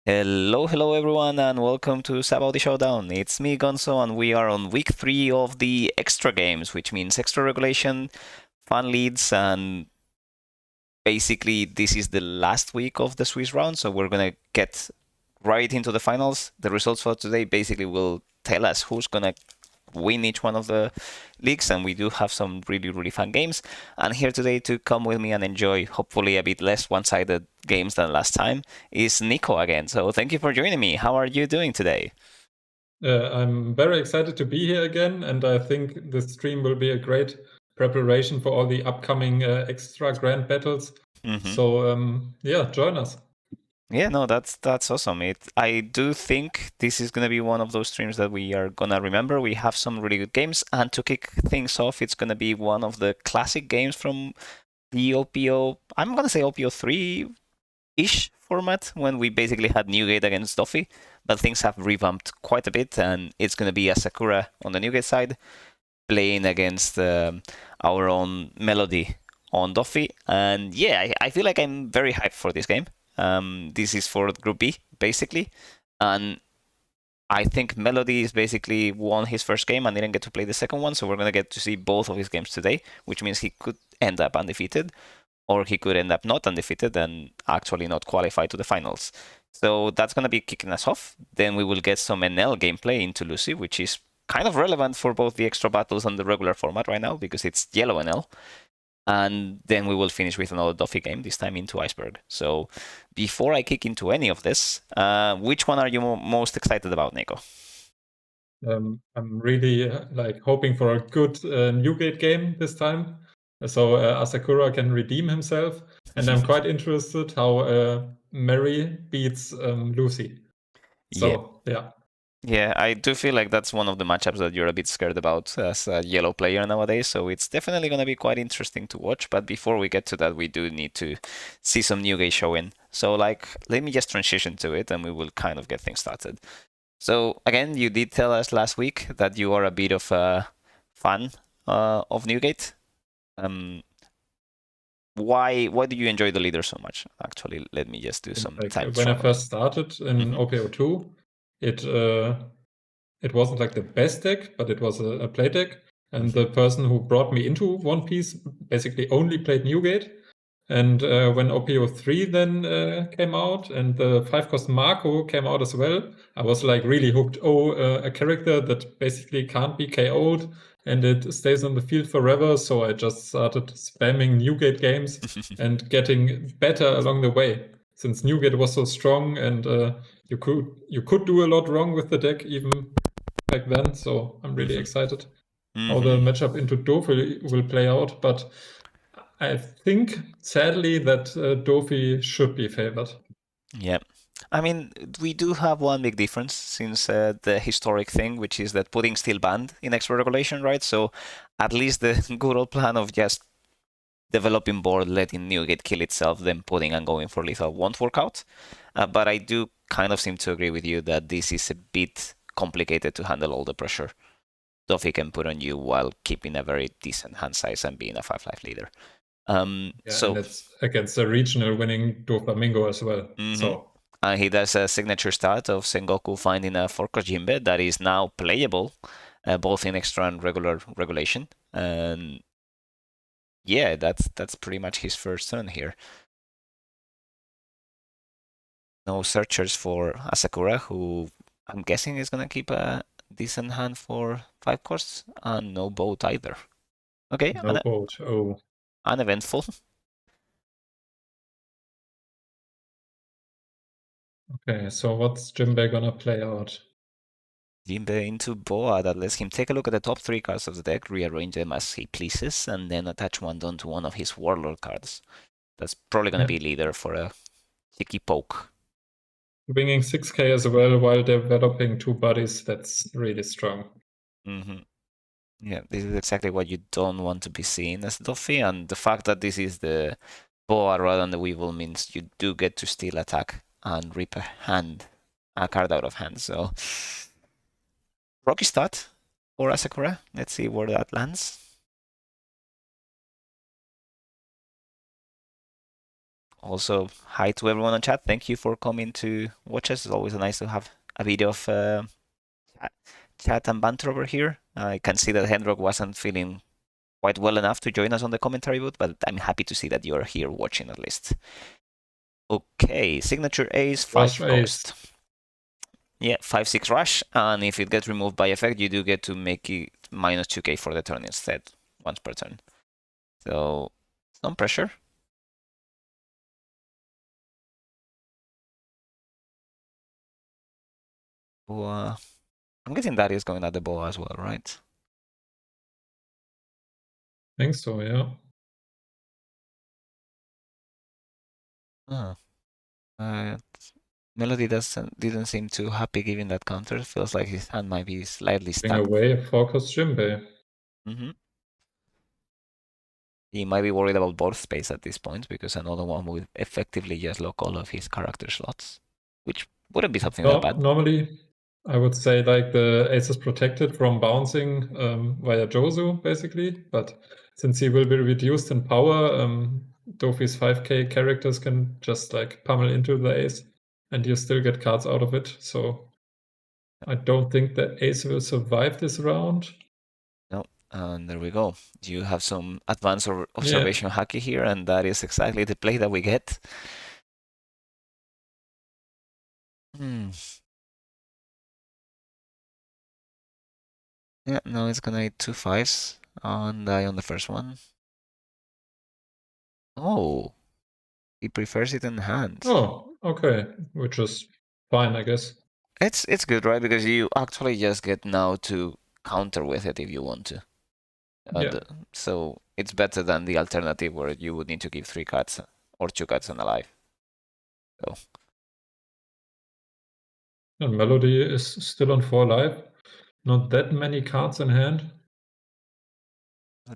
Hello everyone, and welcome to Sabaody Showdown. It's me, Gonzo, and we are on week 3 of the Extra Games, which means extra regulation, fun leads, and basically this is the last week of the Swiss round, so we're gonna get right into the finals. The results for today basically will tell us who's gonna win each one of the leagues, and we do have some really fun games. And here today to come with me and enjoy hopefully a bit less one-sided games than last time is Nico again. So thank you for joining me. How are you doing today? I'm very excited to be here again, and I think this stream will be a great preparation for all the upcoming extra grand battles. So yeah, join us. Yeah, no, that's awesome. I do think this is gonna be one of those streams that we are gonna remember. We have some really good games, and to kick things off, it's gonna be one of the classic games from the OPO. I'm gonna say OPO 3-ish format when we basically had Newgate against Doffy, but things have revamped quite a bit, and it's gonna be a Sakura on the Newgate side playing against our own Melody on Doffy. And yeah, I feel like I'm very hyped for this game. This is for Group B, basically. And I think Melody is basically won his first game and didn't get to play the second one, so we're going to get to see both of his games today, which means he could end up undefeated, or he could end up not undefeated and actually not qualify to the finals. So that's going to be kicking us off. Then we will get some Enel gameplay into Lucy, which is kind of relevant for both the extra battles and the regular format right now because it's yellow Enel. And then we will finish with another Doffy game, this time into Iceburg. So before I kick into any of this, which one are you most excited about, Nico? I'm really hoping for a good Newgate game this time, so Asakura can redeem himself. And I'm quite interested how Mary beats Lucy. So yeah. Yeah, I do feel like that's one of the matchups that you're a bit scared about as a yellow player nowadays, so it's definitely going to be quite interesting to watch. But before we get to that, we do need to see some Newgate showing. So, let me just transition to it and we will kind of get things started. So, again, you did tell us last week that you are a bit of a fan of Newgate. Why do you enjoy the leader so much? Actually, let me just do some time When I travel. first started in OPO2, it wasn't like the best deck, but it was a play deck. And the person who brought me into One Piece basically only played Newgate. And when OPO3 then came out and the 5-cost Marco came out as well, I was like really hooked. A character that basically can't be KO'd and it stays on the field forever. So I just started spamming Newgate games and getting better along the way. Since Newgate was so strong and you could do a lot wrong with the deck even back then. So I'm really excited how the matchup into Doffy will play out. But I think, sadly, that Doffy should be favored. Yeah. I mean, we do have one big difference since the historic thing, which is that pudding still banned in extra regulation, right? So at least the good old plan of just developing board, letting Newgate kill itself, then pudding and going for lethal won't work out. But I do kind of seem to agree with you that this is a bit complicated to handle all the pressure Doffy can put on you while keeping a very decent hand size and being a 5-life leader. And it's against a regional winning Doflamingo as well. So he does a signature start of Sengoku finding a Forko Jinbe that is now playable, both in extra and regular regulation. And yeah, that's pretty much his first turn here. No searchers for Asakura, who I'm guessing is gonna keep a decent hand for 5 costs, and no boat either. Okay, no boat. Oh, uneventful. okay. So what's Jinbei gonna play out? Jinbe into Boa that lets him take a look at the top 3 cards of the deck, rearrange them as he pleases, and then attach one down to one of his Warlord cards. That's probably going to be leader for a cheeky poke. Bringing 6k as well while developing 2 bodies, that's really strong. Yeah, this is exactly what you don't want to be seeing as Doffy, and the fact that this is the Boa rather than the Weevil means you do get to steal attack and rip a card out of hand, so rocky start for Asakura. Let's see where that lands. also, hi to everyone on chat. Thank you for coming to watch us. It's always nice to have a bit of chat and banter over here. I can see that Hendrik wasn't feeling quite well enough to join us on the commentary booth, but I'm happy to see that you're here watching at least. Okay, signature ace, 5 ghost. Yeah, 5-6 rush, and if it gets removed by effect, you do get to make it minus 2k for the turn instead, once per turn. So, some pressure. I'm guessing that is going at the ball as well, right? I think so, yeah. Melody didn't seem too happy giving that counter. Feels like his hand might be slightly Bring stuck. away a 4-cost Jimbei. He might be worried about board space at this point because another one would effectively just lock all of his character slots, which wouldn't be something that bad. Normally, I would say like the ace is protected from bouncing via Josu, basically. But since he will be reduced in power, Doffy's 5k characters can just like pummel into the ace, and you still get cards out of it. So I don't think the ace will survive this round. No, and there we go. You have some advanced observation hacky here, and that is exactly the play that we get. Yeah, no, it's gonna hit 2 5s and die on the first one. Oh, he prefers it in hand. Oh, okay, which is fine, I guess. It's good, right? Because you actually just get now to counter with it if you want to. So it's better than the alternative where you would need to give 3 cards or 2 cards and a life. So. And Melody is still on 4 life. Not that many cards in hand.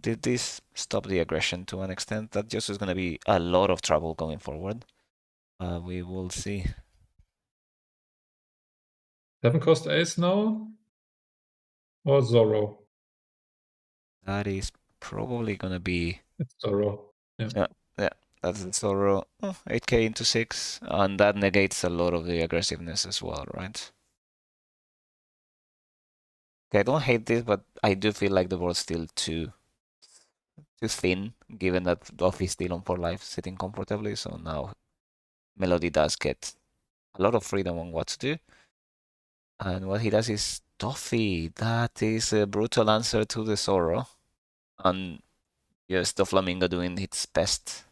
Did this stop the aggression to an extent? That just is going to be a lot of trouble going forward. We will see. 7-cost ace now? Or Zorro? That is probably going to be... It's Zorro. Yeah, that's the Zorro. 8k into 6, and that negates a lot of the aggressiveness as well, right? Okay, I don't hate this, but I do feel like the board's still too thin, given that Doffy is still on 4 life, sitting comfortably. So now Melody does get a lot of freedom on what to do. And what he does is Doffy. That is a brutal answer to the Zorro. And just the Flamingo doing its best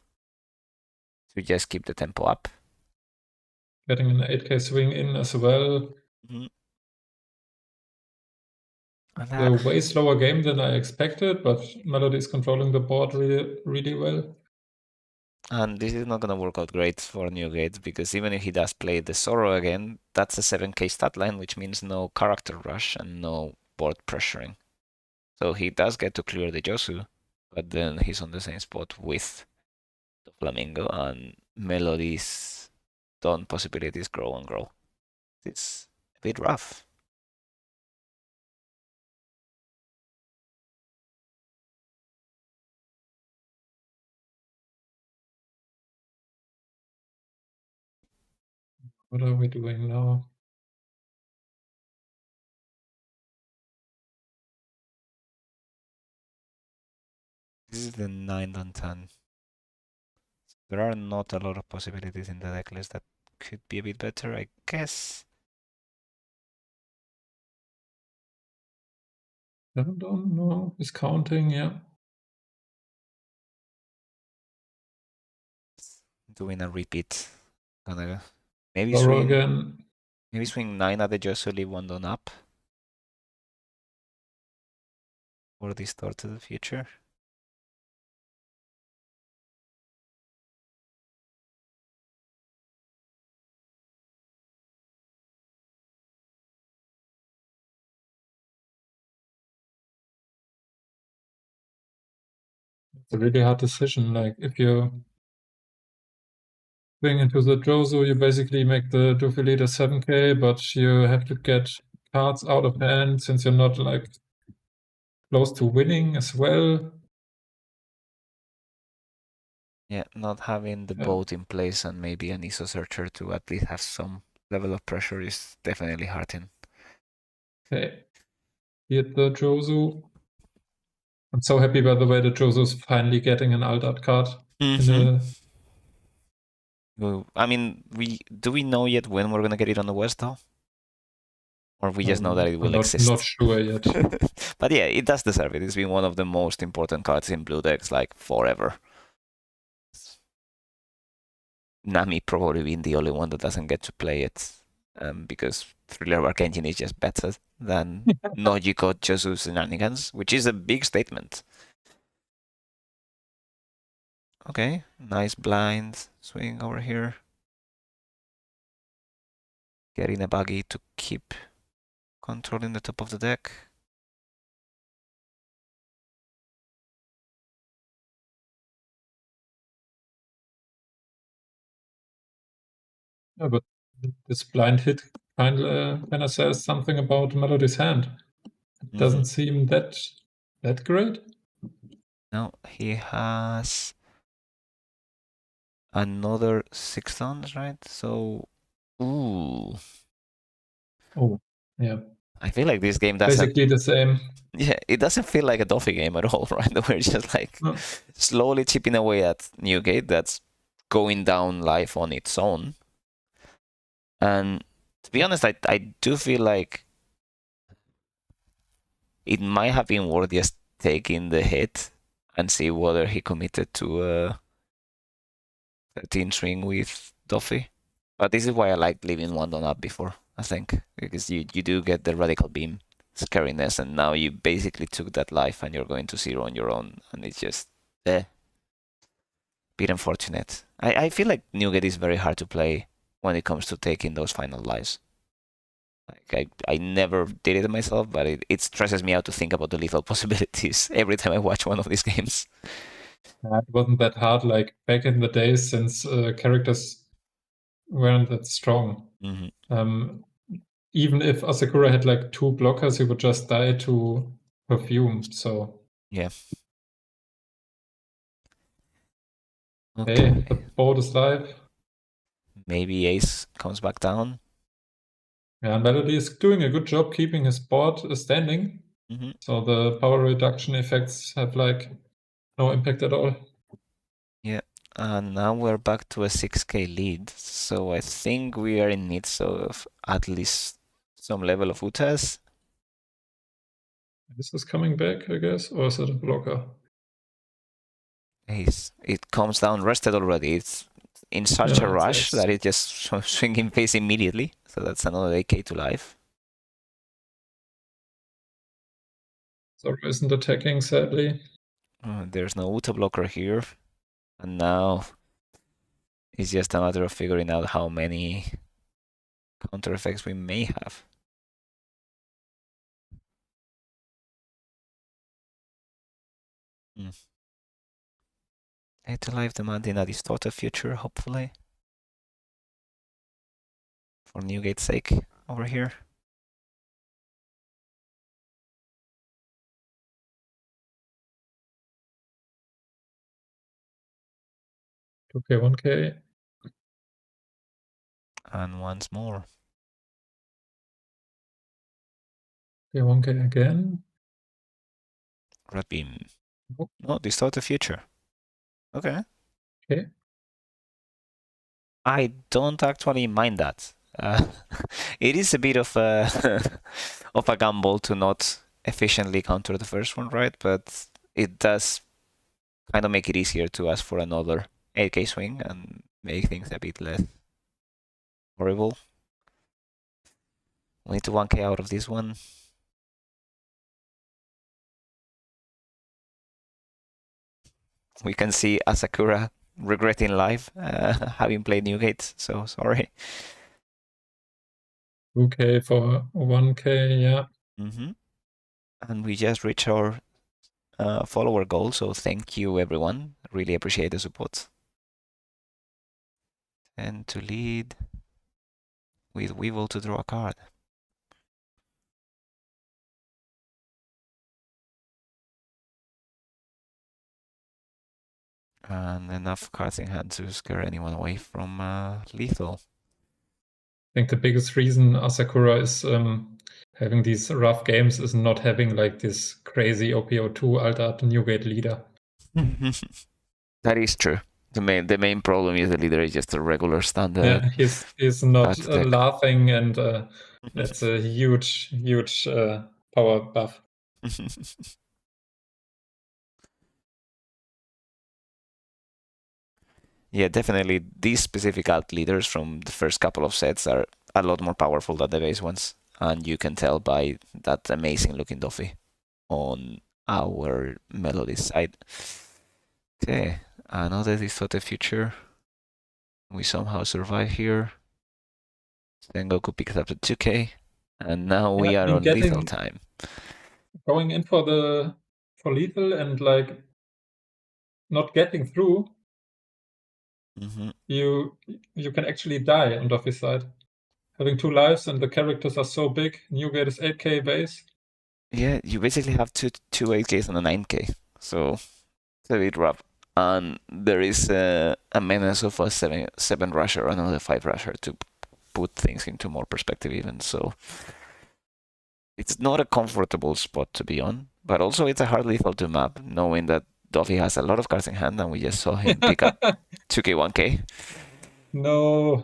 to just keep the tempo up. getting an 8k swing in as well. A way slower game than I expected, but Melody is controlling the board really, really well. And this is not going to work out great for Newgate, because even if he does play the Zorro again, that's a 7k stat line, which means no character rush and no board pressuring. So he does get to clear the Josu, but then he's on the same spot with the Flamingo, and Melody's dawn possibilities grow and grow. It's a bit rough. What are we doing now? This is the 9 and 10. There are not a lot of possibilities in the deck list that could be a bit better, I guess. 7 down? No, he's counting, yeah. Doing a repeat. Gonna maybe Zorro swing again. Maybe swing 9 at the Josu, leave 1 down up. Or distort to the future. It's a really hard decision. Like, if you swing into the Josu, you basically make the Doffy leader 7k, but you have to get cards out of hand since you're not like close to winning as well. Yeah, not having the boat in place and maybe an ISO searcher to at least have some level of pressure is definitely hurting. Okay. Here's the Josu. I'm so happy, by the way, that Josu's finally getting an alt art card. I mean, do we know yet when we're gonna get it on the West though? Or we just know that it will exist? Not sure yet. But yeah, it does deserve it. It's been one of the most important cards in blue decks like forever. Nami probably being the only one that doesn't get to play it, because Thriller Arc Engine is just better than Nojiko Josu shenanigans, which is a big statement. Okay, nice blind swing over here. Getting a buggy to keep controlling the top of the deck. Yeah, but this blind hit kind of says something about Melody's hand. It doesn't seem that great. No, he has another 6 tons, right? So, ooh. Oh, yeah. I feel like this game doesn't. Basically the same. Yeah, it doesn't feel like a Doffy game at all, right? We're just like slowly chipping away at Newgate that's going down life on its own. And to be honest, I do feel like it might have been worth just taking the hit and see whether he committed to a 13 swing with Doffy. But this is why I like leaving one down up before, I think, because you do get the radical beam scariness, and now you basically took that life and you're going to 0 on your own, and it's just bit unfortunate. I feel like Newgate is very hard to play when it comes to taking those final lives. Like I never did it myself, but it stresses me out to think about the lethal possibilities every time I watch one of these games. It wasn't that hard like back in the days, since characters weren't that strong. Even if Asakura had like 2 blockers, he would just die to perfume. So yeah. Okay, the board is live. Maybe Ace comes back down. Yeah, Melody is doing a good job keeping his board standing. So the power reduction effects have like no impact at all. Yeah, and now we're back to a 6k lead. So I think we are in need of at least some level of Utas. This is coming back, I guess, or is it a blocker? It comes down rested already. It's in such a rush that it just swinging face immediately. So that's another AK to life. Zoro isn't attacking, sadly. There's no Uta blocker here. And now it's just a matter of figuring out how many counter effects we may have. Need to live demanding a distorted future, hopefully. For Newgate's sake, over here. Okay, 1k. And once more. Okay, 1k again. Red beam. No, distort the future. Okay. Okay. I don't actually mind that. It is a bit of a of a gamble to not efficiently counter the first one, right? But it does kind of make it easier to ask for another 8k swing and make things a bit less horrible. We need to 1k out of this one. We can see Asakura regretting life, having played Newgate, so sorry. 2k for 1k, yeah. And we just reached our follower goal, so thank you everyone. Really appreciate the support. And to lead with Weevil to draw a card. And enough cards in hand to scare anyone away from lethal. I think the biggest reason Asakura is having these rough games is not having like this crazy OPO2 Alta Newgate leader. That is true. The main problem is the leader is just a regular standard. Yeah, he's not deck. laughing, and that's a huge power buff. Yeah, definitely. These specific alt leaders from the first couple of sets are a lot more powerful than the base ones, and you can tell by that amazing looking Doffy on our Melody side. Okay, another distorted future. We somehow survive here. Then Goku picks up the 2K, and now we are on lethal time. Going in for lethal and like not getting through, you can actually die on Doffy's side. Having 2 lives and the characters are so big, Newgate is 8k base. Yeah, you basically have two 8Ks and a 9K, so it's a bit rough. And there is a menace of a 7 rusher, another 5 rusher to put things into more perspective even. So it's not a comfortable spot to be on, but also it's a hard lethal to map, knowing that Doffy has a lot of cards in hand, and we just saw him pick up 2K, 1K. No.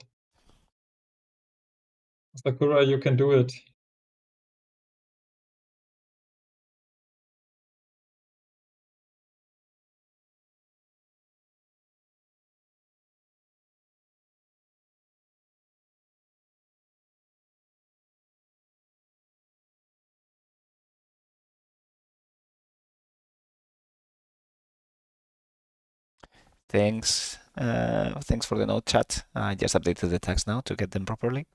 Sakura, you can do it. Thanks. Thanks for the note, chat. I just updated the tags now to get them properly.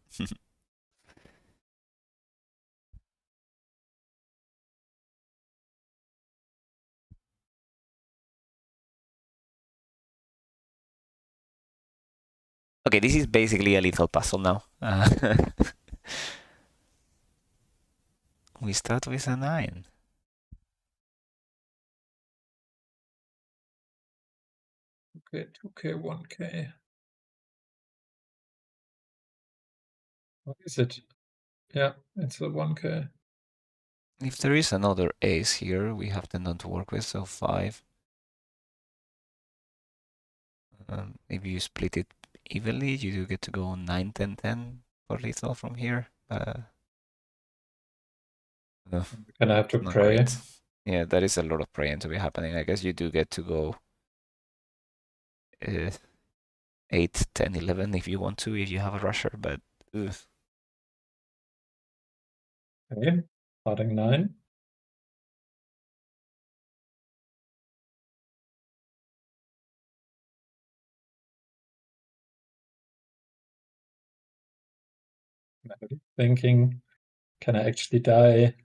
Okay, this is basically a lethal puzzle now. We start with a 9. Okay, 2k, 1k. What is it? Yeah, it's a 1k. If there is another ace here, we have the none to work with, so 5. Maybe you split it evenly. You do get to go 9, 10, 10 for lethal from here. Can I have to not pray? great. Yeah, that is a lot of praying to be happening. I guess you do get to go 8, 10, 11 if you want to, if you have a rusher, but ugh. Okay, starting 9. Thinking, can I actually die?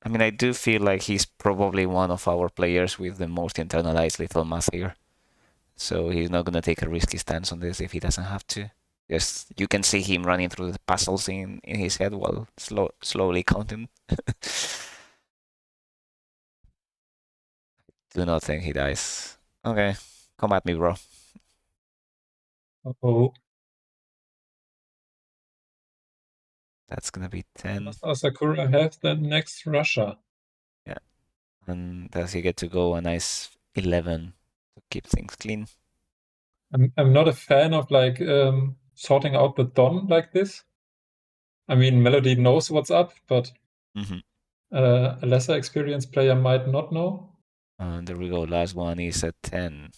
I mean, I do feel like he's probably one of our players with the most internalized lethal math here. So he's not going to take a risky stance on this if he doesn't have to. Just you can see him running through the puzzles in his head while slowly counting. Do not think he dies. Okay, come at me, bro. Oh, That's gonna be 10. does Asakura have the next Russia? Yeah. And does he get to go a nice 11 to keep things clean? I'm not a fan of like sorting out the Don like this. I mean, Melody knows what's up, but a lesser experienced player might not know. And there we go. Last one is a 10.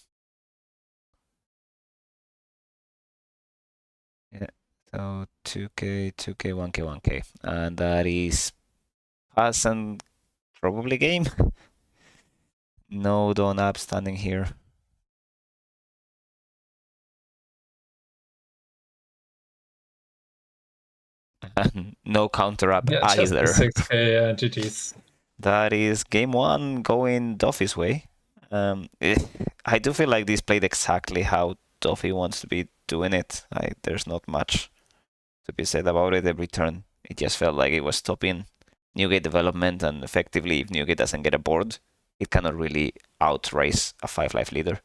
Yeah. So 2K, 2K, 1K, 1K. And that is pass and probably game. No Don up standing here. No counter up either. 6k GG's. That is game 1 going Doffy's way. I do feel like this played exactly how Doffy wants to be doing it. There's not much to be said about it every turn. It just felt like it was stopping Newgate development, and effectively, if Newgate doesn't get a board, it cannot really outrace a 5-life leader.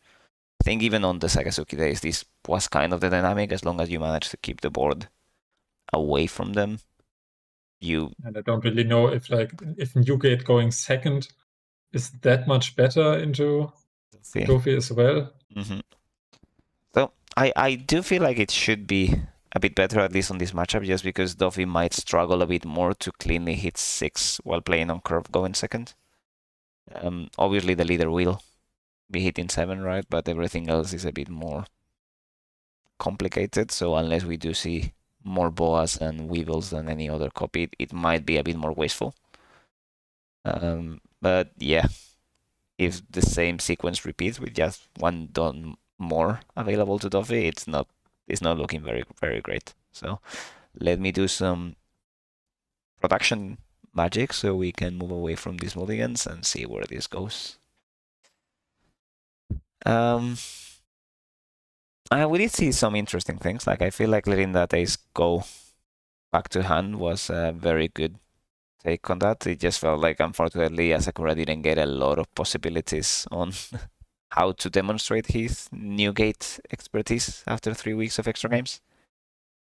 I think even on the Sakazuki days, this was kind of the dynamic. As long as you manage to keep the board away from them, and I don't really know if Newgate going second is that much better into see. Doffy as well. Mm-hmm. So I do feel like it should be a bit better, at least on this matchup, just because Doffy might struggle a bit more to cleanly hit 6 while playing on curve going second. Obviously, the leader will be hitting 7, right? But everything else is a bit more complicated. So unless we do see more boas and weevils than any other copy, it might be a bit more wasteful. But yeah, if the same sequence repeats with just one don more available to Doffy, it's not looking very, very great. So let me do some production magic so we can move away from these mulligans and see where this goes. We did see some interesting things. Like, I feel like letting that ace go back to hand was a very good take on that. It just felt like, unfortunately, Asakura didn't get a lot of possibilities on how to demonstrate his Newgate expertise after 3 weeks of extra games.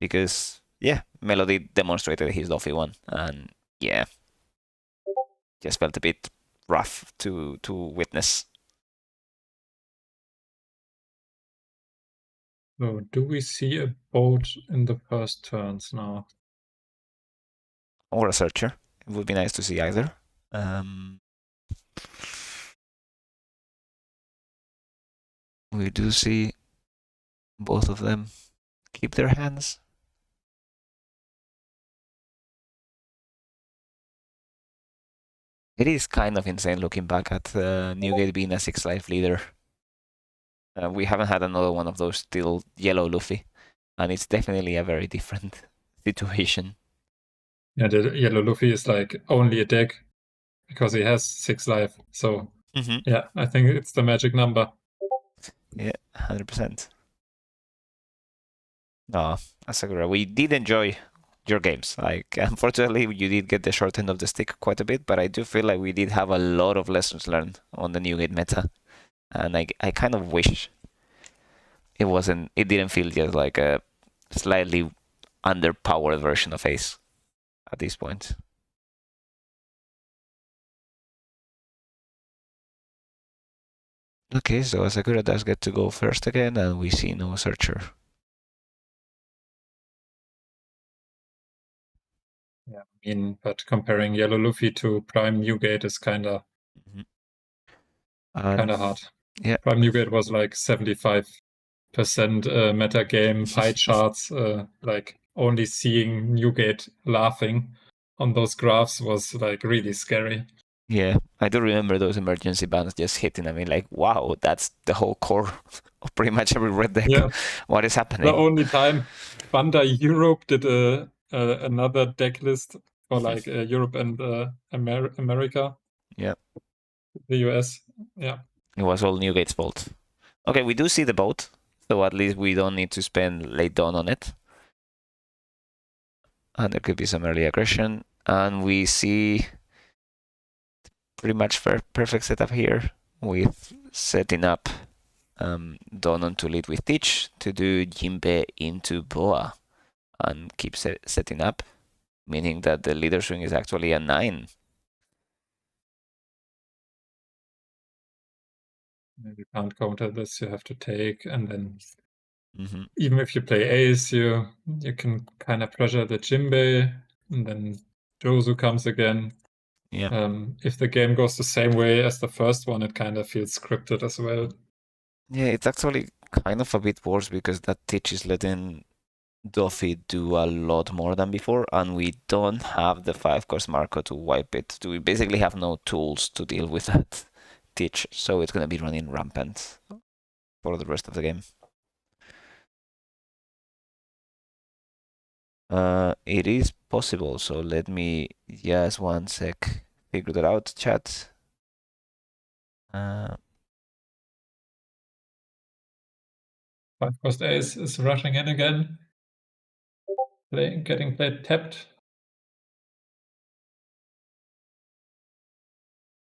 Because, yeah, Melody demonstrated his Doffy one, and yeah, just felt a bit rough to witness. So do we see a boat in the first turns now? Or a searcher. It would be nice to see either. We do see both of them keep their hands. It is kind of insane looking back at Newgate being a 6-life leader. We haven't had another one of those still yellow Luffy, and it's definitely a very different situation. Yeah, the yellow Luffy is like only a deck because he has 6 life. So yeah, I think it's the magic number. Yeah, 100%. No, Asakura, we did enjoy your games. Like, unfortunately, you did get the short end of the stick quite a bit, but I do feel like we did have a lot of lessons learned on the Newgate meta, and I kind of wish it didn't feel just like a slightly underpowered version of Ace at this point. Okay, so Asakura does get to go first again, and we see no searcher. Yeah, I mean, but comparing yellow Luffy to Prime Newgate is kind of hard. Yeah. Prime Newgate was like 75% meta game pie charts. Like only seeing Newgate laughing on those graphs was like really scary. Yeah, I do remember those emergency bans just hitting. I mean, like, wow, that's the whole core of pretty much every red deck. Yeah. What is happening? The only time Funda Europe did another deck list for like Europe and America. Yeah. The US. Yeah. It was all Newgate's fault. Okay, we do see the boat, so at least we don't need to spend late dawn on it. And there could be some early aggression. And we see pretty much perfect setup here with setting up Donon to lead with Teach to do Jinbe into Boa and keep setting up, meaning that the leader swing is actually a 9. You can't counter this, you have to take, and then even if you play ace, you can kind of pressure the Jinbei, and then Josu comes again. Yeah. If the game goes the same way as the first one, it kind of feels scripted as well. Yeah, it's actually kind of a bit worse because that Teach is letting Doffy do a lot more than before, and we don't have the 5-cost Marco to wipe it. We basically have no tools to deal with that Teach, so it's going to be running rampant for the rest of the game. It is possible, so let me just 1 sec figure that out, chat. 5-cost ace is rushing in again. Getting played tapped.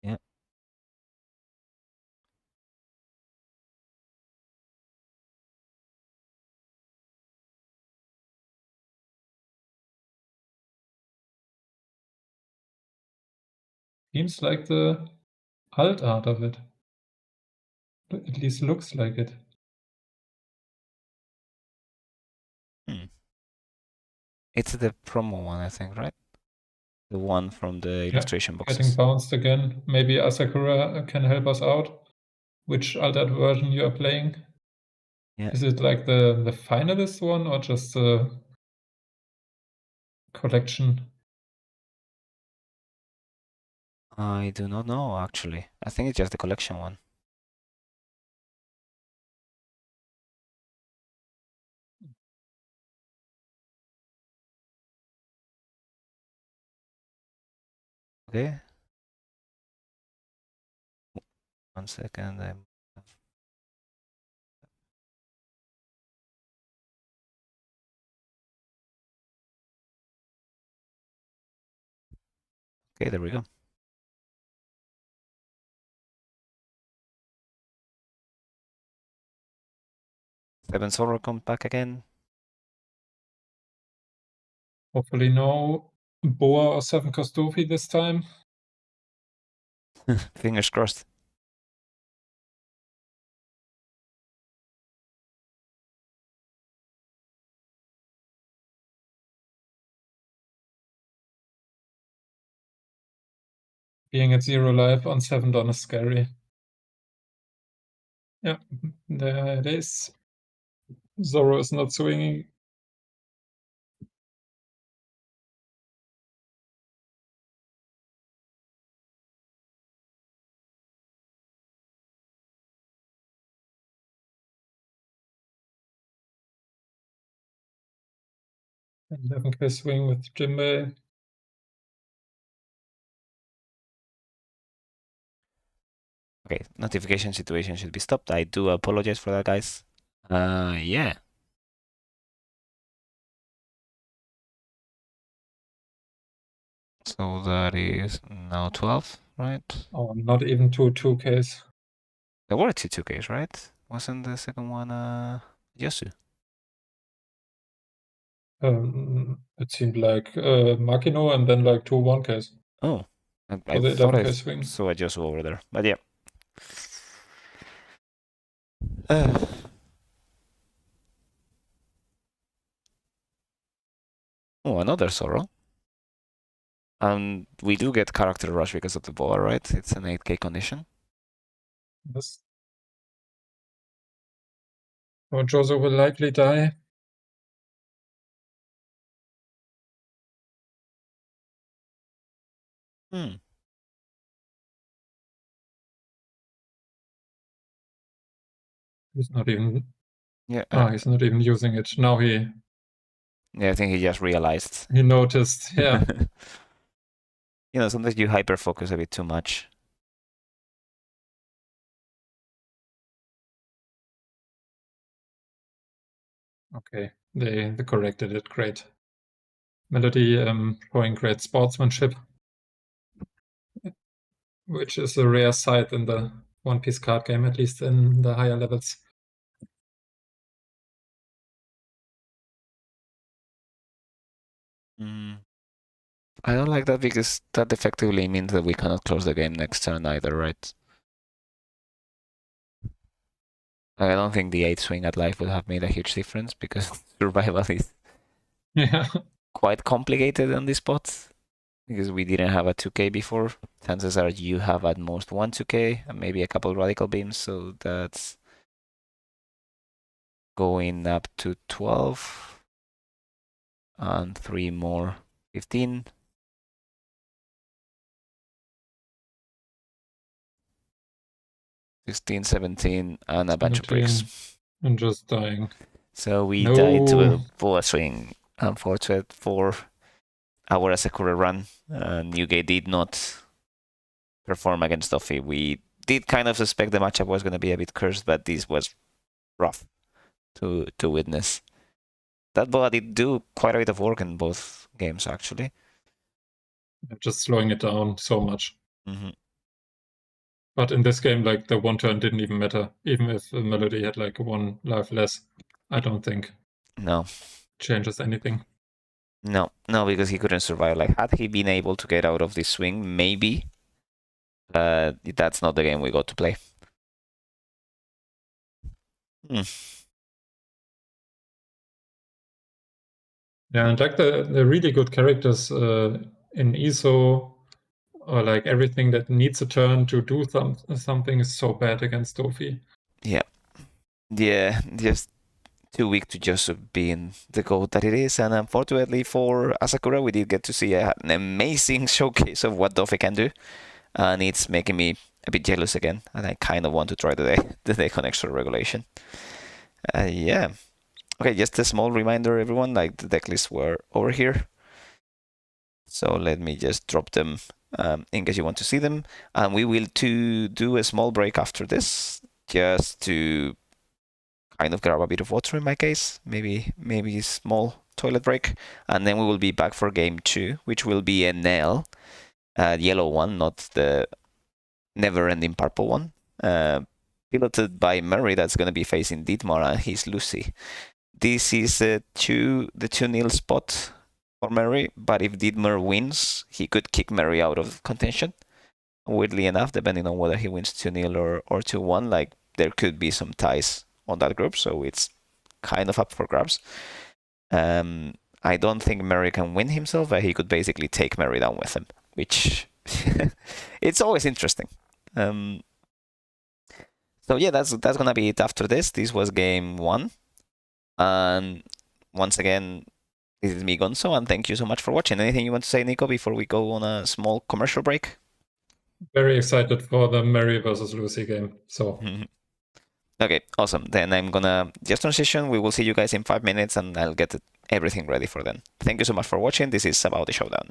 Yeah. Seems like the alt art of it. At least looks like it. It's the promo one, I think, right? The one from the illustration boxes. Getting bounced again. Maybe Asakura can help us out. Which altered version you are playing? Yeah. Is it like the finalist one or just the collection? I do not know, actually. I think it's just the collection one. Okay. 1 second. Okay, there we go. Seven Sorrow come back again. Hopefully no Boa or 7 Doffy this time. Fingers crossed. Being at 0 life on 7 Don is scary. Yeah, there it is. Zoro is not swinging. And 11k swing with Jimbei. Okay, notification situation should be stopped. I do apologize for that, guys. Yeah. So that is now 12, right? Oh, not even 2Ks. There were two 2Ks, right? Wasn't the second one Yosu? It seemed like Makino and then like 2 1Ks. Oh, I the thought I 11k swing. saw a Yosu over there, but yeah. Oh, another Sorrow. And we do get character rush because of the boa, right? It's an 8k condition. Yes. So Jozo will likely die. He's not even. Yeah. He's not even using it. Now yeah, I think he just realized. he noticed. Yeah. You know, sometimes you hyper focus a bit too much. Okay, they corrected it. Great. Melody showing great sportsmanship, which is a rare sight in the One Piece card game, at least in the higher levels. I don't like that because that effectively means that we cannot close the game next turn either, right? I don't think the 8 swing at life would have made a huge difference because survival is quite complicated on this spot. Because we didn't have a 2k before. Chances are you have at most one 2k and maybe a couple radical beams, so that's going up to 12 and 3 more 15. 16, 17, and a bunch of breaks. And just dying. So we died to a boa swing. Unfortunate for our Asakura run. Newgate did not perform against Doffy. We did kind of suspect the matchup was going to be a bit cursed, but this was rough to witness. That boa did do quite a bit of work in both games, actually. Just slowing it down so much. But in this game, like, the one turn didn't even matter. Even if Melody had like 1 life less, I don't think changes anything. No, because he couldn't survive. Like, had he been able to get out of this swing, maybe. That's not the game we got to play. Hmm. Yeah, and like the really good characters in ESO, or like everything that needs a turn to do something is so bad against Doffy. Yeah. Yeah, just too weak to just being the goat that it is. And unfortunately for Asakura, we did get to see an amazing showcase of what Doffy can do. And it's making me a bit jealous again. And I kind of want to try the deck on extra regulation. Yeah. Okay, just a small reminder, everyone, like the deck lists were over here. So let me just drop them in case you want to see them. And we will do a small break after this, just to kind of grab a bit of water in my case, maybe a small toilet break, and then we will be back for game 2, which will be Enel, yellow one, not the never-ending purple one, piloted by Murray. That's going to be facing Dietmar and his Lucy. This is the 2-0 spot for Murray, but if Dietmar wins, he could kick Murray out of contention. Weirdly enough, depending on whether he wins 2-0 or 2-1, like there could be some ties on that group, so it's kind of up for grabs. I don't think Murray can win himself, but he could basically take Murray down with him, which it's always interesting. So yeah, that's gonna be it after this. This was game 1, and once again, this is me, Gonzo, and thank you so much for watching. Anything you want to say, Nico, before we go on a small commercial break? Very excited for the Mary versus Lucy game. So Okay, awesome. Then I'm gonna just transition. We will see you guys in 5 minutes, and I'll get everything ready for then. Thank you so much for watching. This is Sabaody Showdown.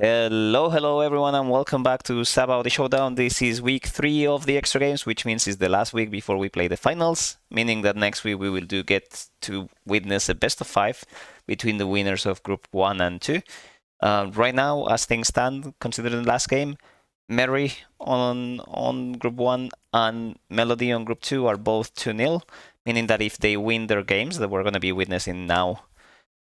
Hello everyone, and welcome back to Sabaody Showdown. This is week 3 of the extra games, which means it's the last week before we play the finals, meaning that next week we will get to witness a best of 5 between the winners of Group 1 and 2. Right now, as things stand, considering the last game, Mary on Group 1 and Melody on Group 2 are both 2-0, meaning that if they win their games that we're going to be witnessing now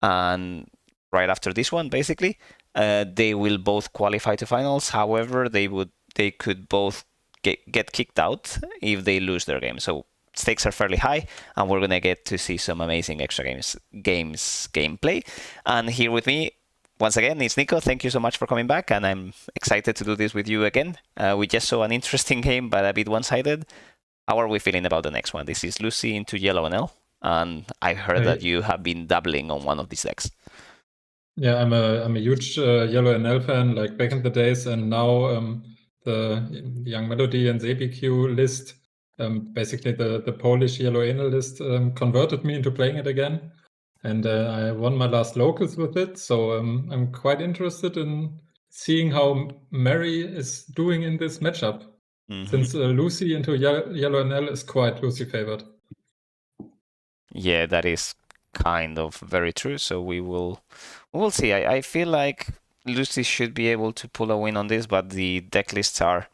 and right after this one, basically, they will both qualify to finals. However, they could both get kicked out if they lose their game. So stakes are fairly high, and we're gonna get to see some amazing extra games gameplay. And here with me, once again, it's Nico. Thank you so much for coming back, and I'm excited to do this with you again. We just saw an interesting game, but a bit one-sided. How are we feeling about the next one? This is Lucy into Yellow Enel, and I heard that you have been dabbling on one of these decks. Yeah, I'm a huge Yellow Enel fan, like back in the days, and now the Young Melody and ZBQ list, basically the Polish Yellow Enel list, converted me into playing it again, and I won my last locals with it. So I'm quite interested in seeing how Mary is doing in this matchup, since Lucy into Yellow Enel is quite Lucy favored. Yeah, that is kind of very true. So we will see. I feel like Lucy should be able to pull a win on this, but the deck lists are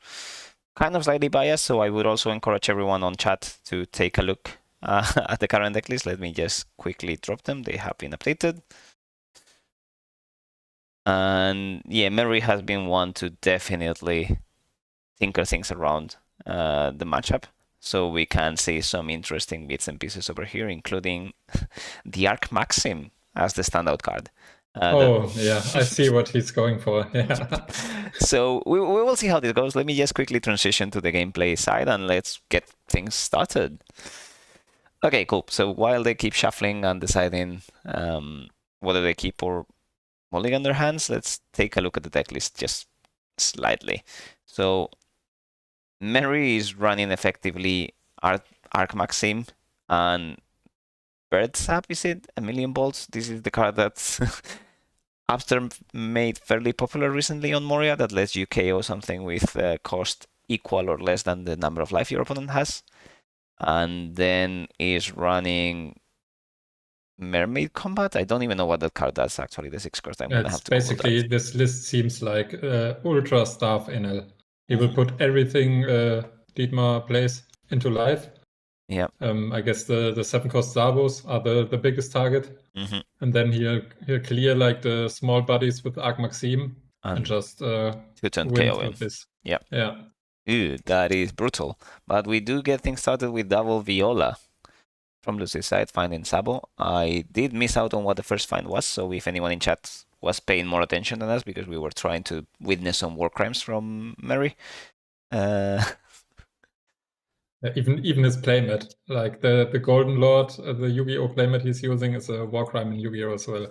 kind of slightly biased. So I would also encourage everyone on chat to take a look at the current deck list. Let me just quickly drop them. They have been updated. And yeah, Mary has been one to definitely tinker things around the matchup. So we can see some interesting bits and pieces over here, including the Arc Maxim as the standout card. Yeah, I see what he's going for. Yeah. So we will see how this goes. Let me just quickly transition to the gameplay side and let's get things started. Okay, cool. So while they keep shuffling and deciding whether they keep or mulligan their hands, let's take a look at the deck list just slightly. So Mary is running effectively Arc Maxim and Bird Sap, is it? A Million Bolts. This is the card that's after made fairly popular recently on Moria that lets you KO something with cost equal or less than the number of life your opponent has. And then is running Mermaid Combat. I don't even know what that card does actually, the 6 cost. I'm gonna have to basically this list seems like Ultra Staff Enel. He will put everything Dietmar plays into life. Yeah. I guess the 7 cost Zabos are the biggest target. And then he'll clear like the small bodies with Arc Maxim and just two-turn win KO with this. Yeah. Yeah. Ooh, that is brutal. But we do get things started with double Viola from Lucy's side, finding Sabo. I did miss out on what the first find was, so if anyone in chat was paying more attention than us, because we were trying to witness some war crimes from Mary. Even his playmat, like the Golden Lord, the Yu-Gi-Oh playmat he's using is a war crime in Yu-Gi-Oh as well.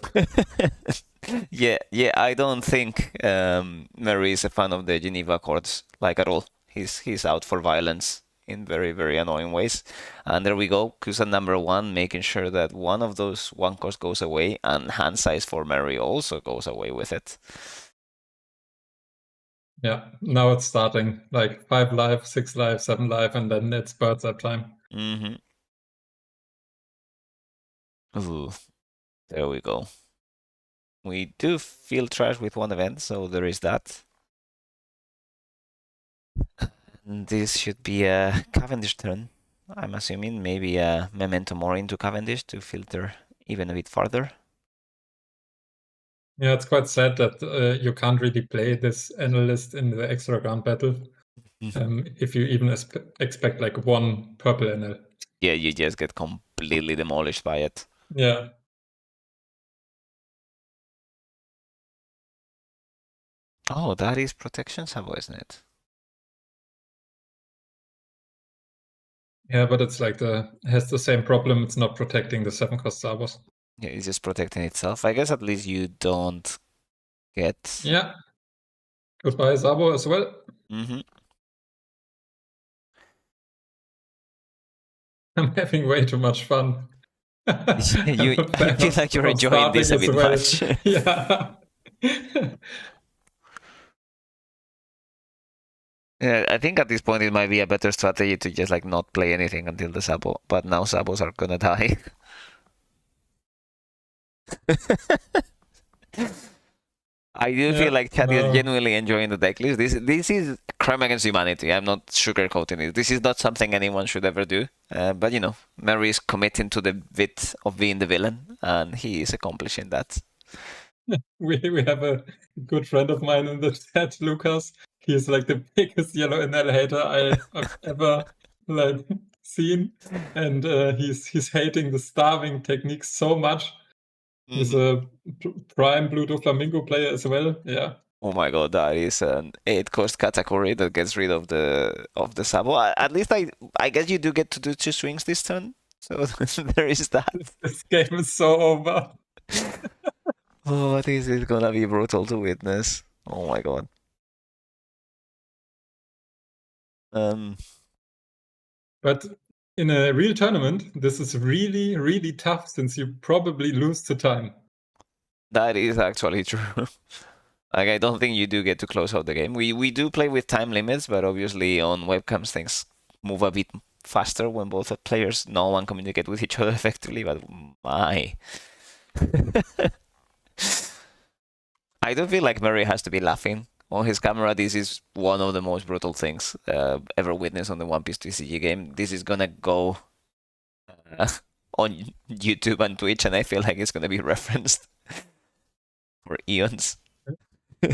Yeah, I don't think Mary is a fan of the Geneva Accords, like at all. He's out for violence in very, very annoying ways. And there we go, Kusa number 1, making sure that one of those 1 cost goes away, and hand size for Mary also goes away with it. Yeah, now it's starting, like 5 life, 6 life, 7 life, and then it's Birds Up time. Ooh, there we go. We do feel trash with 1 event, so there is that. And this should be a Cavendish turn, I'm assuming. Maybe a Memento Mori into Cavendish to filter even a bit farther. Yeah, it's quite sad that you can't really play this analyst in the extra round battle. If you even expect like 1 purple NL. Yeah, you just get completely demolished by it. Yeah. Oh, that is Protection Sabo, isn't it? Yeah, but it's like has the same problem. It's not protecting the 7 cost Sabos. Yeah, it's just protecting itself. I guess at least you don't get... Yeah. Goodbye, Sabo, as well. I'm having way too much fun. You feel like you're enjoying this a bit much. Yeah. Yeah, I think at this point it might be a better strategy to just like not play anything until the Sabo, but now Sabos are gonna die. I do feel Yeah, like Chat is no. genuinely enjoying the deck list. This is crime against humanity. I'm not sugarcoating it. This is not something anyone should ever do. But you know, Mary is committing to the bit of being the villain, and he is accomplishing that. We have a good friend of mine in the chat, Lucas. He's like the biggest yellow Enel hater I've ever like seen, and he's hating the starving technique so much. He's a prime blue flamingo player as well. Yeah. Oh my god, that is an 8-cost category that gets rid of the Sabo. At least I guess you do get to do 2 swings this turn. So there is that. This game is so over. Oh, this is gonna be brutal to witness. Oh my god. But in a real tournament, this is really, really tough since you probably lose to time. That is actually true. Like, I don't think you do get to close out the game. We do play with time limits, but obviously on webcams things move a bit faster when both players know and communicate with each other effectively. But my, I do feel like Murray has to be laughing on his camera. This is one of the most brutal things ever witnessed on the One Piece TCG game. This is gonna go on YouTube and Twitch, and I feel like it's gonna be referenced for eons. I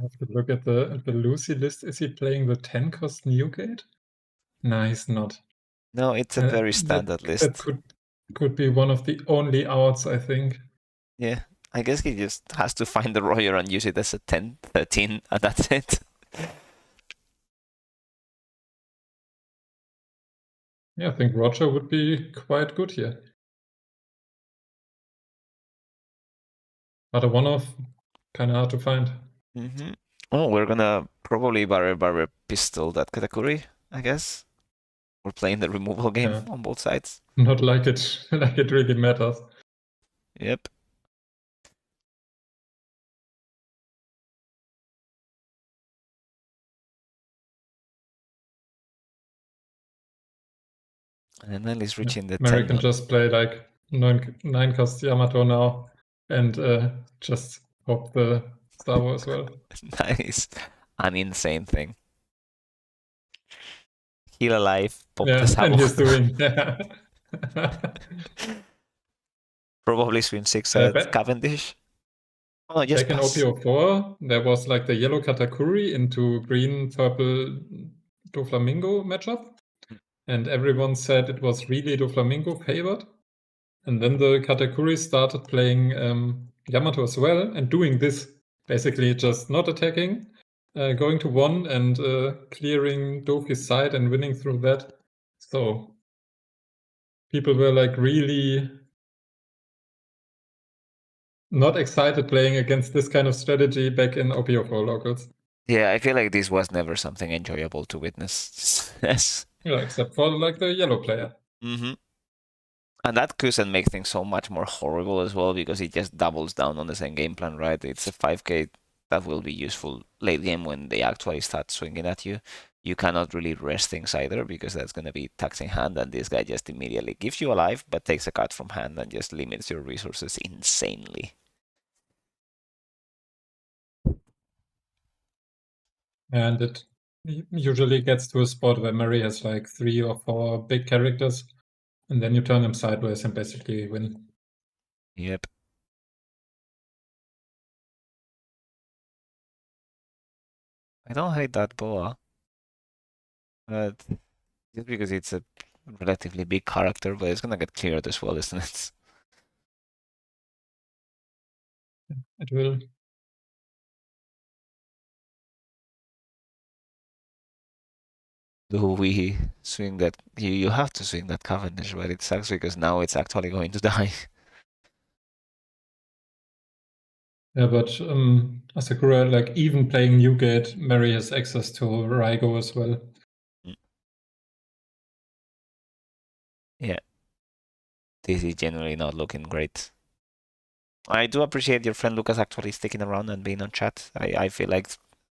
have to look at the Lucy list. Is he playing the 10-cost Newgate? No, he's not. No, it's a very standard list. That could be one of the only outs, I think. Yeah, I guess he just has to find the Royer and use it as a 10, 13, and that's it. Yeah, I think Roger would be quite good here. But a one-off, kind of hard to find. Oh, we're gonna probably barrel pistol that category, I guess. We're playing the removal game on both sides. Not like it really matters. Yep. And then he's reaching the Mary 10. can just play like 9-cost Yamato now and just hop the Star Wars as well. That is an insane thing. Heal alive, pop the Sabo. And he's doing. Probably swing 6 at Cavendish. Oh, yes. Back in OPO4, there was like the yellow Katakuri into green purple Doflamingo matchup. And everyone said it was really Doflamingo favored. And then the Katakuri started playing Yamato as well and doing this. Basically just not attacking, going to 1 and clearing Doffy's side and winning through that. So people were like really not excited playing against this kind of strategy back in OPO4 locals. Yeah, I feel like this was never something enjoyable to witness. Yes. Yeah, except for like the yellow player. And that couldn't make things so much more horrible as well, because it just doubles down on the same game plan, right? It's a 5k that will be useful late game when they actually start swinging at you. You cannot really rest things either, because that's going to be taxing hand, and this guy just immediately gives you a life, but takes a card from hand and just limits your resources insanely. And it usually gets to a spot where Murray has like 3 or 4 big characters, and then you turn them sideways and basically win. Yep. I don't hate that boa, but just because it's a relatively big character, but it's gonna get cleared as well, isn't it? It will. Do we swing that? You have to swing that Cavendish, but it sucks because now it's actually going to die. Yeah, but Asakura, like even playing Newgate, Mary has access to Raigo as well. Yeah. This is generally not looking great. I do appreciate your friend Lucas actually sticking around and being on chat. I feel like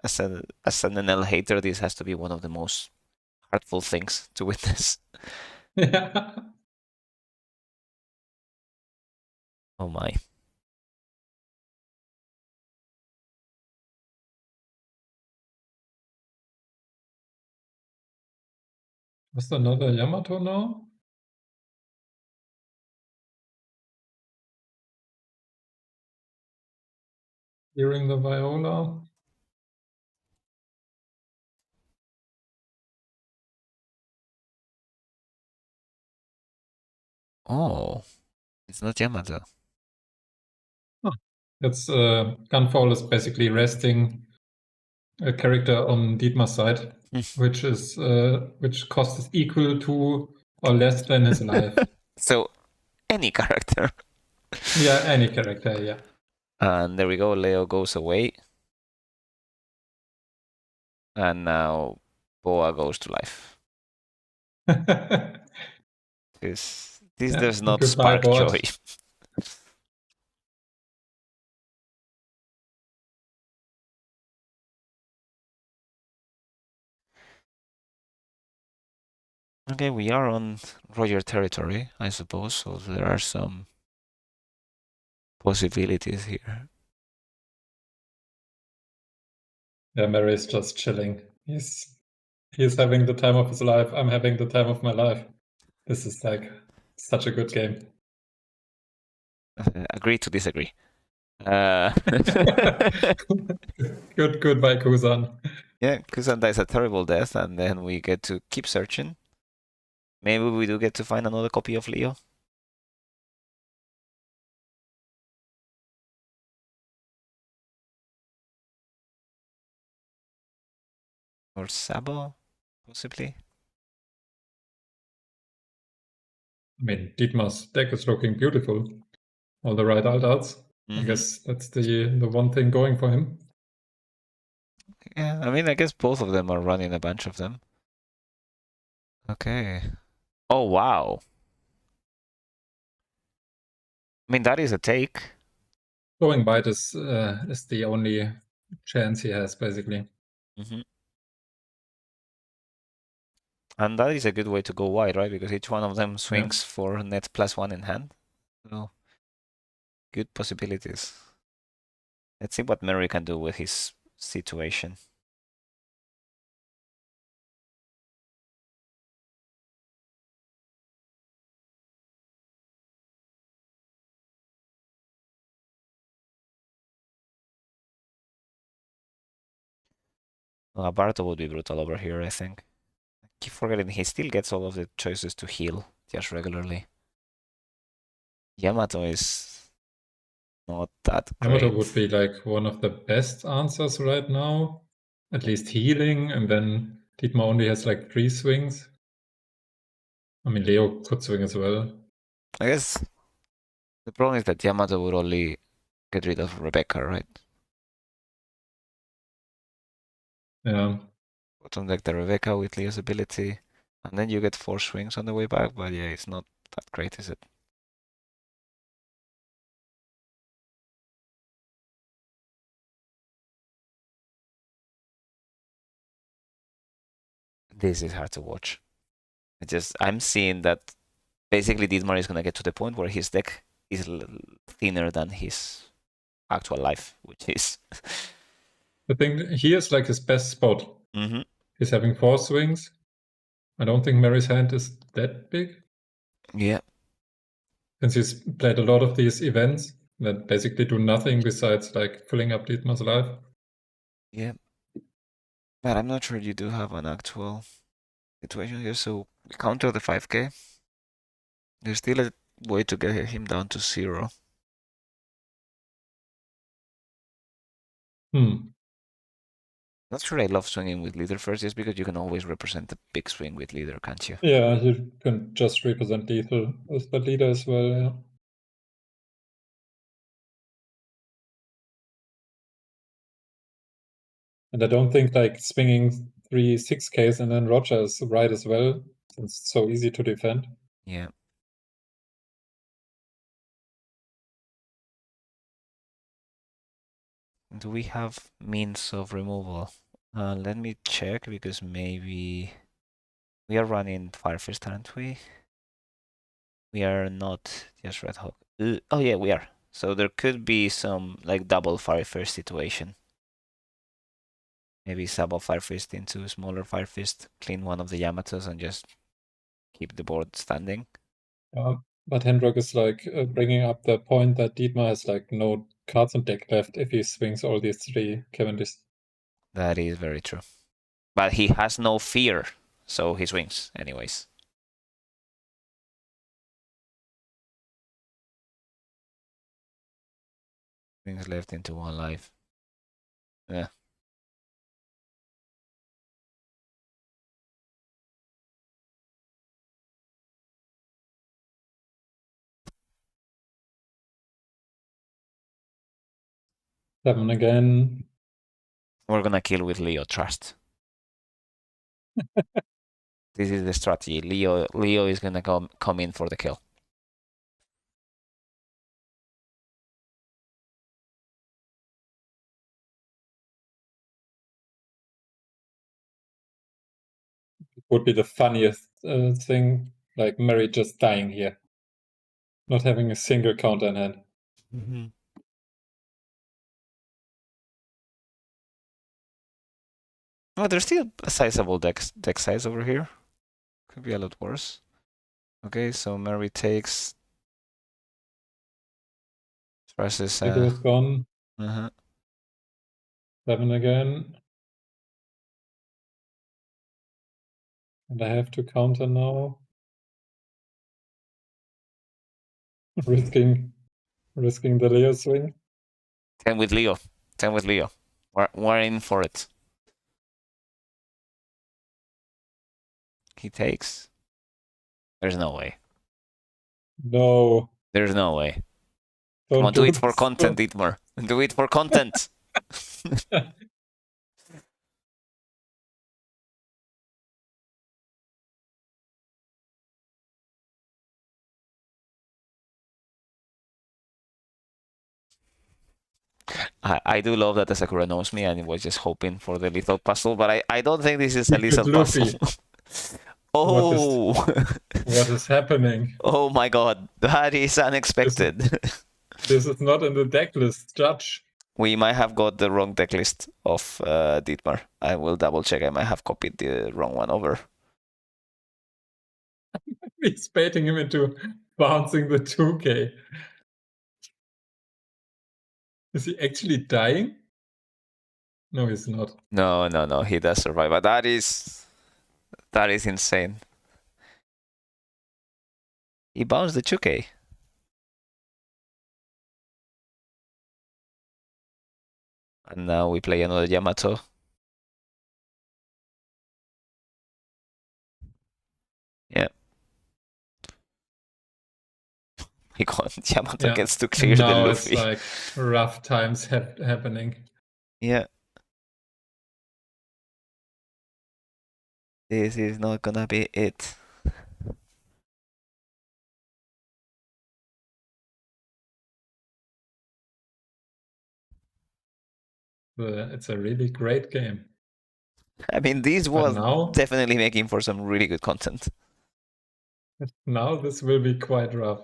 as an Enel hater, this has to be one of the most hurtful things to witness. Yeah. Oh my. Was another Yamato now? Hearing the viola? Oh, it's not Yamato. It's Gunfall is basically resting a character on Dietmar's side, which cost is equal to or less than his life. So any character. Yeah, any character, yeah. And there we go, Leo goes away. And now Boa goes to life. This Yeah, does not goodbye, spark board. joy. Okay, we are on Roger territory, I suppose, so there are some possibilities here. Yeah, Mary is just chilling. He's having the time of his life. I'm having the time of my life. This is like such a good game. Agree to disagree. Goodbye, Kuzan. Yeah, Kusan dies a terrible death, and then we get to keep searching. Maybe we do get to find another copy of Leo. Or Sabo, possibly. I mean, Dietmar's deck is looking beautiful. All the right alt-outs. I guess that's the one thing going for him. Yeah, I mean, I guess both of them are running a bunch of them. Okay. Oh, wow. I mean, that is a take. Going wide is the only chance he has, basically. And that is a good way to go wide, right? Because each one of them swings for net +1 in hand. So, good possibilities. Let's see what Murray can do with his situation. Well, Barto would be brutal over here, I think. I keep forgetting he still gets all of the choices to heal just regularly. Yamato is not that Yamato great. would be like one of the best answers right now. At least healing, and then Dietmar only has like 3 swings. I mean, Leo could swing as well. I guess the problem is that Yamato would only get rid of Rebecca, right? Yeah. Bottom deck the Rebecca with Leo's ability, and then you get 4 swings on the way back, but yeah, it's not that great, is it? This is hard to watch. I'm seeing that basically Dietmar is gonna get to the point where his deck is thinner than his actual life, which is. I think he is like his best spot. He's having 4 swings. I don't think Mary's hand is that big. Yeah. Since he's played a lot of these events that basically do nothing besides like filling up Dietmar's life. Yeah. But I'm not sure you do have an actual situation here, so we counter the 5k. There's still a way to get him down to 0. Not sure I love swinging with leader first, just because you can always represent the big swing with leader, can't you? Yeah, you can just represent lethal as the leader as well, yeah. And I don't think like swinging 3 6Ks and then Roger is right as well. It's so easy to defend. Yeah. Do we have means of removal? Let me check, because maybe we are running Fire Fist, aren't we? We are not just Red Hawk. Oh yeah, we are. So there could be some like double Fire Fist situation. Maybe sub a Fire Fist into smaller Fire Fist, clean one of the Yamatos, and just keep the board standing. But Hendrik is like bringing up the point that Dietmar has like no cards in deck left if he swings all these 3 Cavendishs. That is very true. But he has no fear, so he swings anyways. Swings left into 1 life. Yeah. Seven again. We're gonna kill with Leo, trust. This is the strategy. Leo is gonna come in for the kill. Would be the funniest thing, like Mary just dying here. Not having a single counter in hand. Mm-hmm. Oh, there's still a sizable deck size over here. Could be a lot worse. Okay, so Mary takes. Versus. Nico is gone. Uh-huh. 7 again. And I have to counter now. risking the Leo swing. 10 with Leo. 10 with Leo. We're in for it. He takes. There's no way. No. There's no way. Don't Come on, do it for this. content, Dietmar. Do it for content. I do love that the Sakura knows me and was just hoping for the lethal puzzle, but I don't think this is a lethal puzzle. Oh! What is happening? Oh my god, that is unexpected. This is not in the deck list, Judge. We might have got the wrong deck list of Dietmar. I will double check. I might have copied the wrong one over. He's baiting him into bouncing the 2K. Is he actually dying? No, he's not. No. He does survive, but that is insane. He bounced the 2K. And now we play another Yamato. Yeah. My god, Yamato gets to clear the Luffy. Now it's like rough times happening. Yeah. This is not gonna be it. It's a really great game. I mean, this was definitely making for some really good content. Now this will be quite rough.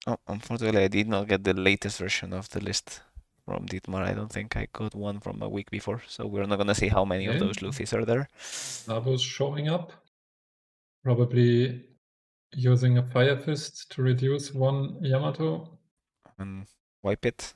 Oh, unfortunately, I did not get the latest version of the list from Dietmar. I don't think I got one from a week before, so we're not gonna see how many of those Luffys are there. Nabo's showing up. Probably using a Fire Fist to reduce 1 Yamato. And wipe it.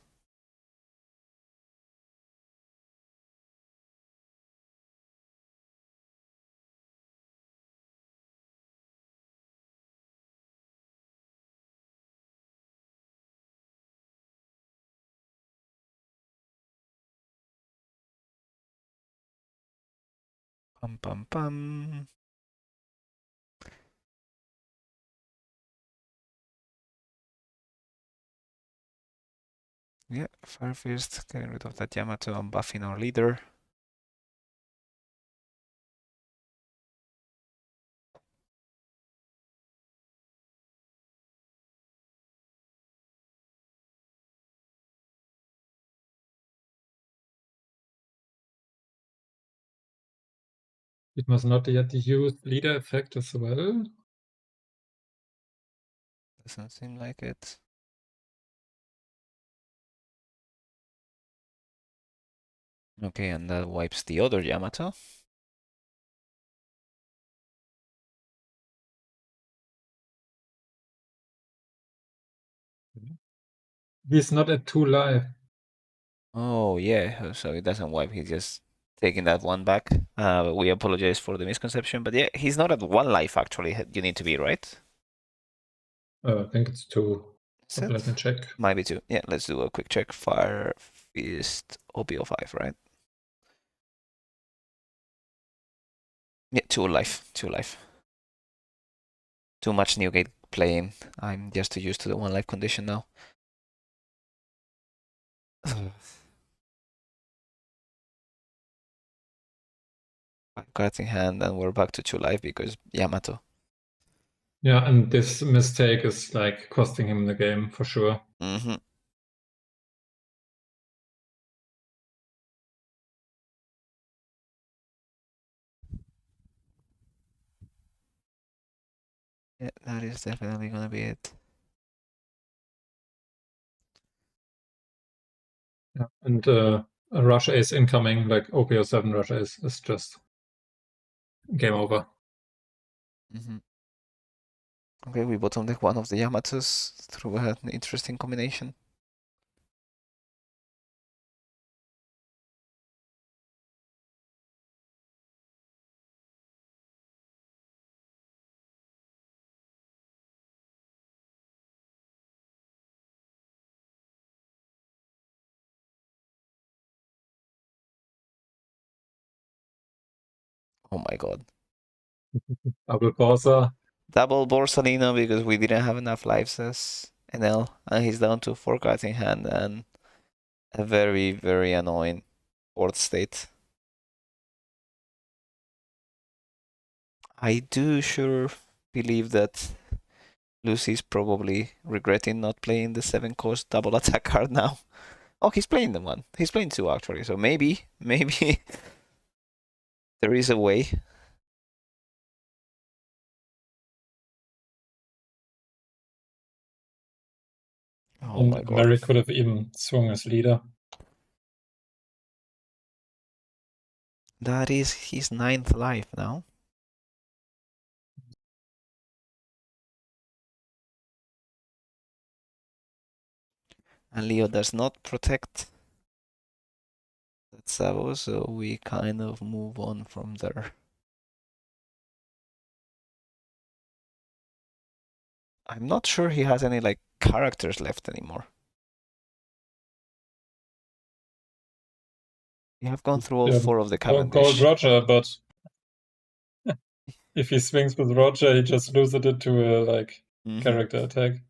Pum pum pum. Yeah, Fire Fist, getting rid of that Yamato and buffing our leader. It must not yet use leader effect as well. Doesn't seem like it. Okay, and that wipes the other Yamato. He's not at 2 life. Oh, yeah, so it doesn't wipe, he's just taking that one back. We apologize for the misconception, but yeah, he's not at 1 life actually. You need to be, right? I think it's 2. Is But it? let me check. Might be 2. Yeah, let's do a quick check. Fire Fist OPO5, right? Yeah, 2 life. 2 life. Too much Newgate playing. I'm just too used to the 1 life condition now. Five cards in hand, and we're back to 2 life because Yamato. Yeah, and this mistake is like costing him the game for sure. Mm-hmm. Yeah, that is definitely gonna be it. Yeah, and a rush ace incoming, like OPO7 rush ace, is just game over. Mm-hmm. Okay, we bottom deck one of the Yamatos through an interesting combination. Oh my god. Double Borsa. Double Borsalino because we didn't have enough lives as Enel, and he's down to 4 cards in hand and a very, very annoying fourth state. I do sure believe that Lucy's probably regretting not playing the 7 cost double attack card now. Oh, he's playing the one. He's playing 2 actually, so maybe there is a way. Oh my And god. Mary could have even swung as leader. That is his 9th life now. And Leo does not protect that Sabo, so we kind of move on from there. I'm not sure he has any like characters left anymore. We have gone through all 4 of the Gold Cavendish. Roger, but if he swings with Roger, he just loses it to a like character attack.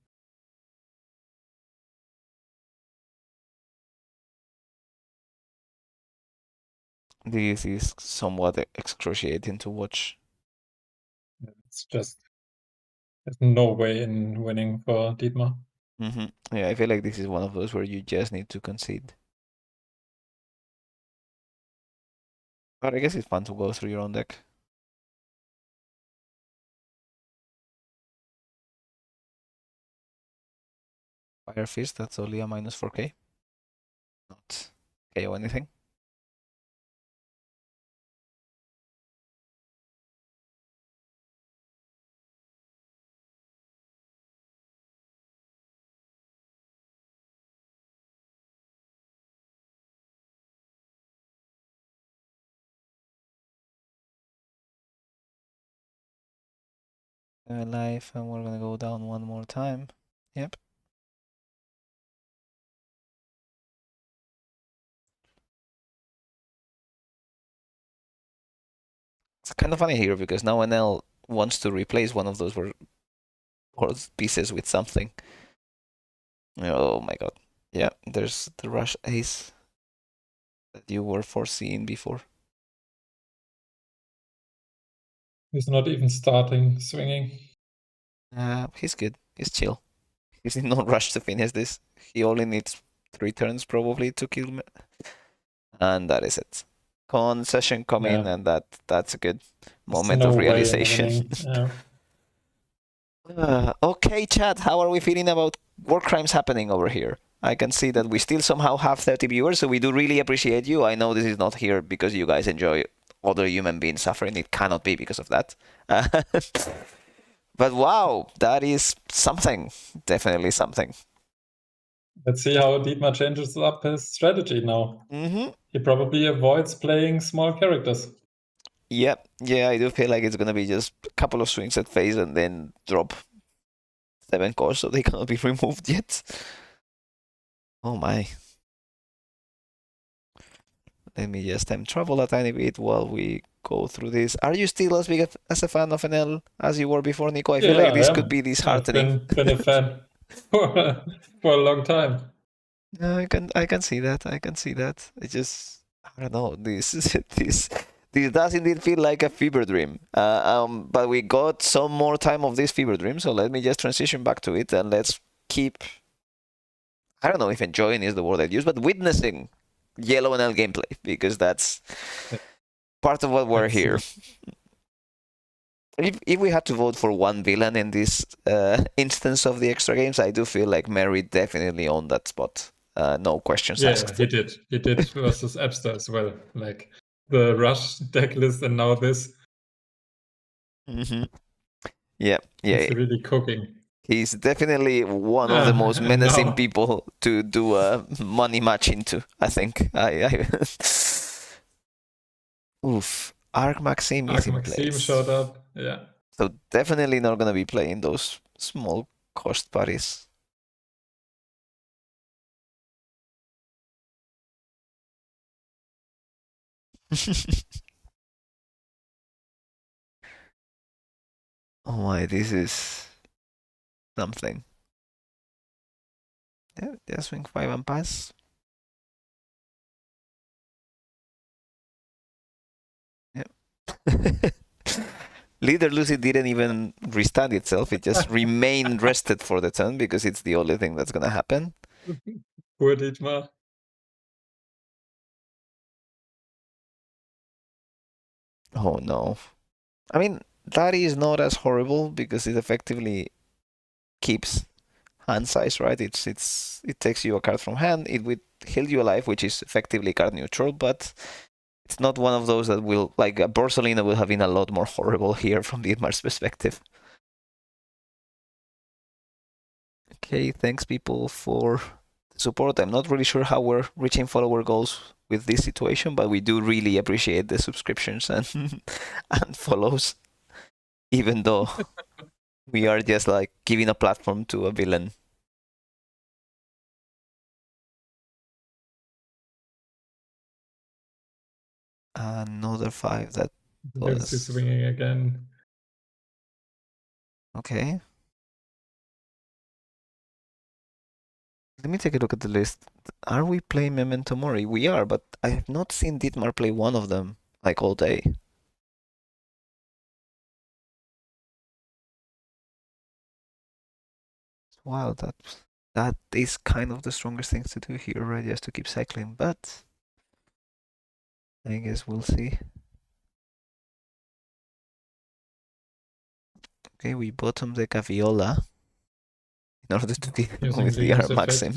This is somewhat excruciating to watch. It's just there's no way in winning for Dietmar. Yeah, I feel like this is one of those where you just need to concede. But I guess it's fun to go through your own deck. Fire Fist, that's only a minus 4k. Not KO anything. Life, and we're gonna go down one more time. Yep. It's kind of funny here because now Enel wants to replace one of those pieces with something. Oh my god. Yeah, there's the rush ace that you were foreseeing before. He's not even starting swinging. He's good. He's chill. He's in no rush to finish this. He only needs 3 turns probably to kill me. And that is it. concession come in, Yeah. and that's a good There's moment no of way I'm realization. winning. Yeah. Okay, chat, how are we feeling about war crimes happening over here? I can see that we still somehow have 30 viewers, so we do really appreciate you. I know this is not here because you guys enjoy other human beings suffering. It cannot be because of that. But wow, that is something. Definitely something. Let's see how Dietmar changes up his strategy now. Mm-hmm. He probably avoids playing small characters. Yep. Yeah, I do feel like it's gonna be just a couple of swings at face and then drop 7 cores so they cannot be removed yet. Oh my. Let me just time travel a tiny bit while we go through this. Are you still as big as a fan of Enel as you were before, Nico? I feel like this could be disheartening. I've been a fan for a long time. No, I can see that. I can see that. I don't know. This does indeed feel like a fever dream. But we got some more time of this fever dream, so let me just transition back to it and let's keep. I don't know if enjoying is the word I'd use, but witnessing Yellow NL gameplay because that's part of what we're here. If we had to vote for one villain in this instance of the extra games, I do feel like Mary definitely owned that spot. No questions asked. He did. He did versus Epster as well. Like the Rush deck list and now this. Mm-hmm. Yeah. He's really cooking. He's definitely one of the most menacing people to do a money match into, I think. Oof. Arc Maxim is in place. Maxim showed up, yeah. So definitely not going to be playing those small cost parties. Oh my, this is something. Yeah, just swing 5 and pass. Yep. Leader Lucy didn't even restand itself. It just remained rested for the turn because it's the only thing that's going to happen. Poor Dietmar. Oh no. I mean, that is not as horrible because it effectively keeps hand size, right? It takes you a card from hand. It would heal you alive, which is effectively card neutral, but it's not one of those that will, like, Borsalino will have been a lot more horrible here from Dietmar's perspective. Okay, thanks people for the support. I'm not really sure how we're reaching follower goals with this situation, but we do really appreciate the subscriptions and and follows, even though we are just like giving a platform to a villain. Another 5 that was swinging again. Okay. Let me take a look at the list. Are we playing Memento Mori? We are, but I have not seen Dietmar play one of them like all day. Wow, that is kind of the strongest things to do here, right? Just to keep cycling, but I guess we'll see. Okay, we bottom deck a Viola in order to deal with the Arc Maxim.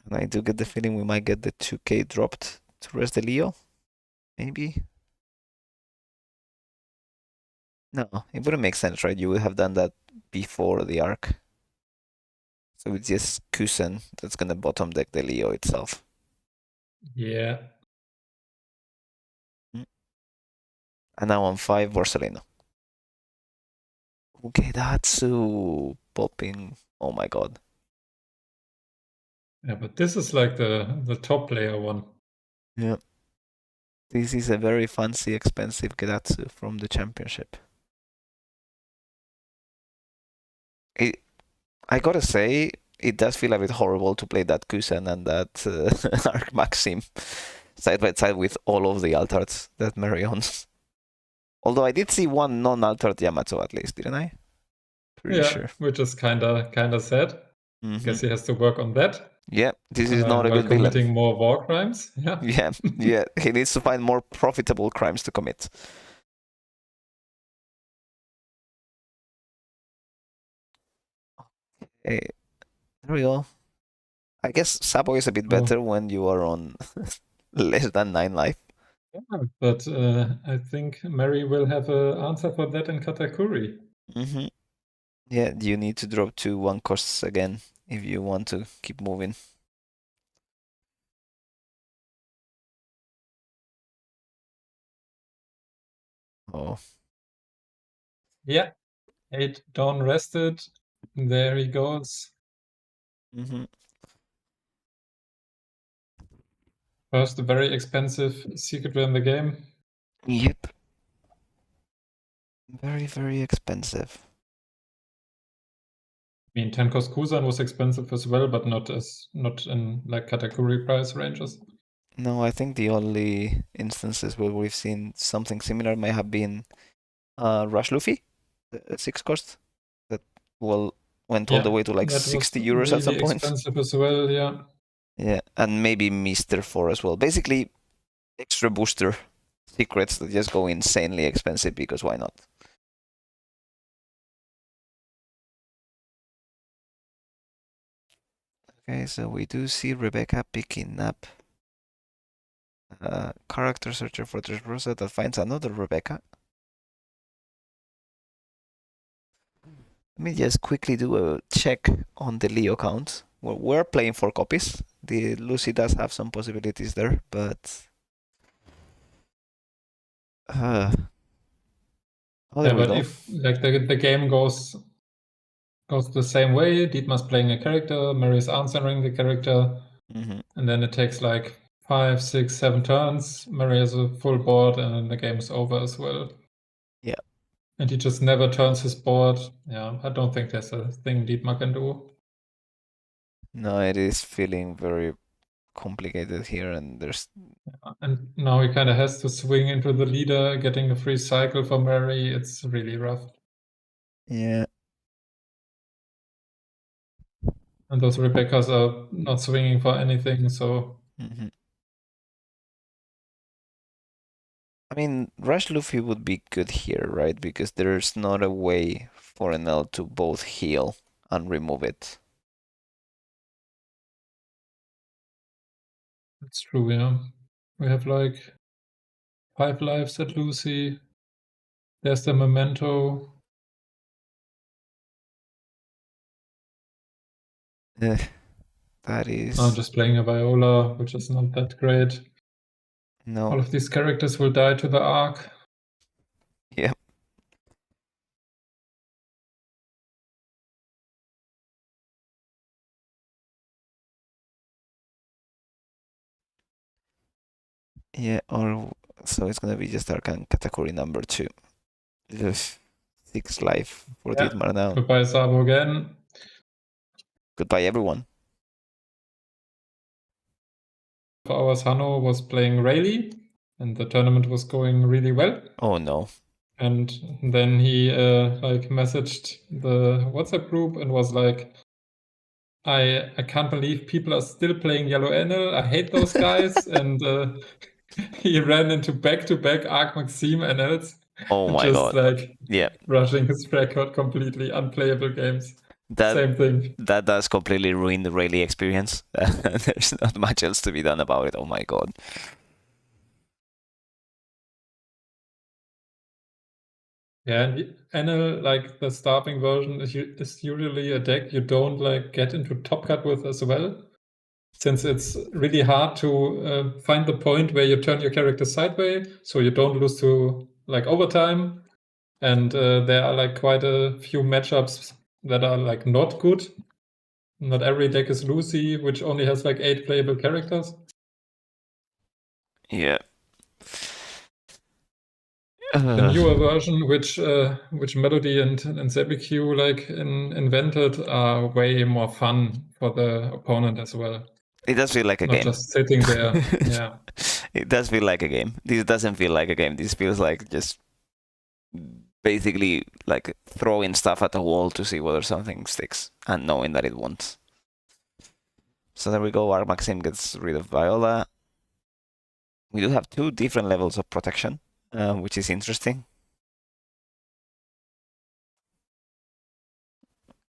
And I do get the feeling we might get the 2k dropped to rest the Leo. Maybe. No, it wouldn't make sense, right? You would have done that before the Arc. So it's just Kusen that's gonna bottom deck the Leo itself. Yeah. And now on 5, Borsalino. Okay, that's popping. Oh my god. Yeah, but this is like the top player one. Yeah. This is a very fancy, expensive Gedatsu from the championship. I gotta say, it does feel a bit horrible to play that Kusen and that Arc Maxim side by side with all of the Altards that Mary owns. Although I did see one non-Altard Yamato at least, didn't I? Pretty sure. Which is kinda sad. Mm-hmm. Guess he has to work on that. Yeah, this is not a while good villain. committing more war crimes. Yeah. Yeah. He needs to find more profitable crimes to commit. Hey, there we go. I guess Sabo is a bit better when you are on less than 9 life. Yeah, but I think Mary will have an answer for that in Katakuri. Mm-hmm. Yeah, you need to drop 2 1 costs again if you want to keep moving. Oh. Yeah, 8 Dawn rested. There he goes. Mm-hmm. First, a very expensive secret in the game. Yep. Very, very expensive. I mean, 10 cost Kusan was expensive as well, but not in like category price ranges. No, I think the only instances where we've seen something similar may have been Rush Luffy, the 6 cost, that went all the way to like that 60 was euros at some really point. expensive as well, yeah. Yeah, and maybe Mr. 4 as well. Basically, extra booster secrets that just go insanely expensive because why not? Okay, so we do see Rebecca picking up character searcher for Dressrosa that finds another Rebecca. Let me just quickly do a check on the Leo count. Well, we're playing 4 copies. The Lucy does have some possibilities there, but oh, there we But go. if like the game goes the same way, Dietmar's playing a character, Mary's answering the character, and then it takes like 5, 6, 7 turns. Mary has a full board, and then the game is over as well. Yeah. And he just never turns his board. Yeah, I don't think there's a thing Dietmar can do. No, it is feeling very complicated here, and there's. And now he kind of has to swing into the leader, getting a free cycle for Mary. It's really rough. Yeah. And those Rebeccas are not swinging for anything, so. Mm-hmm. I mean, Rush Luffy would be good here, right? Because there's not a way for Enel to both heal and remove it. That's true, yeah. We have like 5 lives at Lucy. There's the memento. That is. I'm just playing a Viola, which is not that great. No. All of these characters will die to the arc. Yeah. Yeah, or so it's gonna be just Arcan category number 2. Ugh, 6 life for Dietmar now. Goodbye, Sabo again. Goodbye, everyone. For hours, Hanno was playing Rayleigh, and the tournament was going really well. Oh no. And then he like messaged the WhatsApp group and was like, I can't believe people are still playing Yellow Enel. I hate those guys. And he ran into back-to-back Arc Maxime Enels. Oh my just god. like Yeah. rushing his record completely, unplayable games. Same thing. That does completely ruin the Rayleigh experience. There's not much else to be done about it. Oh my god. Yeah, and Enel, like the starting version, is usually a deck you don't like get into top cut with as well, since it's really hard to find the point where you turn your character sideways, so you don't lose to like overtime. And there are like quite a few matchups that are like not good. Not every deck is Lucy, which only has like 8 playable characters. Yeah. The newer version, which Melody and ZBQ like invented, are way more fun for the opponent as well. It does feel like a Not game. just sitting there. Yeah. It does feel like a game. This doesn't feel like a game. This feels like just basically like throwing stuff at the wall to see whether something sticks and knowing that it won't. So there we go. Our Maxim gets rid of Viola. We do have 2 different levels of protection, which is interesting.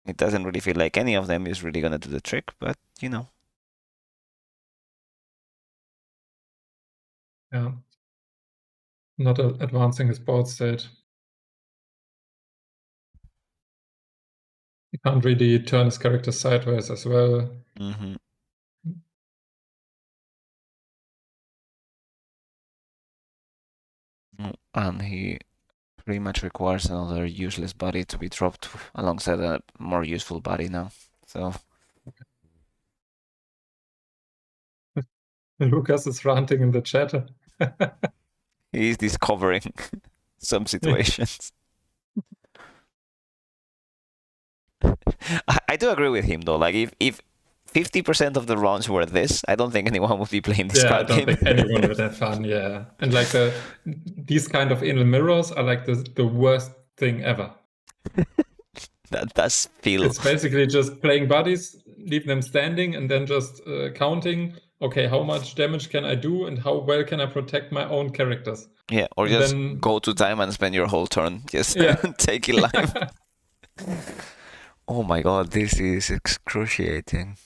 It doesn't really feel like any of them is really gonna do the trick, but you know. Yeah. Not advancing his board state. He can't really turn his character sideways as well. Mm-hmm. And he pretty much requires another useless body to be dropped alongside a more useful body now. So Lucas is ranting in the chat. he's discovering some situations. I do agree with him though. Like if 50% of the rounds were this, I don't think anyone would be playing this card game. I don't think anyone would have fun. Yeah, and like these kind of Enel mirrors are like the worst thing ever. That does feel. It's basically just playing bodies, leave them standing, and then just counting. Okay, how much damage can I do, and how well can I protect my own characters? Yeah, or and just then go to time and spend your whole turn just taking life. Oh my god, this is excruciating.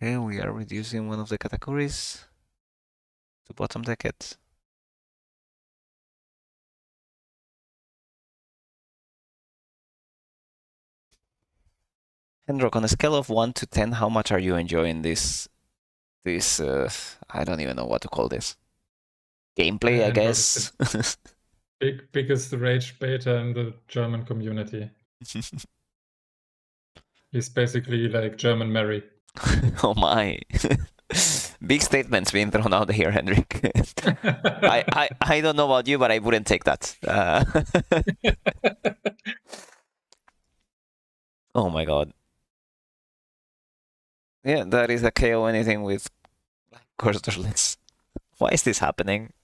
Okay, we are reducing one of the categories to bottom decket. Hendrik, on a scale of 1 to 10, how much are you enjoying this, I don't even know what to call this. Gameplay, I guess? Biggest rage beta in the German community. He's basically like German Mary. Oh my. Big statements being thrown out here, Hendrik. I don't know about you, but I wouldn't take that. Oh my god. Yeah, that is a KO anything with Cursed. Why is this happening?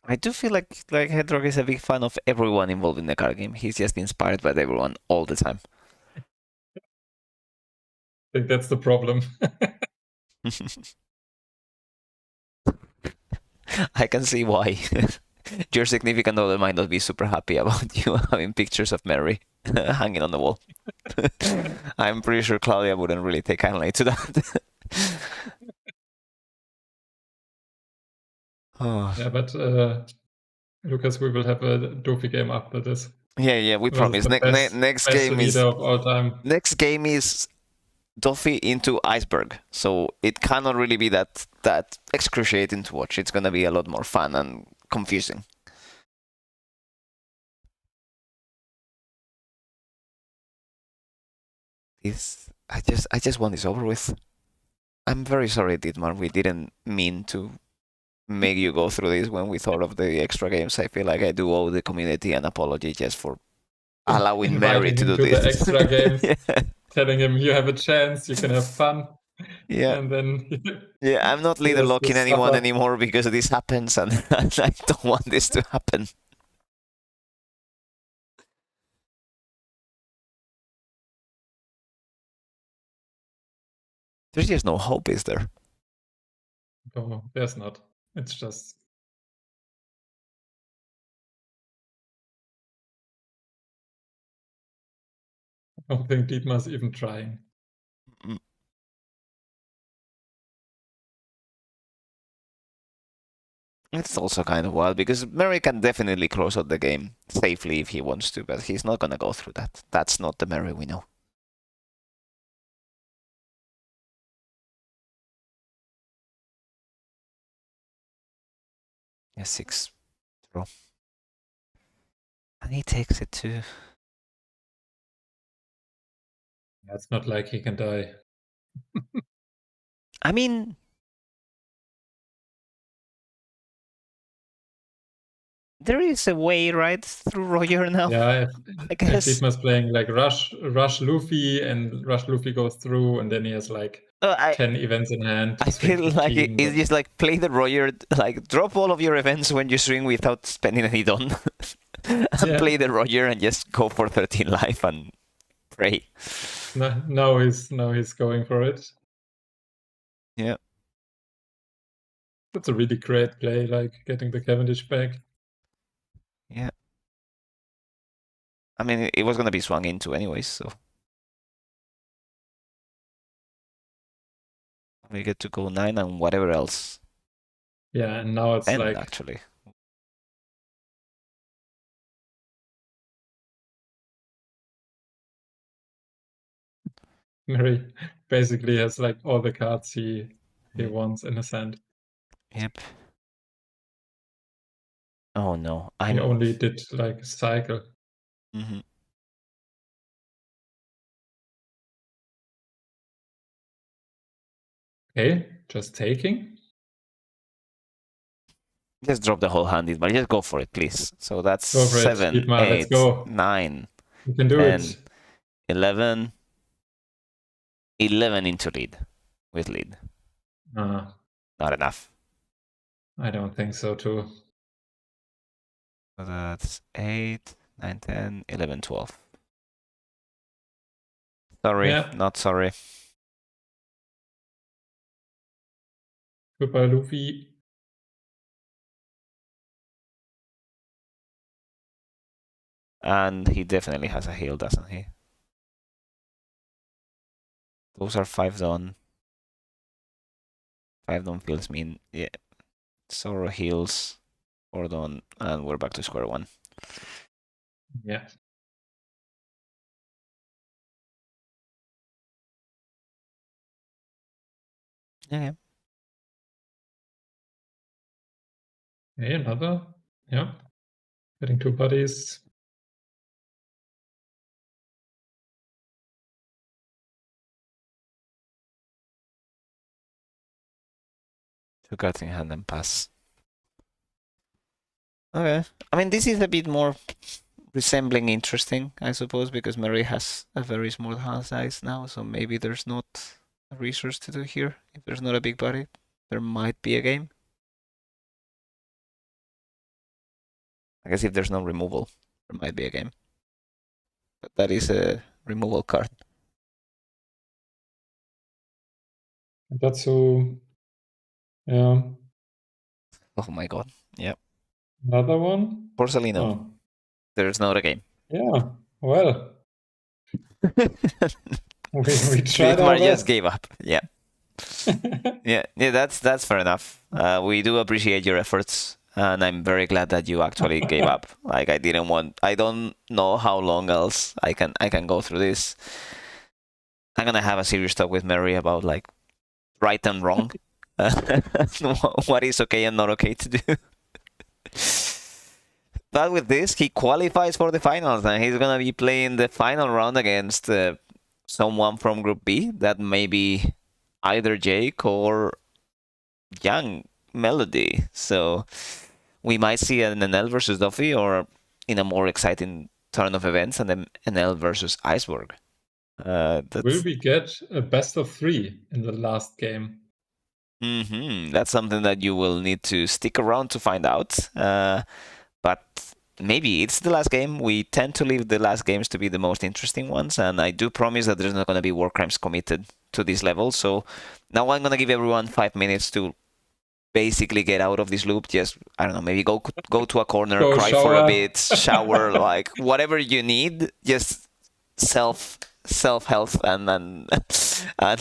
I do feel like Hedrog is a big fan of everyone involved in the card game. He's just inspired by everyone all the time. I think that's the problem. I can see why. Your significant other might not be super happy about you having pictures of Mary hanging on the wall. I'm pretty sure Claudia wouldn't really take kindly to that. Oh. Yeah, but Lucas, we will have a Doffy game after this. Yeah, we promise. Next game is of all time. Next game is Doffy into Iceburg, so it cannot really be that excruciating to watch. It's gonna be a lot more fun and confusing. I just want this over with. I'm very sorry, Dietmar. We didn't mean to make you go through this when we thought of the extra games. I feel like I do owe the community an apology just for allowing Mary to do this. The extra games, yeah. Telling him you have a chance, you can have fun. Yeah. And then yeah, I'm not leader locking anyone anymore because this happens, and I don't want this to happen. There's just no hope, is there? No, there's not. It's just... I don't think Dietmar's even trying. It's also kind of wild because Mary can definitely close out the game safely if he wants to, but he's not gonna go through that. That's not the Mary we know. Yeah, 6 draw. And he takes it too. It's not like he can die. I mean, there is a way, right, through Roger now. Yeah, I if guess. Dietmar's playing like Rush Luffy, and Rush Luffy goes through, and then he has like 10 events in hand. I feel like it's just like play the Roger, like drop all of your events when you swing without spending any don, and play the Roger and just go for 13 life and pray. Now he's going for it. Yeah. That's a really great play, like getting the Cavendish back. Yeah. I mean, it was going to be swung into anyways, so. We get to go 9 and whatever else. Yeah, and now it's 10, like... actually. Mary basically has like all the cards he wants in his hand. Yep. Oh no, He only did like a cycle. Mm-hmm. Okay, just taking. Just drop the whole hand, but just go for it, please. So that's 7, Dietmar, 8, let's go. 9, You can do 10, it. 11. 11 into lead. With lead. Not enough. I don't think so too. So that's 8, 9, 10, 11, 12. Sorry, not sorry. Goodbye, Luffy. And he definitely has a heal, doesn't he? Those are 5 done. 5 done feels mean. Yeah. Sorrow heals. 4 done. And we're back to square one. Yeah. Yeah. Okay, another. Yeah. Getting 2 buddies. Two cards in hand and pass. Okay. I mean, this is a bit more resembling interesting, I suppose, because Mary has a very small hand size now, so maybe there's not a resource to do here. If there's not a big body, there might be a game. I guess if there's no removal, there might be a game. But that is a removal card. That's so... Yeah. Oh my god. Yep. Another one? Porcelaino. Oh. There's not a game. Yeah. Well. we tried our best. Just gave up. Yeah. yeah, that's fair enough. We do appreciate your efforts, and I'm very glad that you actually gave up. Like I don't know how long else I can go through this. I'm gonna have a serious talk with Mary about like right and wrong, what is okay and not okay to do. But with this, he qualifies for the finals, and he's gonna be playing the final round against someone from Group B. That may be either Jake or Young Melody. So we might see an Enel versus Doffy, or in a more exciting turn of events, and then Enel versus Iceburg. Will we get a best of 3 in the last game? That's something that you will need to stick around to find out. But maybe it's the last game. We tend to leave the last games to be the most interesting ones, and I do promise that there's not going to be war crimes committed to this level. So now I'm going to give everyone 5 minutes to basically get out of this loop. Just, I don't know, maybe go to a corner, cry for a bit, shower, like whatever you need. Just self-health and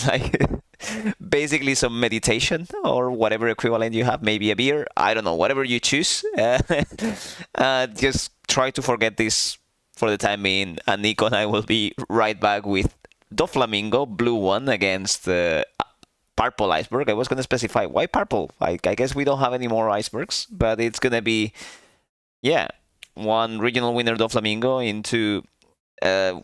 like basically some meditation or whatever equivalent you have, maybe a beer, I don't know, whatever you choose. Just try to forget this for the time being, and Nico and I will be right back with Doflamingo, blue one, against purple iceberg. I was going to specify why purple. Like, I guess we don't have any more icebergs, but it's going to be, yeah, one regional winner Doflamingo into a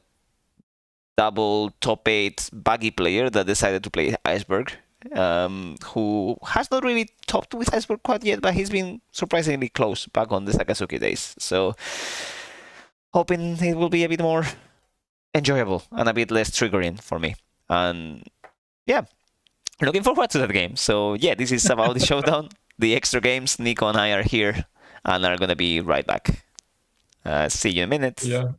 double top 8 buggy player that decided to play Iceberg, who has not really topped with Iceberg quite yet, but he's been surprisingly close back on the Sakazuki days. So hoping it will be a bit more enjoyable and a bit less triggering for me. And yeah, looking forward to that game. So yeah, this is Sabaody Showdown, the extra games. Nico and I are here and are going to be right back. See you in a minute. Yeah.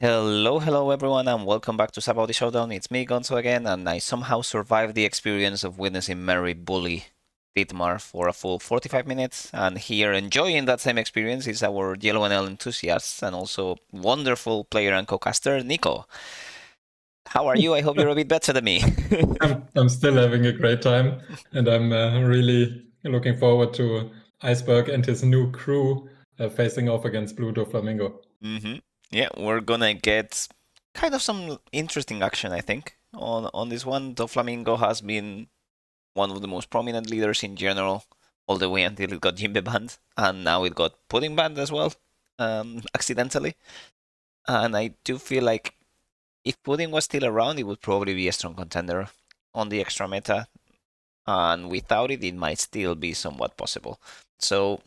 Hello everyone, and welcome back to Sabaody Showdown. It's me, Gonzo again, and I somehow survived the experience of witnessing Mary bully Dietmar for a full 45 minutes. And here, enjoying that same experience, is our Yellow Enel enthusiast and also wonderful player and co-caster, Nico. How are you? I hope you're a bit better than me. I'm still having a great time, and I'm really looking forward to Iceburg and his new crew facing off against Blue Doflamingo. Yeah, we're gonna get kind of some interesting action, I think, on this one. Doflamingo has been one of the most prominent leaders in general, all the way until it got Jimbe banned, and now it got Pudding banned as well, accidentally. And I do feel like if Pudding was still around, it would probably be a strong contender on the extra meta, and without it, it might still be somewhat possible. So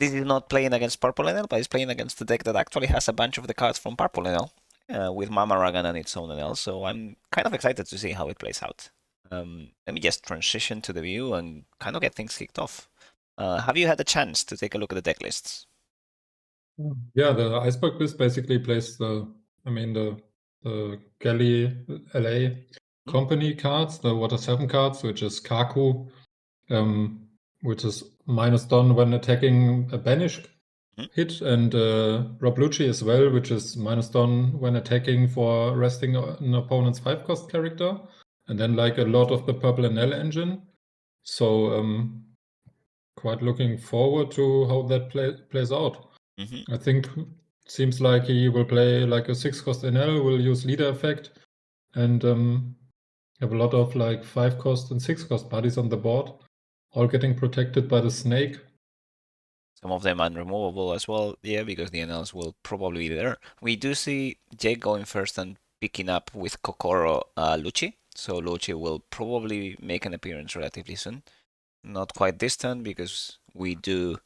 this is not playing against Purple Enel, but it's playing against the deck that actually has a bunch of the cards from Purple Enel, with Mama Ragan and its own Enel, so I'm kind of excited to see how it plays out. Let me just transition to the view and kind of get things kicked off. Have you had a chance to take a look at the deck lists? Yeah, the Iceberg list basically plays the Galley LA company cards, the Water 7 cards, which is Kaku, which is minus Don when attacking a banish hit, and Rob Lucci as well, which is minus Don when attacking for resting an opponent's 5-cost character, and then like a lot of the Purple Enel engine. So quite looking forward to how that plays out. I think seems like he will play like a 6-cost Enel, will use leader effect, and have a lot of like 5-cost and 6-cost buddies on the board, all getting protected by the snake. Some of them unremovable as well, yeah, because the NLs will probably be there. We do see Jake going first and picking up with Kokoro Lucci, so Lucci will probably make an appearance relatively soon. Not quite distant, because we do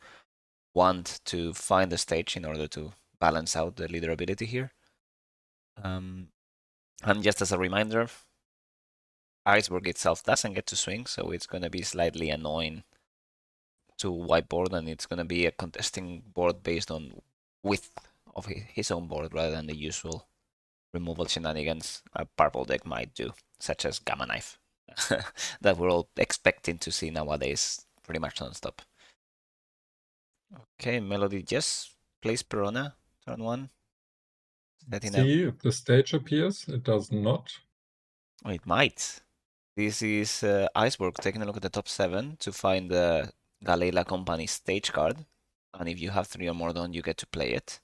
want to find a stage in order to balance out the leader ability here. And just as a reminder, Iceburg itself doesn't get to swing, so it's going to be slightly annoying to whiteboard, and it's going to be a contesting board based on width of his own board rather than the usual removal shenanigans a purple deck might do, such as Gamma Knife, that we're all expecting to see nowadays pretty much non-stop. Okay, Melody just plays Perona, turn 1. See if the stage appears. It does not. Oh, it might. This is Iceburg taking a look at the top 7 to find the Galela Company stage card. And if you have 3 or more done, you get to play it.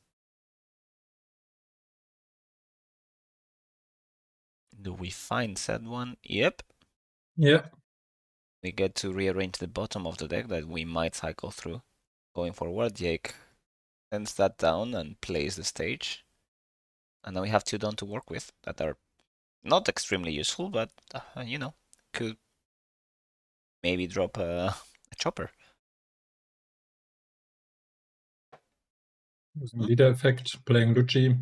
Do we find said one? Yep. Yeah. We get to rearrange the bottom of the deck that we might cycle through. Going forward, Jake sends that down and plays the stage. And now we have 2 done to work with that are not extremely useful, but, could maybe drop a chopper. Leader effect, playing Lucci.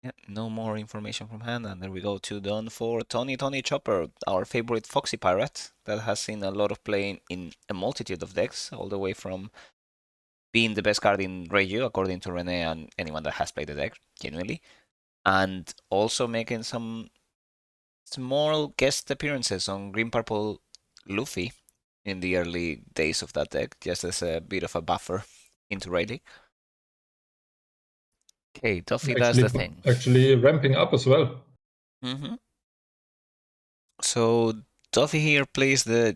Yeah, no more information from hand, and there we go, 2 done for Tony Chopper, our favorite Foxy Pirate that has seen a lot of play in a multitude of decks, all the way from being the best card in Reiju, according to Rene and anyone that has played the deck, genuinely, and also making some small guest appearances on Green Purple Luffy in the early days of that deck, just as a bit of a buffer into Rayleigh. Okay, Doffy does the thing. Actually ramping up as well. So Doffy here plays the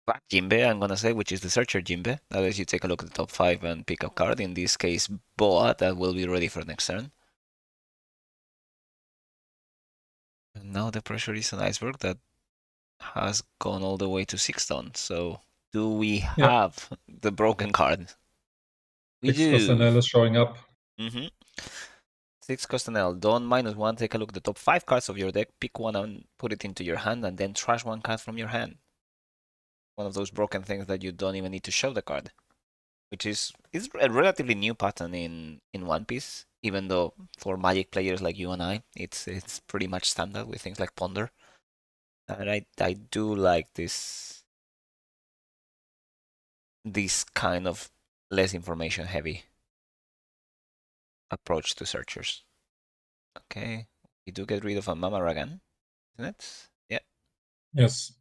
back Jimbe, I'm gonna say, which is the Searcher Jimbe. That lets you take a look at the top 5 and pick a card. In this case, Boa, that will be ready for next turn. And now the pressure is on Iceberg that has gone all the way to 6 done. So do we have the broken card? We 6-cost do. Enel is showing up. 6-cost Enel, Dawn -1, take a look at the top 5 cards of your deck, pick one and put it into your hand, and then trash one card from your hand. One of those broken things that you don't even need to show the card, which is a relatively new pattern in One Piece, even though for Magic players like you and I, it's pretty much standard with things like Ponder. And I do like this kind of less information heavy approach to searchers. Okay. We do get rid of a Mama Ragan, isn't it? Yeah. Yes.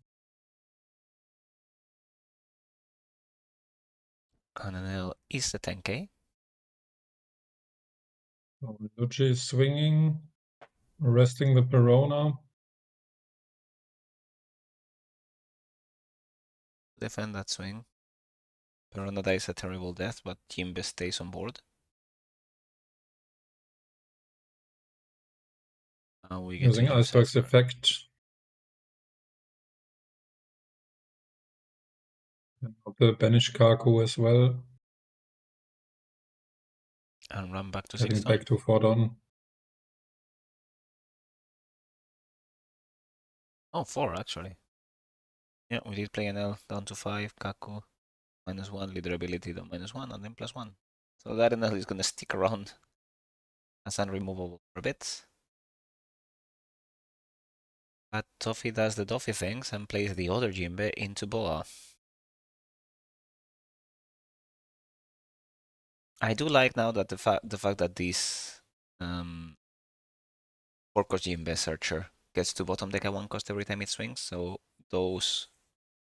And Enel is the 10k. So Luigi is swinging, resting the Perona. Defend that swing. Perona dies a terrible death, but Jimbe stays on board. And we get to Using use Iceberg's Iceberg. effect. And the banish Kaku as well. And run back to Getting 6 down. back to 4 down. Oh, 4 actually. Yeah, we did play Enel down to 5, Kaku -1, leader ability down -1, and then +1. So that Enel is gonna stick around as unremovable for a bit. But Doffy does the Doffy things and plays the other Jimbe into Boa. I do like now that the fact that this 4-cost Jimbe searcher gets to bottom deck at 1 cost every time it swings, so those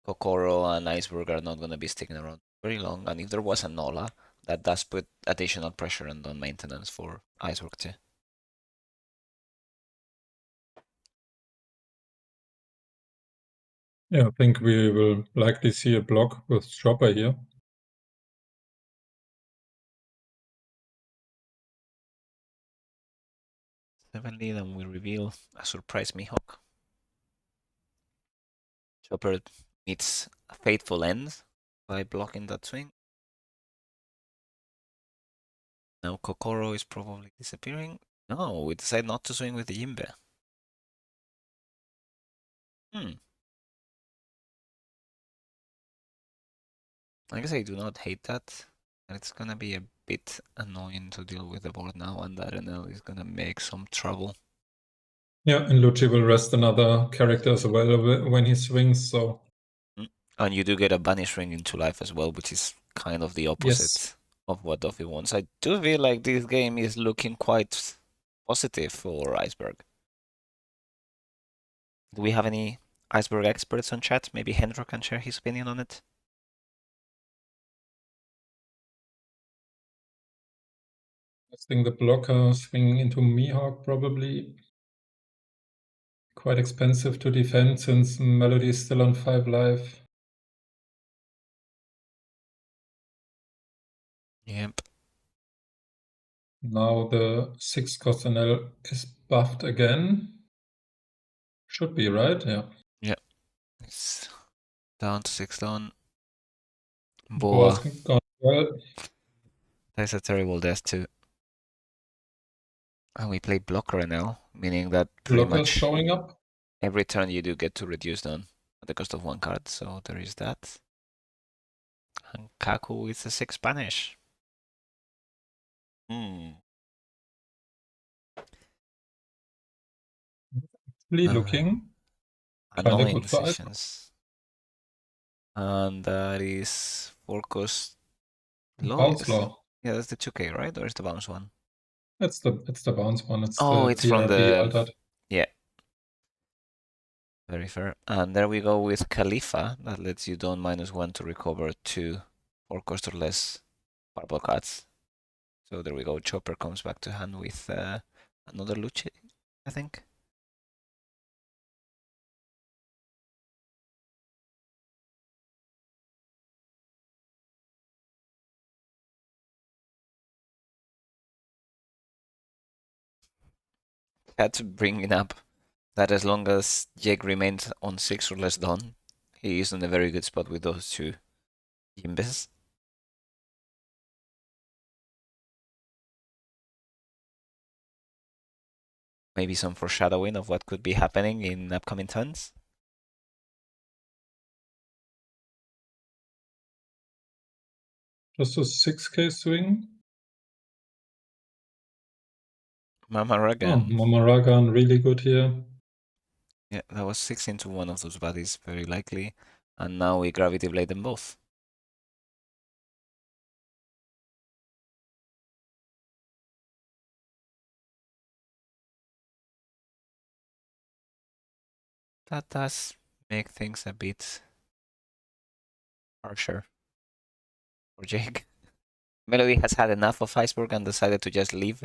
Kokoro and Iceburg are not going to be sticking around very long. And if there was a Nola, that does put additional pressure on maintenance for Iceburg too. Yeah, I think we will likely see a block with Chopper here. Sevenly, then we reveal a surprise Mihawk. Chopper meets a fateful end by blocking that swing. Now Kokoro is probably disappearing. No, we decide not to swing with the Jimbe. I guess I do not hate that. And it's gonna be a bit annoying to deal with the board now, and that Enel is gonna make some trouble. Yeah, and Luigi will rest another character as well when he swings, so. And you do get a banish ring into life as well, which is kind of the opposite Yes. of what Doffy wants. I do feel like this game is looking quite positive for Iceberg. Do we have any Iceberg experts on chat? Maybe Hendro can share his opinion on it. I think the blocker swinging into Mihawk probably quite expensive to defend since Melody is still on 5 life. Yep. Now the 6 cost Enel is buffed again. Should be, right? Yeah. Yep. It's down to 6 down. Boa's Boa. gone well. That's a terrible death too. And we play blocker now, meaning that pretty Blocker much showing up. every turn you do get to reduce down at the cost of 1 card, so there is that. And Kaku is a 6 Spanish. Looking kind of Annoying good for Iceberg. decisions. And that is 4 cost low. Bounce law. Yeah, that's the 2k, right? Or is the bounce one? It's the bounce one. It's Oh, the it's from TRB the. altered. Yeah. Very fair. And there we go with Khalifa. That lets you down -1 to recover 2 4 cost or less purple cards. So there we go. Chopper comes back to hand with another Luce, I think. Had to bring it up that as long as Jake remains on 6 or less done, he is in a very good spot with those 2 Jimbes. Maybe some foreshadowing of what could be happening in upcoming turns. Just a 6k swing. Mama Oh, Ragan. Mamaragan really good here. Yeah, that was 6 into one of those bodies, very likely. And now we gravity blade them both. That does make things a bit harsher for Jake. Melody has had enough of Iceburg and decided to just leave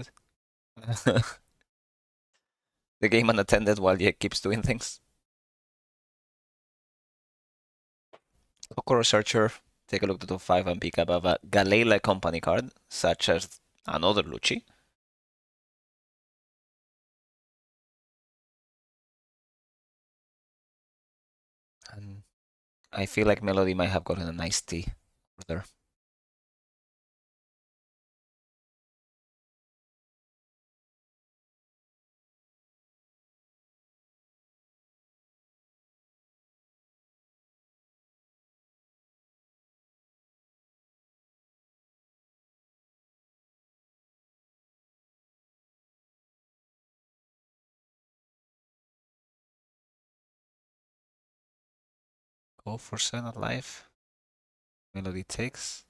the game unattended while Jake keeps doing things. Coco Researcher, take a look at the top 5 and pick up a Galele company card, such as another Lucci. And I feel like Melody might have gotten a nice tea there. Go for Senate Life. Melody takes.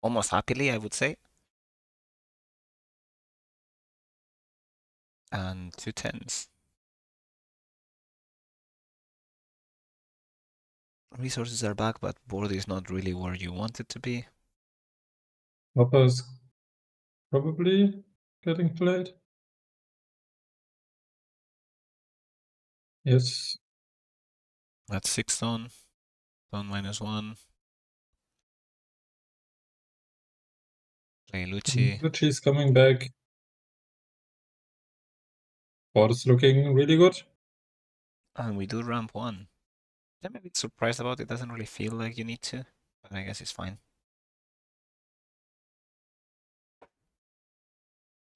Almost happily, I would say. And 2 10s. Resources are back, but board is not really where you want it to be. Hopper is probably getting played. Yes. That's 6 stone. Stone -1. Play Lucci. Lucci's coming back. Board is looking really good. And we do ramp 1. I'm a bit surprised about it. Doesn't really feel like you need to, but I guess it's fine.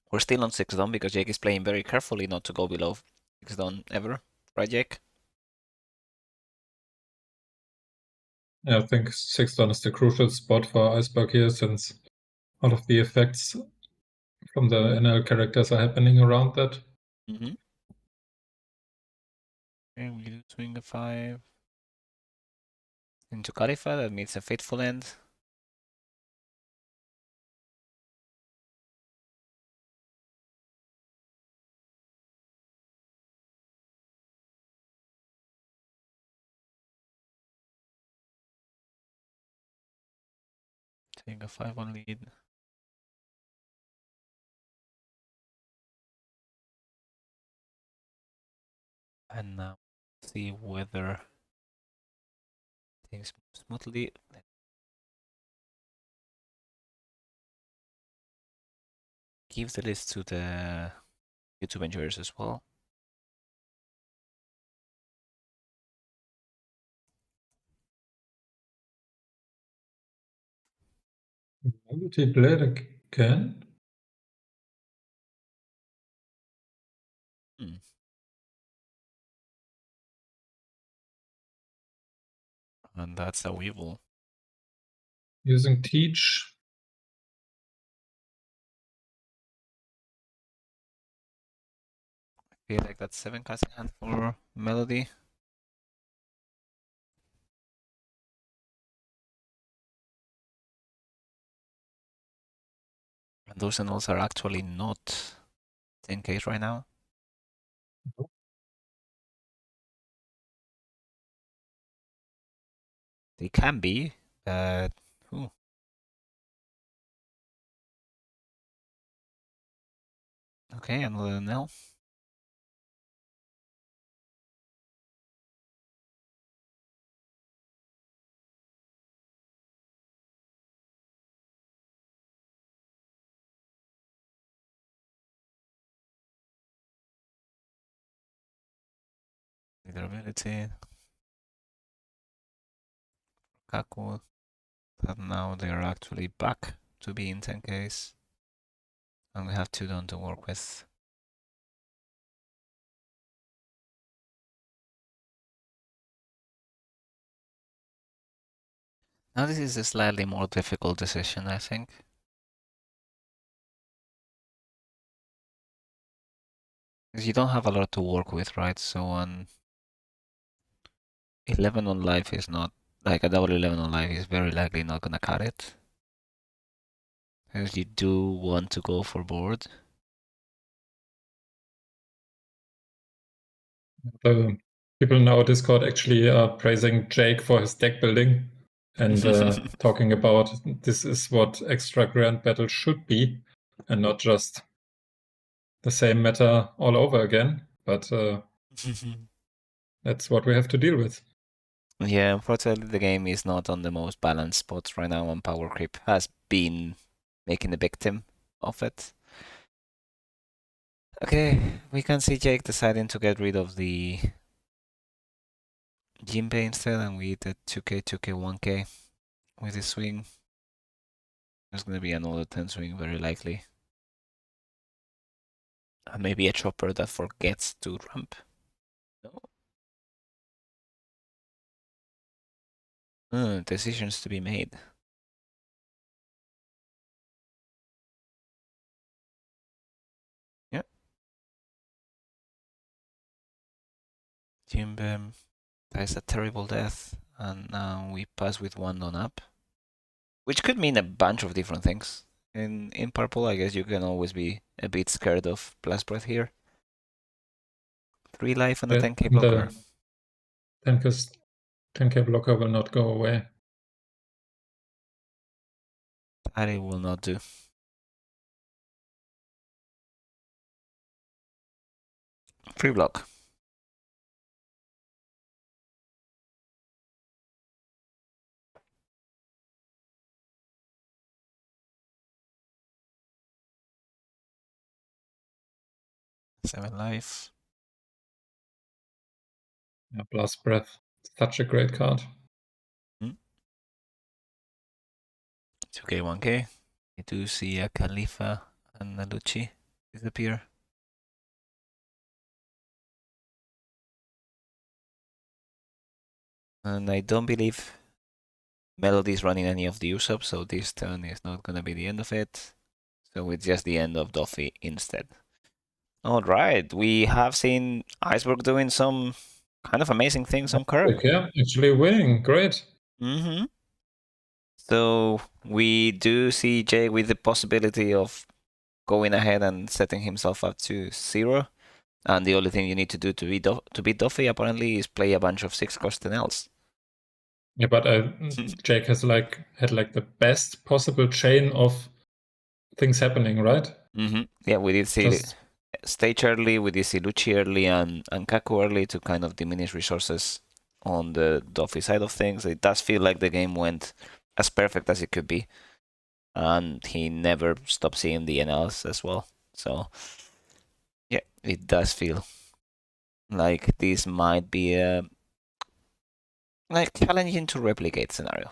We're still on 6 down because Jake is playing very carefully not to go below 6 down ever. Right, Jake? Yeah, I think 6 down is the crucial spot for Iceberg here, since all of the effects from the Enel characters are happening around that. Mm-hmm. Okay, we do swing a 5. Into Khalifa, that means a fateful end. Take a 5 on lead. And now see whether things move smoothly. Give the list to the YouTube enjoyers as well. Melody played again. And that's a Weevil. Using Teach. I feel like that's 7 cards in hand for Melody. And those Enels are actually not 10k right now. They can be, but ooh. Okay, another Enel. Leaderability. Kaku. But now they are actually back to be in 10ks. And we have 2 done to work with. Now this is a slightly more difficult decision, I think. Because you don't have a lot to work with, right? So on 11 on life is not, like a double 11 on life is very likely not gonna cut it. Because you do want to go for board. People in our Discord actually are praising Jake for his deck building and talking about this is what extra grand battle should be and not just the same meta all over again. But that's what we have to deal with. Yeah, unfortunately, the game is not on the most balanced spots right now, and power creep has been making the victim of it. Okay, we can see Jake deciding to get rid of the Jinbei instead, and we did 2k, 2k, 1k with his swing. There's gonna be another 10 swing, very likely. And maybe a chopper that forgets to ramp. No. Decisions to be made. Yeah. Jinbei. That is a terrible death. And now we pass with 1 on up. Which could mean a bunch of different things. In purple, I guess you can always be a bit scared of Blast Breath here. 3 life and a 10k blocker. The 10k blocker will not go away. That it will not do. Free block. Seven life. Yeah, Blast Breath. Such a great card. 2k, 1k. We do see a Khalifa and a Lucci disappear. And I don't believe Melody is running any of the Usopp, so this turn is not gonna be the end of it. So it's just the end of Doffy instead. Alright, we have seen Iceburg doing some kind of amazing things on curve. Yeah, actually winning. Great. So we do see Jay with the possibility of going ahead and setting himself up to 0. And the only thing you need to do to beat Doffy apparently is play a bunch of 6-cost Enels. Yeah, but Jake has had the best possible chain of things happening, right? Yeah, we did see Stage early, we did see Lucci early and Kaku early to kind of diminish resources on the Doffy side of things. It does feel like the game went as perfect as it could be. And he never stopped seeing the NLs as well. So, yeah, it does feel like this might be a challenging to replicate scenario.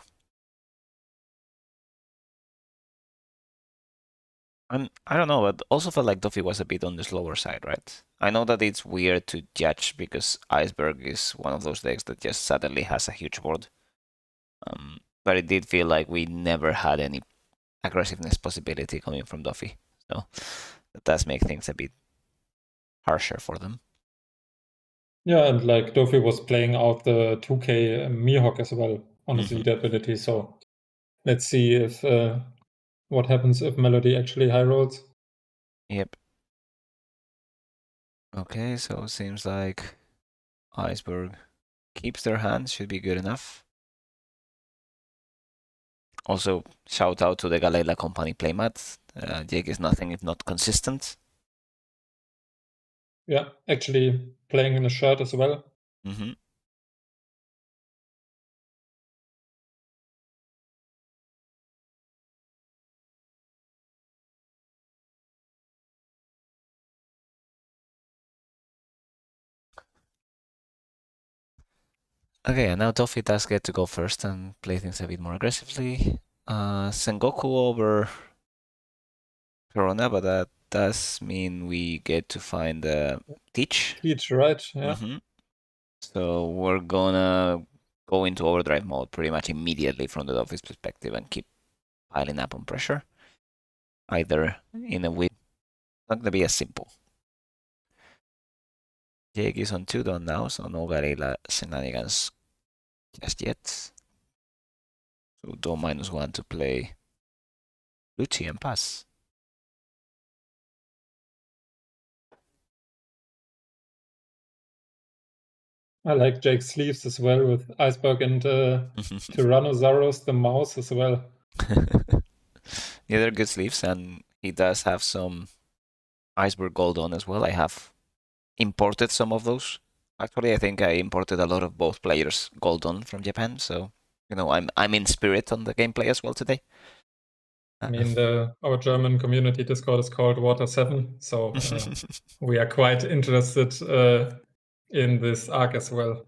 And I don't know, but also felt like Doffy was a bit on the slower side, right? I know that it's weird to judge because Iceburg is one of those decks that just suddenly has a huge board. But it did feel like we never had any aggressiveness possibility coming from Doffy. So that does make things a bit harsher for them. Yeah, and Doffy was playing out the 2k Mihawk as well on his lead ability. So let's see if what happens if Melody actually high rolls. Yep. Okay, so it seems like Iceburg keeps their hands, should be good enough. Also, shout out to the Galela Company playmat. Jake is nothing if not consistent. Yeah, actually playing in a shirt as well. Okay, and now Doffy does get to go first and play things a bit more aggressively. Sengoku over Corona, but that does mean we get to find Teach. Teach, right? Yeah. So we're gonna go into overdrive mode pretty much immediately from the Doffy's perspective and keep piling up on pressure. Either in a way, not gonna be as simple. Jake is on 2 down now, so no Garela shenanigans just yet. So do -1 to play Lucci and pass. I like Jake's sleeves as well with Iceberg and Tyrannosaurus, the mouse as well. Yeah, they're good sleeves, and he does have some Iceberg gold on as well. I have imported some of those. Actually, I think I imported a lot of both players gold on from Japan, so I'm in spirit on the gameplay as well today. I mean, our German community Discord is called Water 7, so we are quite interested in this arc as well.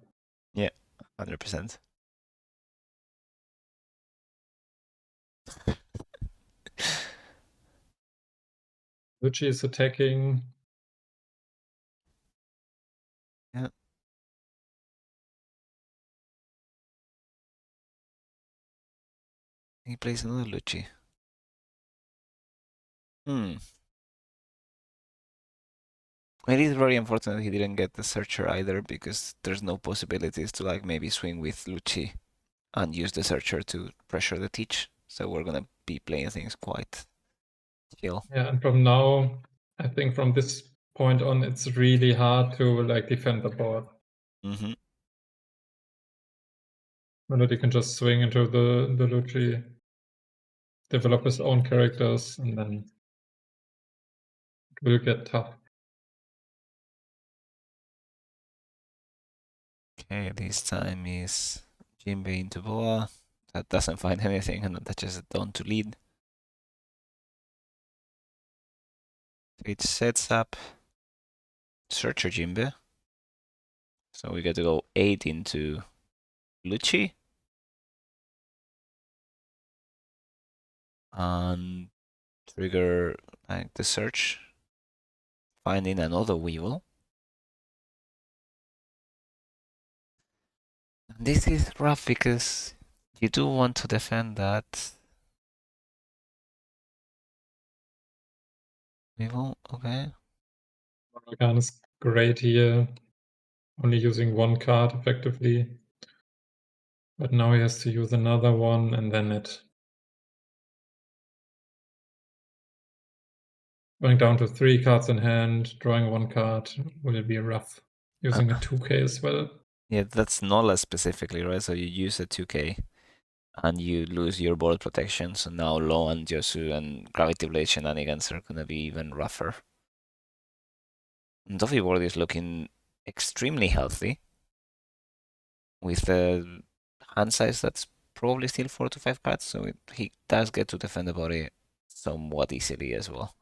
Yeah, 100%. Lucci is attacking. Yeah. He plays another Lucci. It is very unfortunate he didn't get the Searcher either, because there's no possibilities to like maybe swing with Lucci and use the Searcher to pressure the Teach. So we're gonna be playing things quite chill. Yeah, and from now, I think from this point on, it's really hard to like defend the board. Mm-hmm. Melody can just swing into the Lucci, develop his own characters, and then it will get tough. Okay, this time is Jinbei into Boa. That doesn't find anything and attaches it down to lead. It sets up Searcher Jinbei. So we get to go 8 into Lucci. And trigger like the search, finding another Weevil. This is rough because you do want to defend that Weevil, okay. Morgan is great here, only using one card effectively. But now he has to use another one, and then it going down to 3 cards in hand, drawing 1 card will be rough. Using a 2K as well. Yeah, that's Nola specifically, right? So you use a 2K and you lose your board protection. So now Lo and Josu and Gravity Blade shenanigans are gonna be even rougher. And Doffy board is looking extremely healthy with a hand size that's probably still 4 to 5 cards, so he does get to defend the body somewhat easily as well.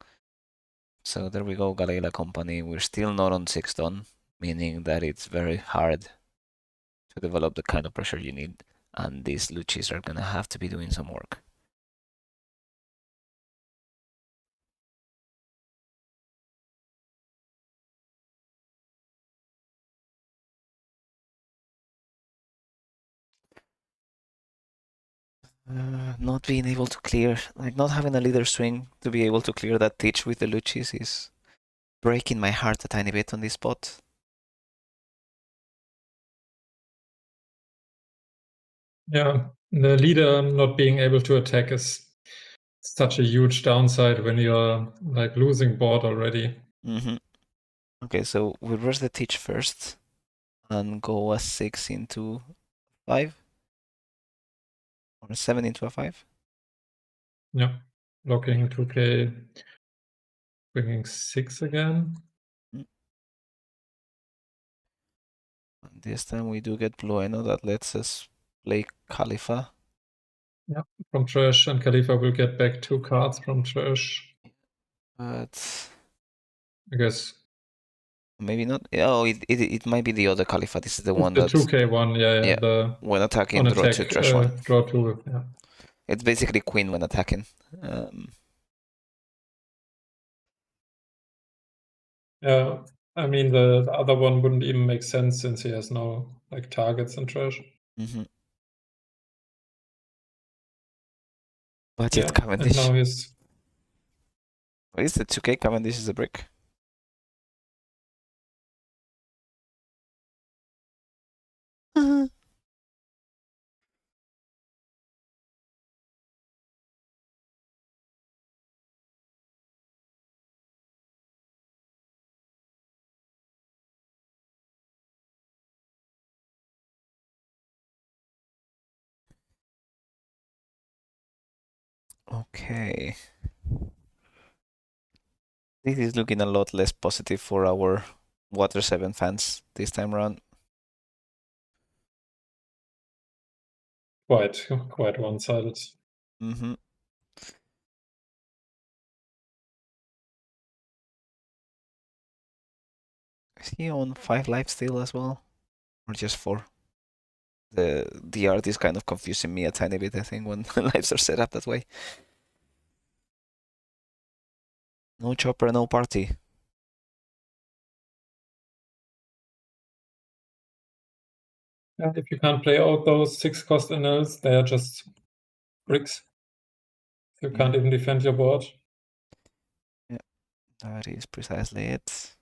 So there we go, Galila Company. We're still not on 6 done, meaning that it's very hard to develop the kind of pressure you need, and these Luchis are gonna have to be doing some work. Not being able to clear, like not having a leader swing to be able to clear that Teach with the Luchis is breaking my heart a tiny bit on this spot. Yeah, the leader not being able to attack is such a huge downside when you're like losing board already. Mm-hmm. Okay, so we reverse the Teach first and go a 6 into 5 or a 7 into a 5. Yeah, blocking 2K, bringing 6 again. This time we do get Blueno, that lets us play Khalifa. Yeah, from trash, and Khalifa will get back 2 cards from trash. But I guess maybe not. Oh, it might be the other Khalifa. This is the one the that's 2K one. Yeah. The when attacking, on draw 2, attack, trash 1. draw 2. Yeah. It's basically Queen when attacking. Yeah, I mean the other one wouldn't even make sense since he has no like targets in trash. Mm-hmm. Budget Yeah, Cavendish. and now he's. What is the 2K Cavendish is a brick? Okay. This is looking a lot less positive for our Water 7 fans this time around. Quite one-sided. Mm-hmm. Is he on 5 lives still as well? Or just 4? The art is kind of confusing me a tiny bit, I think, when lives are set up that way. No chopper, no party. And if you can't play out those 6-cost Enels, they are just bricks. You can't even defend your board. Yeah, that is precisely it.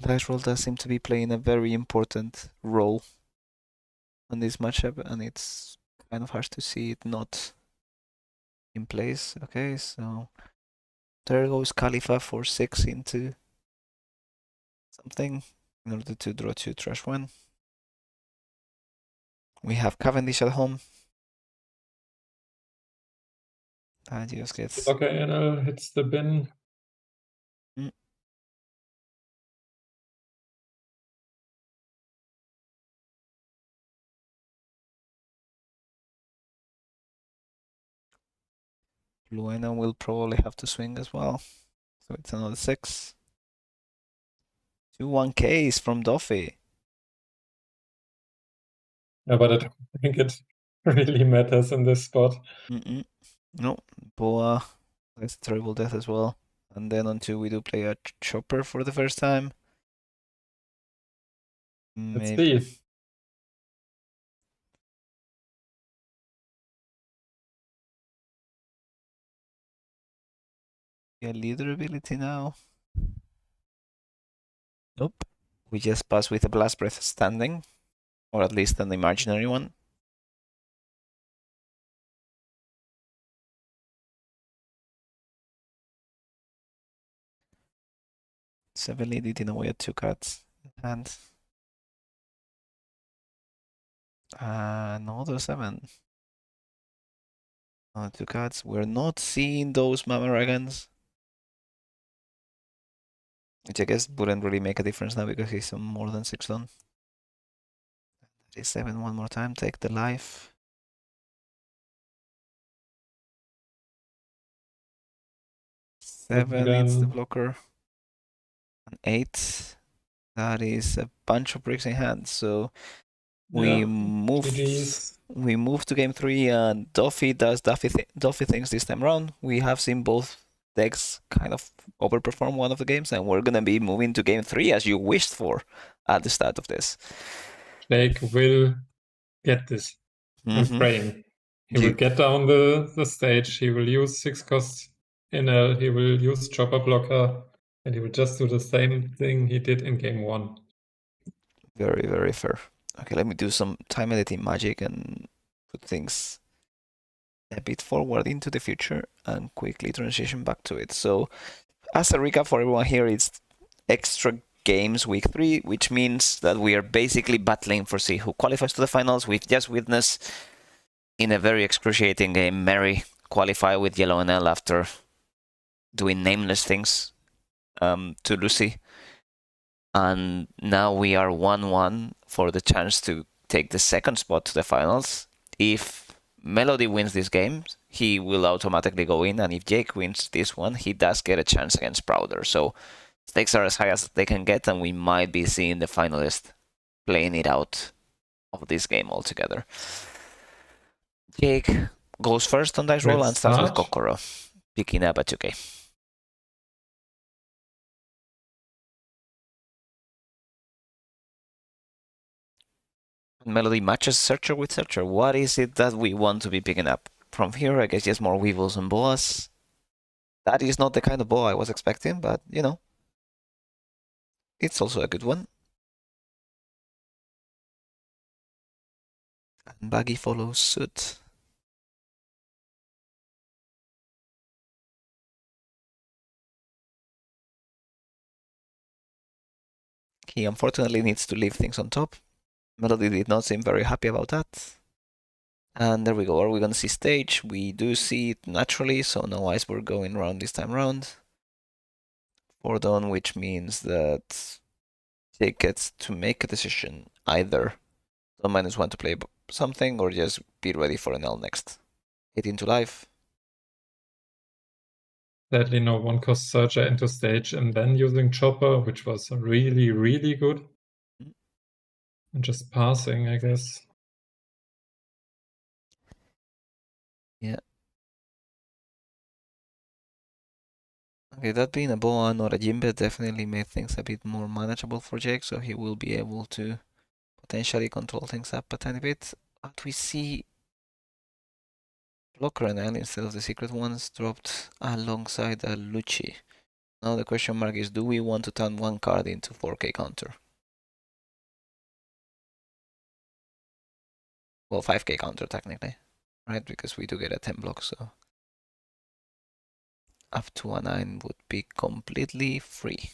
Dice roll does seem to be playing a very important role on this matchup, and it's kind of hard to see it not in place. Okay, so there goes Khalifa for 6 into something in order to draw 2 trash 1. We have Cavendish at home. And just gets... Okay, Enel hits the bin. Luena will probably have to swing as well. So it's another 6. 2 1Ks from Doffy. Yeah, but I don't think it really matters in this spot. No, Boa. That's a terrible death as well. And then on 2 we do play a chopper for the first time. Let's Maybe. see. Yeah, leader ability now. Nope. We just pass with a blast breath standing. Or at least an imaginary one. Seven lead eating away at 2 cards in hand. Another 7. 2 cards. We're not seeing those Mamaragans. Which I guess wouldn't really make a difference now because he's on more than 6 done. That is 7 one more time. Take the life. 7 hits the blocker. An 8. That is a bunch of bricks in hand. So we move to game 3, and Doffy does Doffy things this time around. We have seen both decks kind of overperform one of the games, and we're gonna be moving to game 3 as you wished for at the start of this. Jake will get this. I'm praying. He will get down the stage. He will use 6-cost Enel. He will use chopper blocker, and he will just do the same thing he did in game 1. Very, very fair. Okay, let me do some time editing magic and put things a bit forward into the future and quickly transition back to it. So, as a recap for everyone here, it's Extra Games week 3, which means that we are basically battling for see who qualifies to the finals. We've just witnessed in a very excruciating game Mary qualify with Yellow Enel after doing nameless things to Lucy. And now we are 1-1 for the chance to take the second spot to the finals. If Melody wins this game, he will automatically go in, and if Jake wins this one, he does get a chance against Browder. So stakes are as high as they can get, and we might be seeing the finalist playing it out of this game altogether. Jake goes first on dice roll and starts with Kokoro, picking up a 2K. Melody matches Searcher with Searcher. What is it that we want to be picking up? From here, I guess just more Weevils and Boas. That is not the kind of boa I was expecting, but, you know, it's also a good one. And Baggy follows suit. He unfortunately needs to leave things on top. Melody did not seem very happy about that. And there we go. Are we going to see stage? We do see it naturally, so no Iceburg going around this time round. 4 done, which means that Jake gets to make a decision. Either don't -1 to play something, or just be ready for Enel next. Hit into life. Sadly, no one-cost Searcher into stage, and then using Chopper, which was really, really good. And just passing, I guess. Yeah. Okay, that being a Boan or a Jimbe definitely made things a bit more manageable for Jake, so he will be able to potentially control things up a tiny bit. But we see Blocker and Enel instead of the secret ones dropped alongside a Lucci. Now the question mark is, do we want to turn one card into 4k counter? Well, 5k counter technically, right? Because we do get a 10 block, so up to a 9 would be completely free.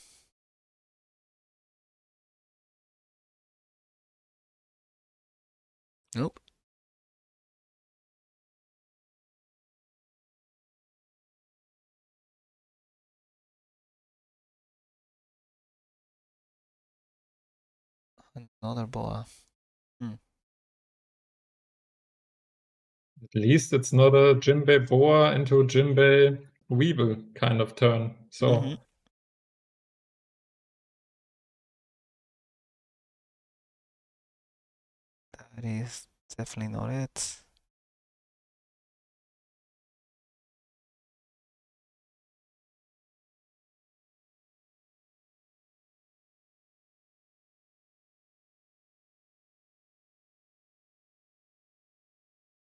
Nope. Another boa. At least it's not a Jinbei Boa into Jinbei Weeble kind of turn. So That is definitely not it.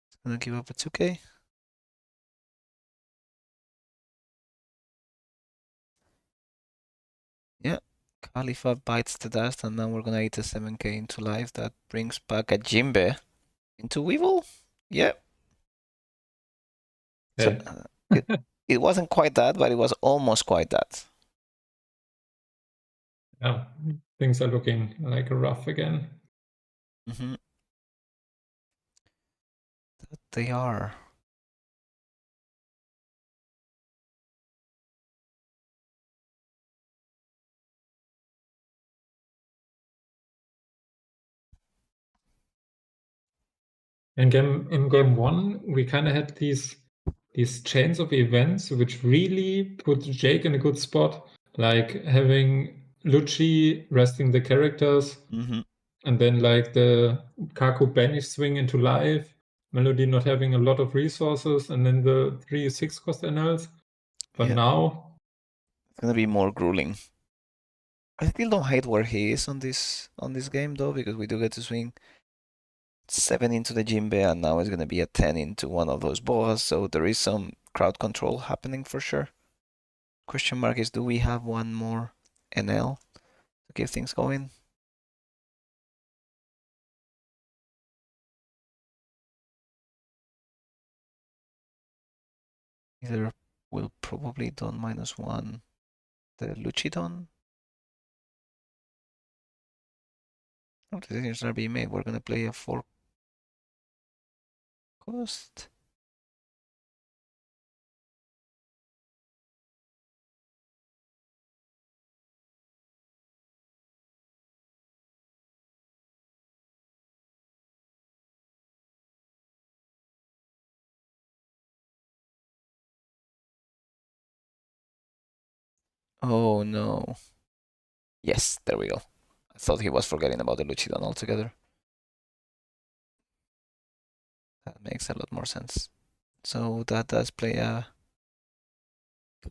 It's gonna give up a 2k. Yeah. Khalifa bites the dust, and now we're gonna eat a 7k into life. That brings back a Jimbe into Weevil. Yep. So okay. it wasn't quite that, but it was almost quite that. Yeah, things are looking like rough again. That they are. In game one, we kind of had these chains of events which really put Jake in a good spot, like having Lucci resting the characters, and then like the Kaku banish swing into life, Melody not having a lot of resources, and then the 3 6 cost Enels. But now it's gonna be more grueling. I still don't hate where he is on this game though, because we do get to swing 7 into the Jimbe, and now it's gonna be a 10 into one of those boas, so there is some crowd control happening for sure. Question mark is, do we have one more Enel to keep things going? Either we'll probably don -1 the Luchidon. No decisions are being made. We're gonna play a 4 cost. Oh no. Yes, there we go. I thought he was forgetting about the Luchidon altogether. That makes a lot more sense. So that does play a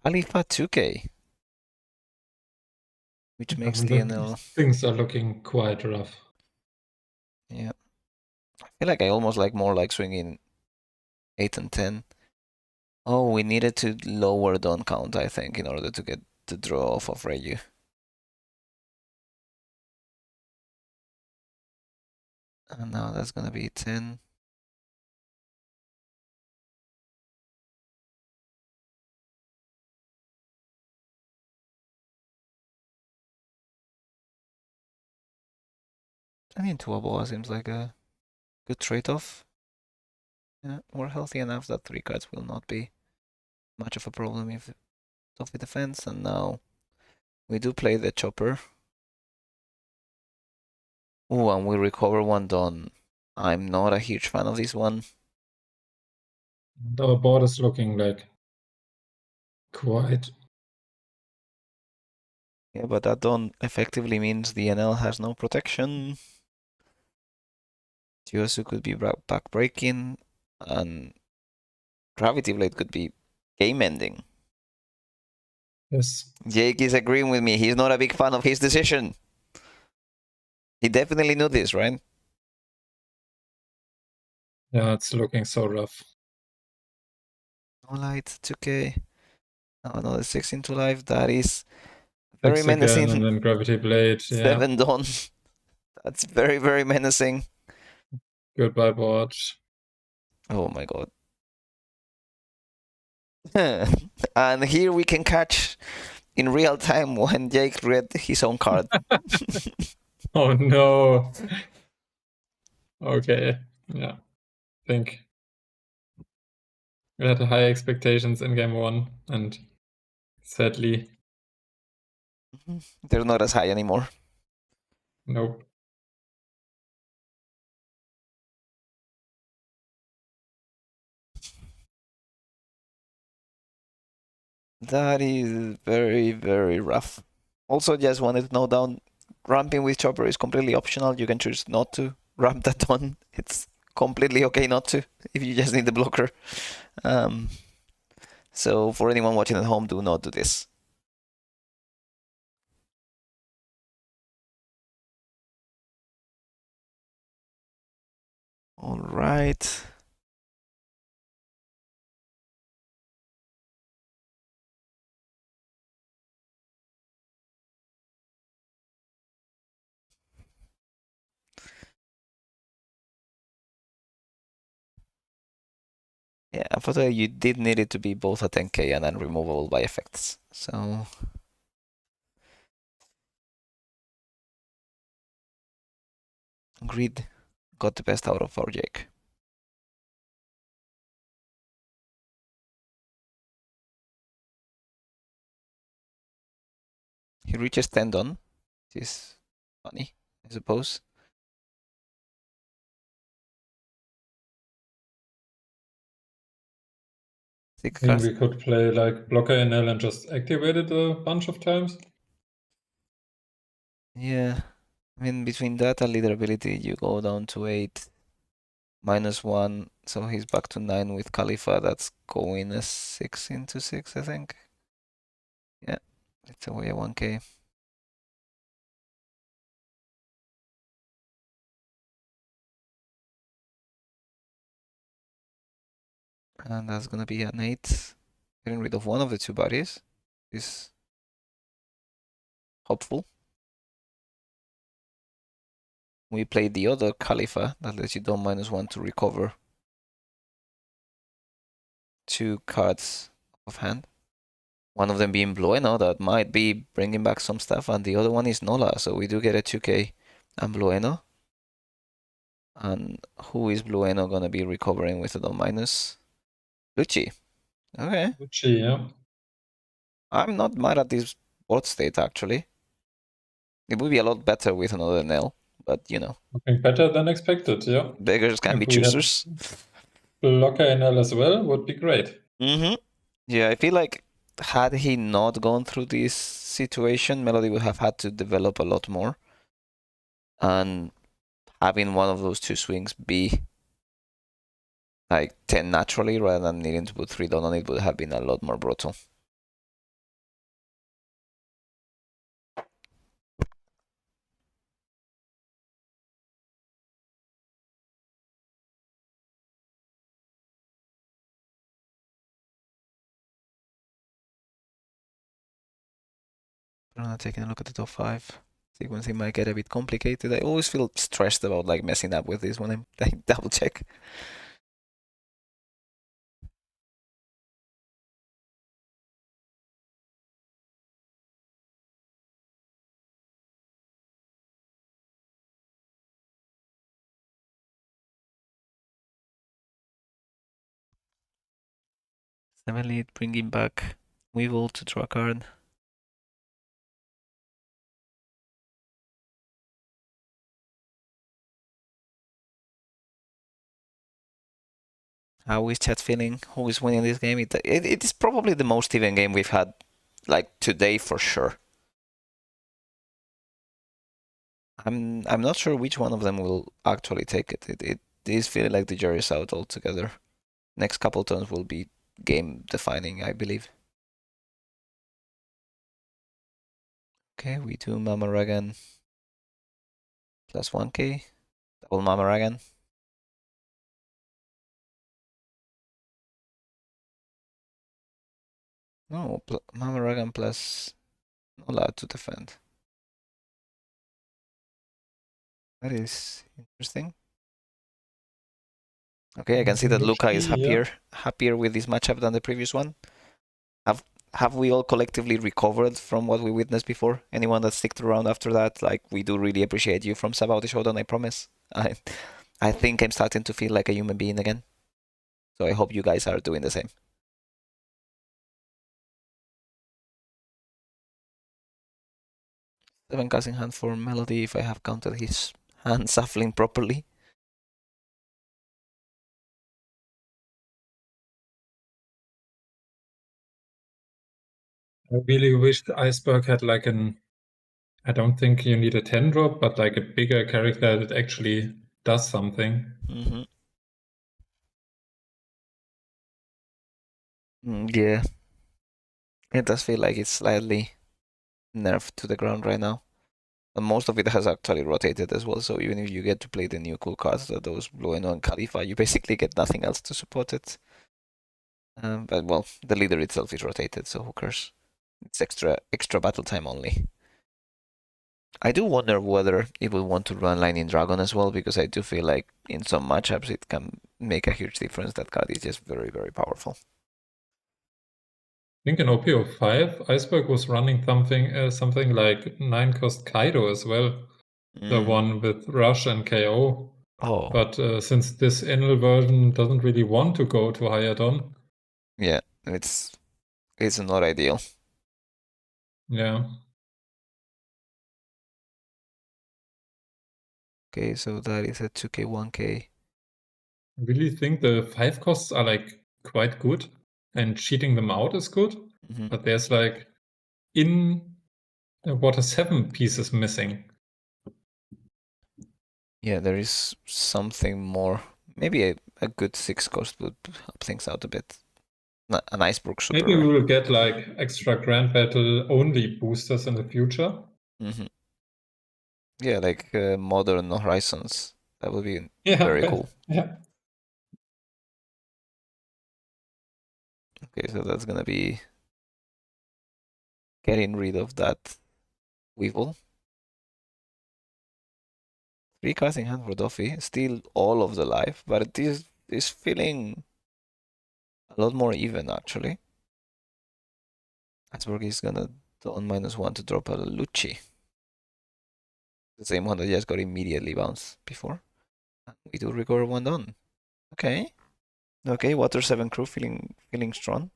Khalifa 2k, which makes the Enel. things are looking quite rough. Yeah. I feel like I almost like more like swinging 8 and 10. Oh, we needed to lower Don count, I think, in order to get the draw off of Reyu. And now that's gonna be 10. I mean, Tuaboa seems like a good trade-off. Yeah, we're healthy enough that 3 cards will not be much of a problem if Doffy defense, and now we do play the chopper. Ooh, and we recover 1 Dawn. I'm not a huge fan of this one. Our board is looking like quite. Yeah, but that Dawn effectively means the Enel has no protection. Tiosu could be back breaking, and Gravity Blade could be game ending. Yes. Jake is agreeing with me. He's not a big fan of his decision. He definitely knew this, right? Yeah, it's looking so rough. No light, 2K. Now another 6 into life. That is very 6 again, menacing. and then Gravity Blade. Yeah. 7 Dawn. That's very, very menacing. Goodbye, board. Oh my god. And here we can catch in real time when Jake read his own card. Oh no. Okay. Yeah. I think we had high expectations in game 1, and sadly, They're not as high anymore. nope. That is very, very rough. Also, just wanted to note down, ramping with chopper is completely optional. You can choose not to ramp that on. It's completely okay not to if you just need the blocker. So for anyone watching at home, do not do this. All right. Yeah, unfortunately, you did need it to be both a 10k and then removable by effects. So Greed got the best out of our Jake. He reaches 10 done. Which is funny, I suppose. I think we could play like blocker Enel and just activate it a bunch of times. Yeah. I mean, between that and leader ability, you go down to 8, -1, so he's back to 9 with Khalifa. That's going a 6 into 6, I think. Yeah, it's away a 1k. And that's gonna be an 8. Getting rid of one of the 2 bodies is hopeful. We played the other Khalifa that lets you down -1 to recover 2 cards of hand. One of them being Blueno, that might be bringing back some stuff, and the other one is Nola, so we do get a 2k and Blueno. And who is Blueno gonna be recovering with a down minus? Lucci. Okay. Lucci, yeah. I'm not mad at this board state, actually. It would be a lot better with another Enel, but you know. Looking better than expected, yeah. Beggars can If be we had choosers. blocker Enel as well, would be great. Yeah, I feel like had he not gone through this situation, Melody would have had to develop a lot more. And having one of those 2 swings be like 10 naturally rather than needing to put 3 down on it would have been a lot more brutal. Taking a look at the top 5. Sequencing might get a bit complicated. I always feel stressed about like messing up with this when I'm like double check. 7 lead, bringing back Weevil to draw a card. How is chat feeling? Who is winning this game? It is probably the most even game we've had, like, today for sure. I'm not sure which one of them will actually take it. It is feeling like the jury's out altogether. Next couple turns will be game defining, I believe. Okay, we do Mama Ragan plus 1k. Double Mama Ragan. No, Mama Ragan plus not allowed to defend. That is interesting. Okay, I can see that Luca is happier with this matchup than the previous one. Have we all collectively recovered from what we witnessed before? Anyone that sticked around after that, like, we do really appreciate you from Sabaody Showdown, I promise. I think I'm starting to feel like a human being again. So I hope you guys are doing the same. Seven cards in hand for Melody if I have counted his hand shuffling properly. I really wish the Iceburg had like I don't think you need a 10 drop, but like a bigger character that actually does something. Mm-hmm. Yeah. It does feel like it's slightly nerfed to the ground right now. And most of it has actually rotated as well, so even if you get to play the new cool cards, those Blue Enel and Khalifa, you basically get nothing else to support it. But well, the leader itself is rotated, so who cares? It's extra battle time only. I do wonder whether it will want to run Lightning Dragon as well, because I do feel like in some matchups it can make a huge difference. That card is just very, very powerful. I think in OPO5, Iceberg was running something like 9-cost Kaido as well. The one with Rush and KO. Oh. But since this Enel version doesn't really want to go to higher Don. Yeah, it's not ideal. Yeah. Okay, so that is a 2k, 1k. I really think the 5 costs are like quite good, and cheating them out is good. Mm-hmm. But there's like in water 7 pieces missing. Yeah, there is something more. Maybe a good 6 cost would help things out a bit. An Iceburg super. Maybe we will get like extra Grand Battle only boosters in the future. Mm-hmm. Yeah, like Modern Horizons. That would be very cool. Yeah. Okay, so that's gonna be getting rid of that Weevil. 3 cards in hand for Doffy. Still all of the life, but this is feeling a lot more even actually. Iceburg is gonna don -1 to drop a Lucci. The same one that just got immediately bounced before. We do recover 1 don. Okay. Okay, Water 7 crew feeling strong.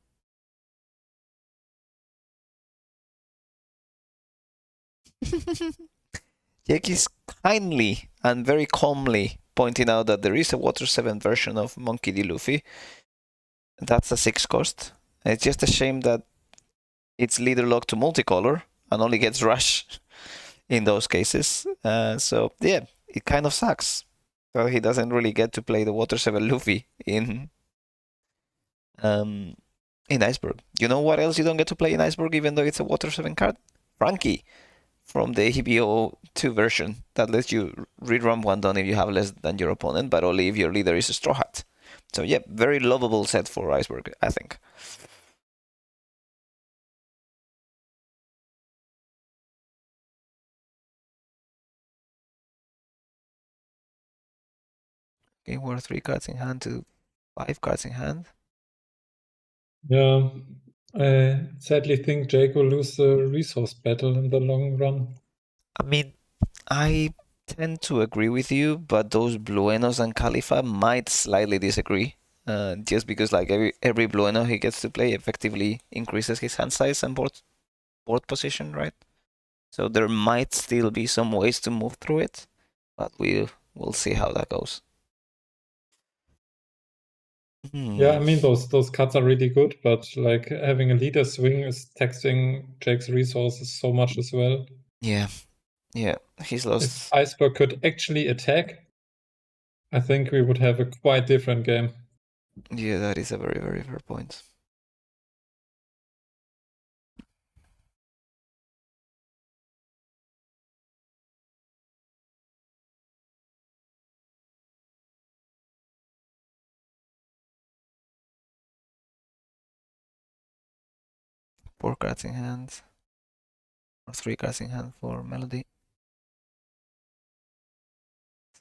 Jake is kindly and very calmly pointing out that there is a Water 7 version of Monkey D. Luffy. That's a 6 cost. It's just a shame that it's leader locked to multicolor and only gets rush in those cases. So yeah, it kind of sucks. So he doesn't really get to play the Water 7 Luffy in Iceburg. You know what else you don't get to play in Iceburg even though it's a Water 7 card? Frankie from the EBO 2 version that lets you rerun 1 don if you have less than your opponent, but only if your leader is a Straw Hat. So yeah, very lovable set for Iceburg, I think. Okay, we're 3 cards in hand to 5 cards in hand. Yeah, I sadly think Jake will lose the resource battle in the long run. I mean, I tend to agree with you, but those Bluenos and Khalifa might slightly disagree. just because like every Blueno he gets to play effectively increases his hand size and board position, right? So there might still be some ways to move through it, but we'll see how that goes. Yeah, I mean those cuts are really good, but like having a leader swing is taxing Jake's resources so much as well. Yeah, he's If lost. Iceburg could actually attack, I think we would have a quite different game. Yeah, that is a very, very fair point. Four cards in hand, or three cards in hand for Melody.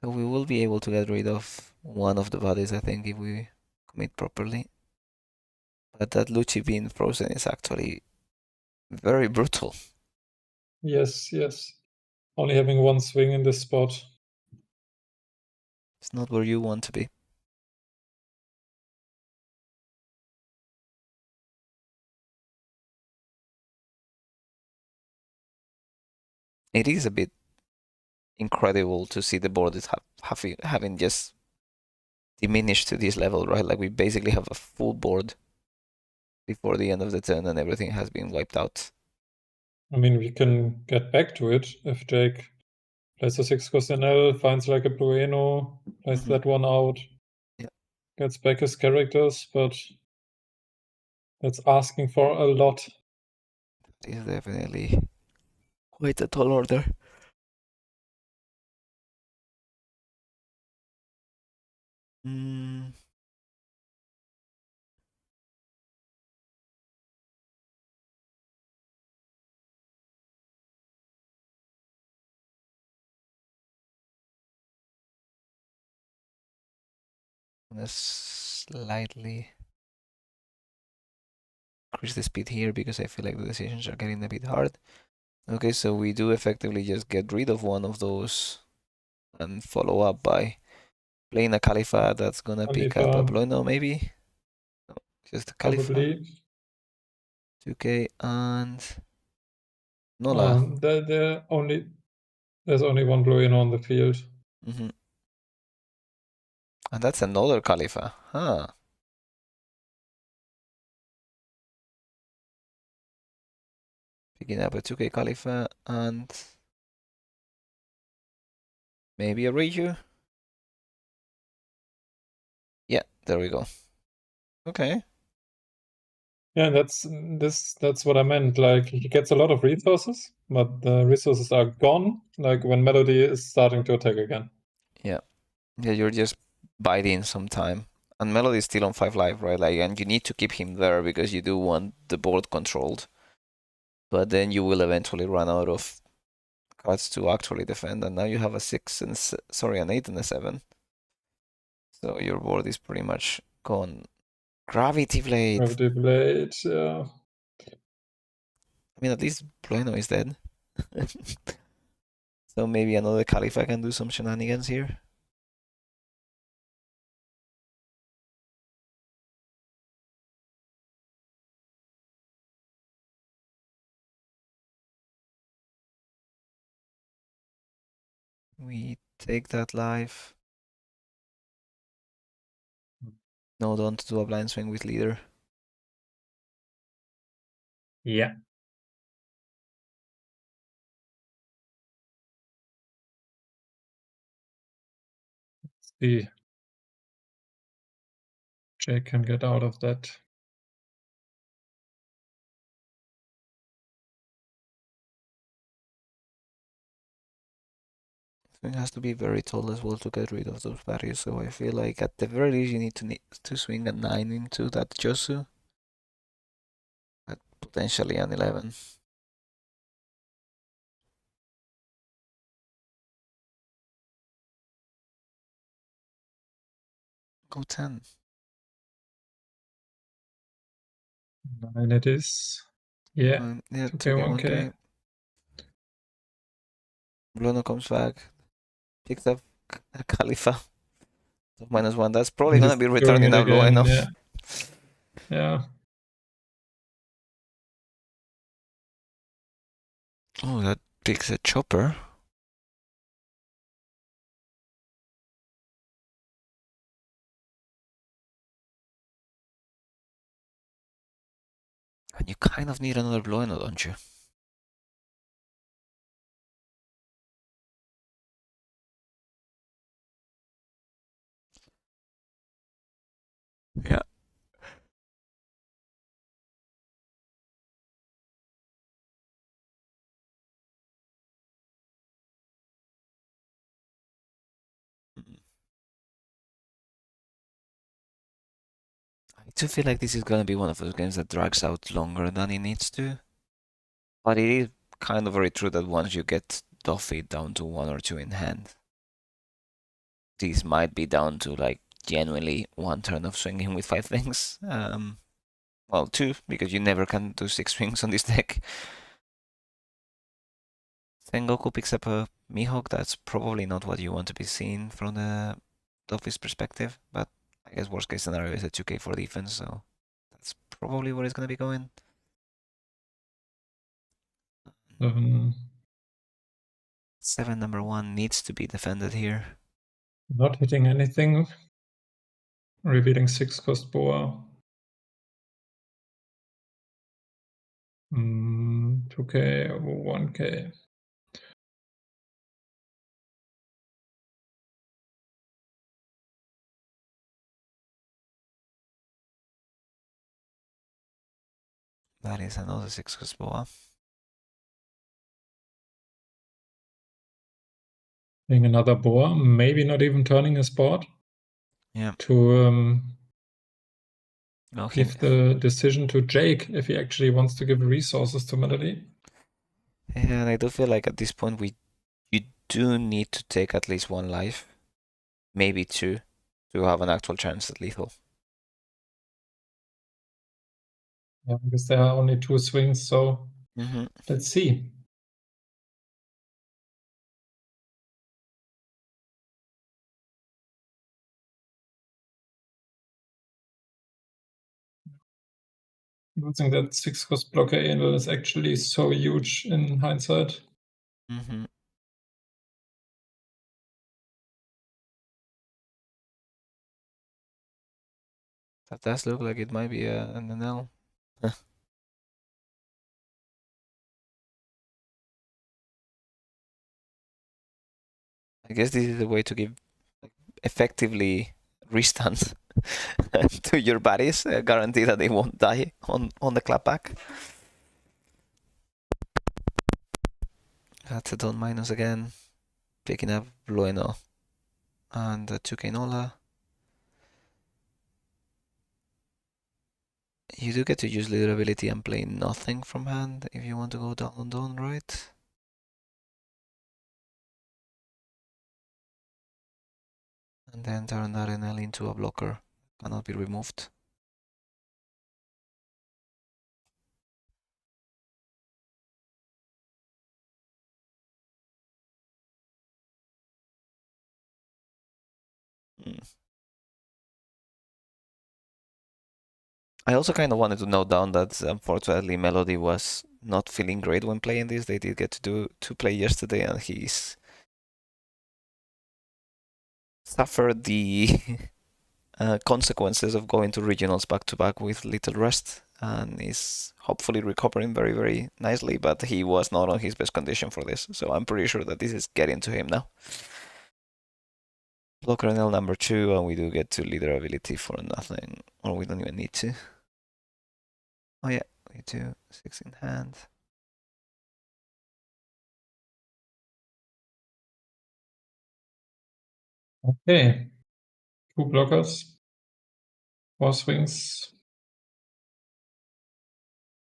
So we will be able to get rid of one of the bodies, I think, if we commit properly. But that Lucci being frozen is actually very brutal. Yes. Only having one swing in this spot. It's not where you want to be. It is a bit incredible to see the board is having just diminished to this level, right? Like we basically have a full board before the end of the turn and everything has been wiped out. I mean, we can get back to it if Jake plays a 6 cost Enel, finds like a Blueno, plays that one out, gets back his characters, but that's asking for a lot. It is definitely quite a tall order. I'm gonna slightly increase the speed here because I feel like the decisions are getting a bit hard. Okay, so we do effectively just get rid of one of those and follow up by playing a Khalifa that's gonna pick up a Blueno maybe. No, just a Khalifa. Probably. 2k and Nola. There's only one Blueno on the field. And that's another Khalifa, huh? Picking up a 2k Khalifa and maybe a Riju. Yeah, there we go. Okay. Yeah, that's what I meant. Like he gets a lot of resources, but the resources are gone. Like when Melody is starting to attack again. Yeah, you're just biding some time. And Melody is still on 5 life, right? Like, and you need to keep him there because you do want the board controlled. But then you will eventually run out of cards to actually defend, and now you have a 6 and an 8 and a 7. So your board is pretty much gone. Gravity Blade. Yeah. I mean, at least Blueno is dead. So maybe another Khalifa can do some shenanigans here. We take that life. No, don't do a blind swing with leader. Yeah. Let's see. Jake can get out of that. Swing has to be very tall as well to get rid of those barriers. So I feel like at the very least you need to swing a 9 into that Josu. But potentially an 11. Go 10. 9 it is. Yeah. Yeah, 2k, 1k. Bruno comes back, picks up a Khalifa -1. That's probably He's gonna be doing returning it now, again. Bueno. Yeah. Yeah. Oh, that picks a chopper. And you kind of need another Bueno, don't you? Yeah. I do feel like this is gonna be one of those games that drags out longer than it needs to. But it is kind of very true that once you get Doffy down to 1 or 2 in hand, this might be down to like genuinely 1 turn of swinging with 5 things. Well, 2, because you never can do 6 swings on this deck. Sengoku picks up a Mihawk. That's probably not what you want to be seeing from the Doffy's perspective, but I guess worst case scenario is a 2k for defense, so that's probably where it's gonna be going. 7 number 1 needs to be defended here. Not hitting anything. Revealing 6-cost Boa. 2k, 1k. That is another 6-cost Boa. Playing another Boa, maybe not even turning his board. Yeah. To No, give the decision to Jake if he actually wants to give resources to Melody. Yeah, and I do feel like at this point you do need to take at least 1 life, maybe 2, to have an actual chance at lethal. Yeah, because there are only 2 swings, so let's see. Losing that 6-cost blocker Enel is actually so huge in hindsight. That does look like it might be an Enel. I guess this is the way to give effectively restand to your buddies, guarantee that they won't die on the clapback. That's a Don minus again, picking up Bueno and 2k Nola. You do get to use leader ability and play nothing from hand if you want to go down on Dawn, right? And then turn that Enel into a blocker. Cannot be removed. I also kind of wanted to note down that unfortunately Melody was not feeling great when playing this. They did get to play yesterday, and he's suffered the consequences of going to regionals back to back with little rest, and is hopefully recovering very, very nicely. But he was not on his best condition for this, so I'm pretty sure that this is getting to him now. Blocker Enel number 2, and we do get to leader ability for nothing, or we don't even need to. Oh yeah, we do 6 in hand. Okay. 2 blockers. 4 swings.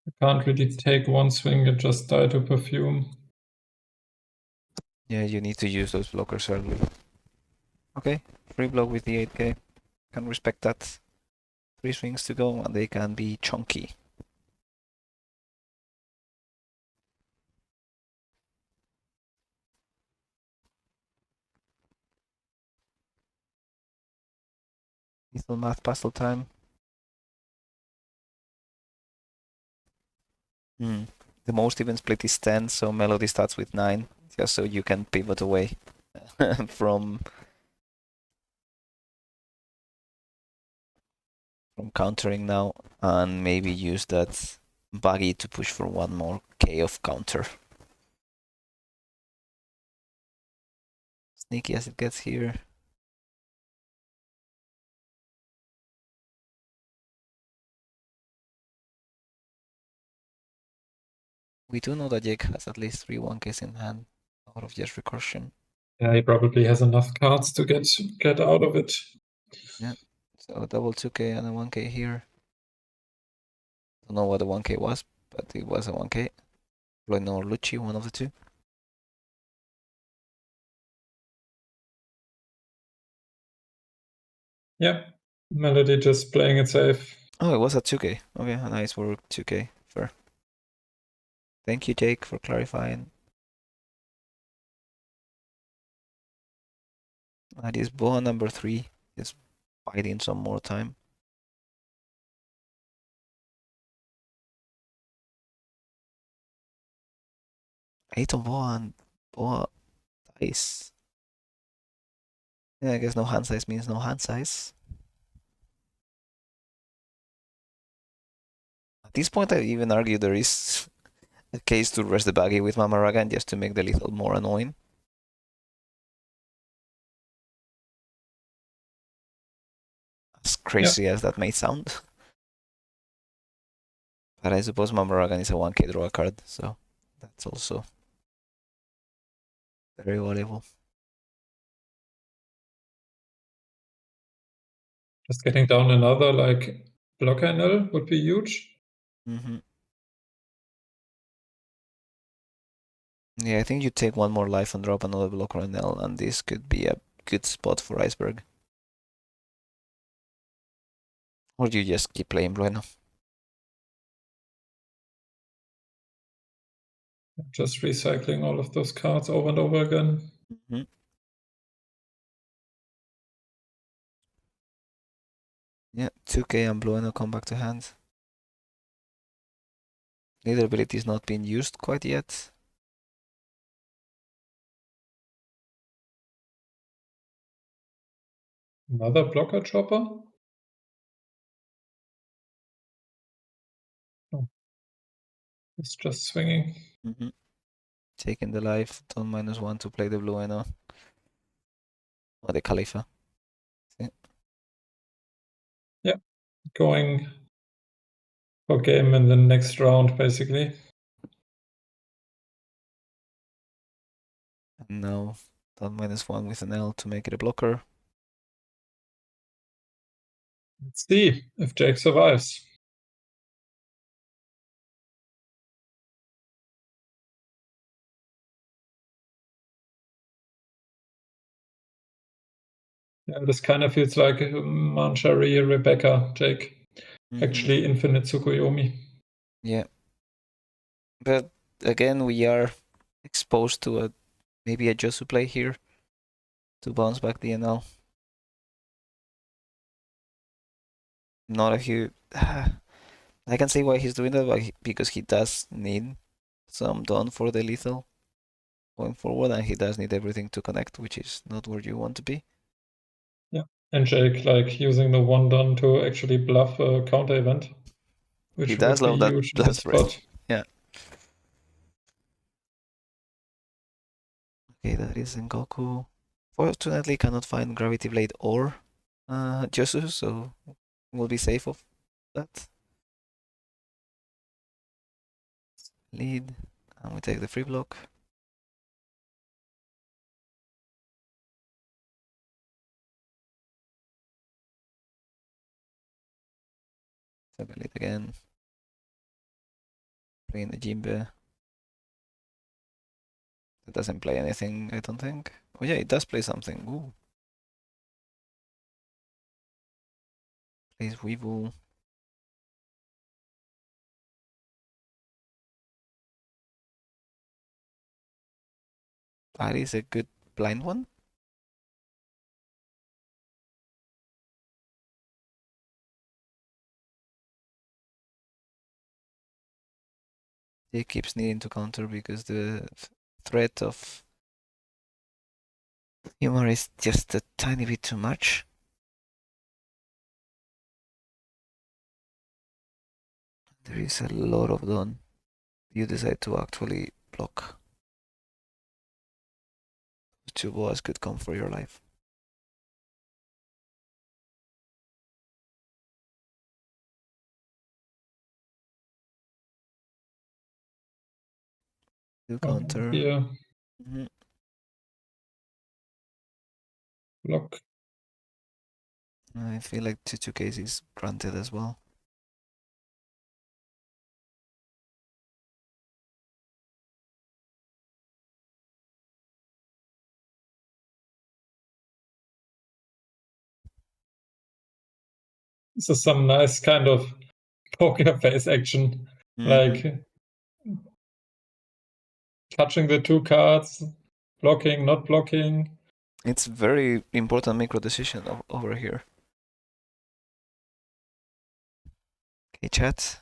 You can't really take 1 swing and just die to perfume. Yeah, you need to use those blockers early. Okay, free block with the 8k. Can respect that. 3 swings to go, and they can be chunky. Lethal math puzzle time. The most even split is 10, so Melody starts with 9, just so you can pivot away from countering now, and maybe use that buggy to push for one more K of counter. Sneaky as it gets here. We do know that Jake has at least 3 1Ks in hand out of just recursion. Yeah, he probably has enough cards to get out of it. Yeah, so a double 2K and a 1K here. Don't know what the 1K was, but it was a 1K. Bloino or Lucci, one of the two. Yeah, Melody just playing it safe. Oh, it was a 2K. Okay, nice work, 2K. Fair. Thank you, Jake, for clarifying. That is Boa number 3. Just biding some more time. 8 on Boa and Boa dice. Yeah, I guess no hand size means no hand size. At this point, I even argue there is a case to rest the baggy with Mamaragan just to make the lethal more annoying. As crazy as that may sound. But I suppose Mamaragan is a 1K draw card, so that's also very valuable. Just getting down another like blocker Enel would be huge. Yeah, I think you take one more life and drop another blocker Enel, and this could be a good spot for Iceburg. Or you just keep playing Bueno. Just recycling all of those cards over and over again. Yeah, 2K and Bueno come back to hand. Neither ability is not being used quite yet. Another blocker chopper. Oh. It's just swinging. Taking the life, don't -1 to play the Bueno. Or the Khalifa. Yeah, going for game in the next round, basically. And now, don't -1 with an L to make it a blocker. Let's see if Jake survives. Yeah, this kind of feels like Manchari, Rebecca, Jake. Actually, Infinite Tsukuyomi. Yeah. But again, we are exposed to maybe a Josu play here to bounce back the Enel. Not a huge. I can see why he's doing that, but because he does need some done for the lethal going forward, and he does need everything to connect, which is not where you want to be. Yeah, and Jake like using the one done to actually bluff a counter event, which He does would be love that huge in blast this spot. Yeah. Okay, that is Sengoku. Fortunately, cannot find Gravity Blade or Josu, so we'll be safe of that. Lead, and we take the free block. Take a lead again. Playing the Jinbe. It doesn't play anything, I don't think. Oh yeah, it does play something. Ooh. Plays Weevil. That is a good blind one. He keeps needing to counter because the threat of humor is just a tiny bit too much. There is a lot of done. You decide to actually block. Two boas could come for your life. You counter. Here, Mhm. block. I feel like 2-2 is granted as well. This is some nice kind of poker face action, like touching the two cards, blocking, not blocking. It's very important micro decision over here. Okay, chat.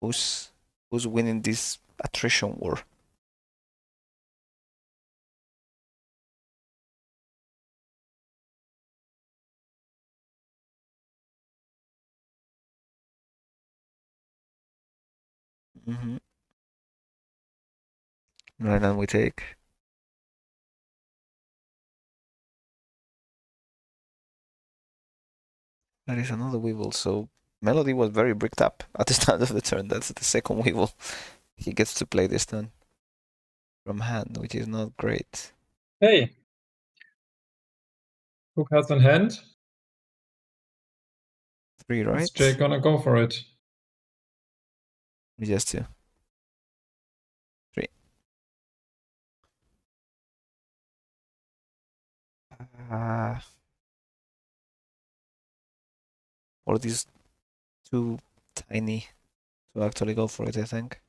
Who's winning this attrition war? Mm-hmm. Right now we take. That is another Weevil, so Melody was very bricked up at the start of the turn. That's the second Weevil he gets to play this turn from hand, which is not great. Hey, two cards in hand. 3, right? Is Jay gonna go for it? Just 2. 3. Or these too tiny to actually go for it, I think.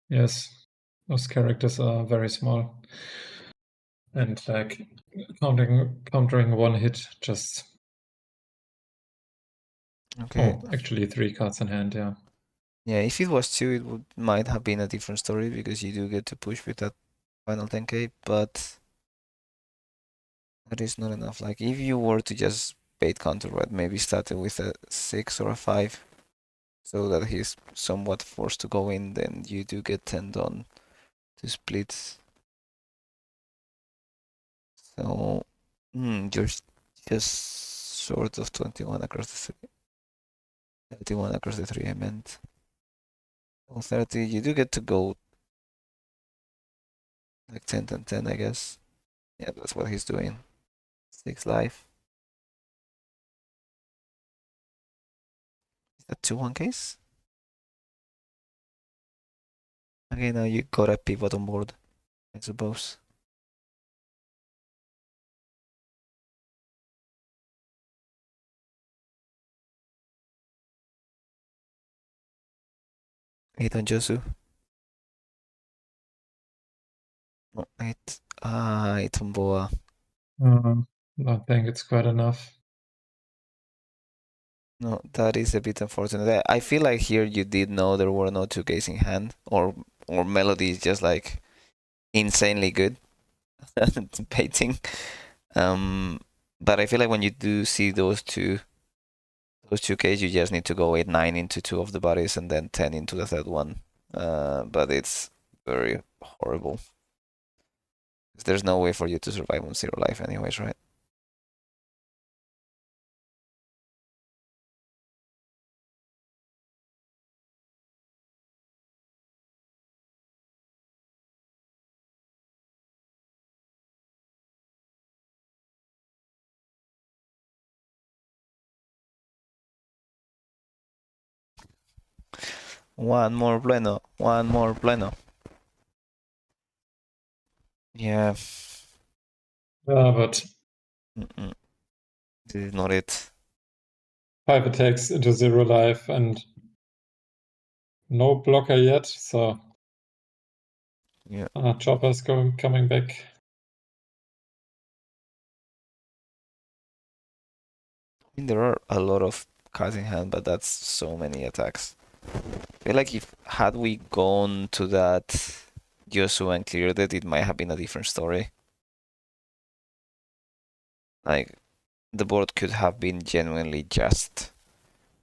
Yes, those characters are very small. And like countering one hit just. Okay. Oh, actually 3 cards in hand, yeah. Yeah, if it was 2, it might have been a different story because you do get to push with that final 10k, but that is not enough. Like, if you were to just bait counter, right, maybe started with a 6 or a 5, so that he's somewhat forced to go in, then you do get 10 done to split. So, you're just short of 21 across the 3. 31 across the 3, I meant. Well, 30, you do get to go like 10 and 10, I guess. Yeah, that's what he's doing. 6 life. Is that 2-1 case? Okay, now you got a pivot on board, I suppose. Eight on Josu. No, eight. Ah, eight on Boa. I think it's quite enough. No, that is a bit unfortunate. I feel like here you did know there were no 2Ks in hand, or Melody is just like insanely good at baiting. But I feel like when you do see those 2Ks, you just need to go 8-9 into 2 of the bodies and then 10 into the third one. But it's very horrible. There's no way for you to survive on 0 life anyways, right? One more Pleno. One more Pleno. Yeah. But Mm-mm. This is not it. 5 attacks into 0 life and no blocker yet, so Yeah. Chopper's coming back. I mean, there are a lot of cards in hand, but that's so many attacks. feel like if had we gone to that Yosu and cleared it, it might have been a different story. Like, the board could have been genuinely just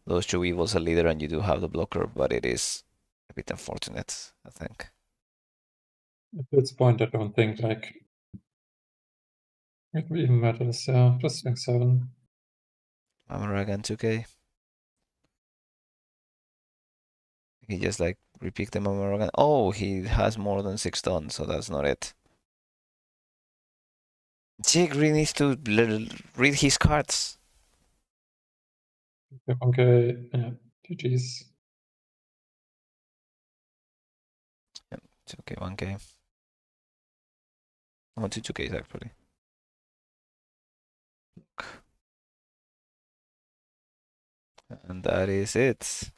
those two evils a leader and you do have the blocker, but it is a bit unfortunate, I think. At this point, I don't think like it even matters. Yeah, just swing 7. Amaragan 2k. He just like repicked the Amaragan. Oh, he has more than 6 tons, so that's not it. Jake really needs to read his cards. Okay, yeah, GG's. Yeah, 2k, 1k. Oh, 2Ks actually. And that is it.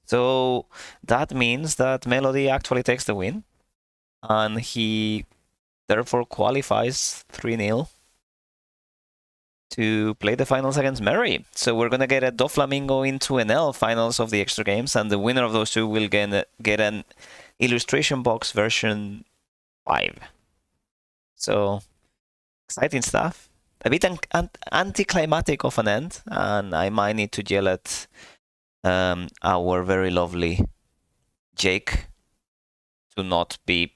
So that means that Melody actually takes the win, and he therefore qualifies 3-0 to play the finals against Mary. So we're gonna get a Doflamingo into Enel finals of the extra games, and the winner of those two will get an illustration box version 5. So exciting stuff. A bit anticlimactic of an end, and I might need to yell at our very lovely Jake to not be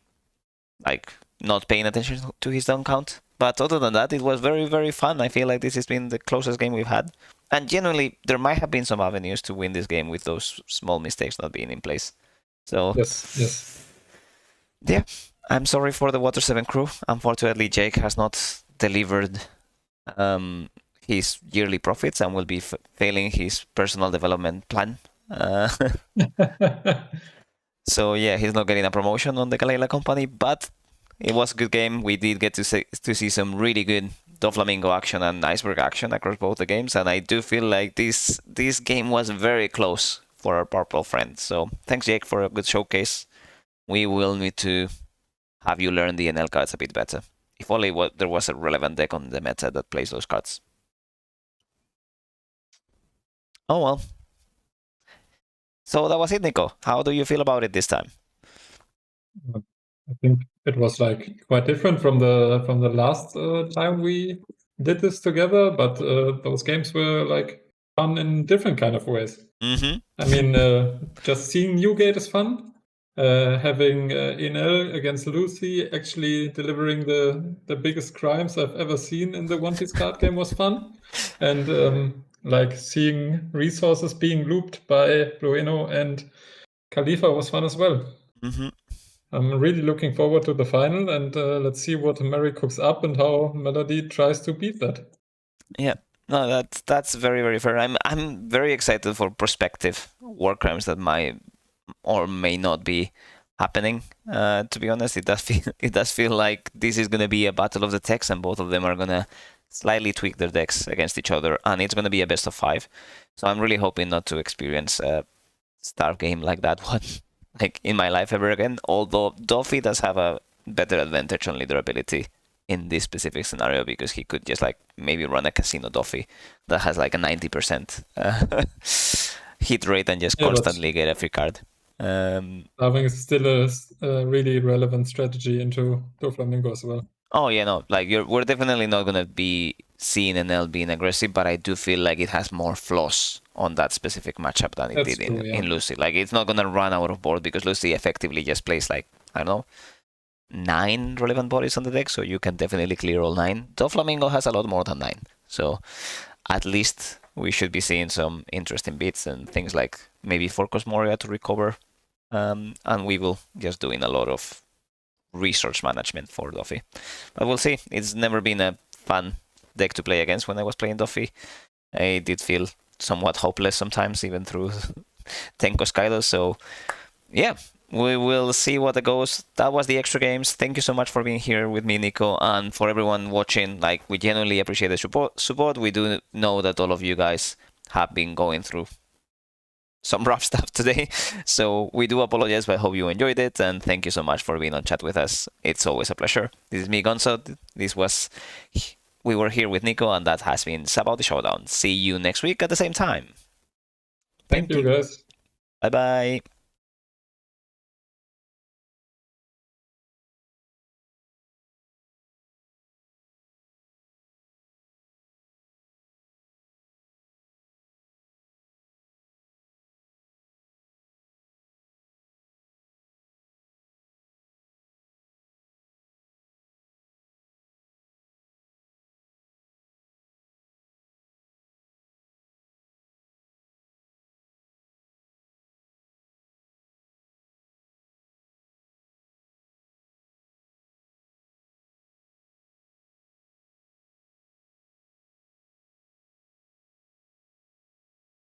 like not paying attention to his down count. But other than that, it was very, very fun. I feel like this has been the closest game we've had. And generally, there might have been some avenues to win this game with those small mistakes not being in place. So, Yes. yeah, I'm sorry for the Water 7 crew. Unfortunately, Jake has not delivered his yearly profits and will be failing his personal development plan. So yeah, he's not getting a promotion on the Kalela company, but it was a good game. We did get to see some really good Doflamingo action and Iceburg action across both the games, and I do feel like this game was very close for our purple friend. So thanks, Jake, for a good showcase. We will need to have you learn the Enel cards a bit better. If only there was a relevant deck on the meta that plays those cards. Oh well. So that was it, Nico. How do you feel about it this time? I think it was like quite different from the last time we did this together, but those games were like fun in different kind of ways. Mm-hmm. I mean, just seeing Newgate is fun. Having Enel against Lucy actually delivering the biggest crimes I've ever seen in the One Piece card game was fun. And like seeing resources being looped by Blueno and Khalifa was fun as well. Mm-hmm. I'm really looking forward to the final, and let's see what Mary cooks up and how Melody tries to beat that. Yeah, no, that's very, very fair. I'm very excited for prospective war crimes that might or may not be happening. To be honest, it does feel like this is gonna be a battle of the techs, and both of them are gonna slightly tweak their decks against each other, and it's gonna be a best of 5. So I'm really hoping not to experience a Star game like that one, like in my life ever again. Although Doffy does have a better advantage on leader ability in this specific scenario because he could just like maybe run a casino Doffy that has like a 90% hit rate and just constantly get a free card. Starving is still a really relevant strategy into Doflamingo as well. Oh yeah, no, like we're definitely not gonna be seeing Enel being aggressive, but I do feel like it has more flaws on that specific matchup than it did in Lucy. Like it's not gonna run out of board because Lucy effectively just plays like, I don't know, 9 relevant bodies on the deck, so you can definitely clear all 9. Doflamingo has a lot more than 9, so at least we should be seeing some interesting bits and things like maybe Forcos Moria to recover, and we will just doing a lot of resource management for Doffy. But we'll see. It's never been a fun deck to play against when I was playing Doffy. I did feel somewhat hopeless sometimes, even through Tenko Skylos, so yeah. We will see what it goes. That was the extra games. Thank you so much for being here with me, Nico, and for everyone watching. Like, we genuinely appreciate the support. We do know that all of you guys have been going through some rough stuff today, so we do apologize, but I hope you enjoyed it, and thank you so much for being on chat with us. It's always a pleasure. This is me, Gonzo. We were here with Nico, and that has been Sabaody Showdown. See you next week at the same time. Thank you, guys. Bye-bye.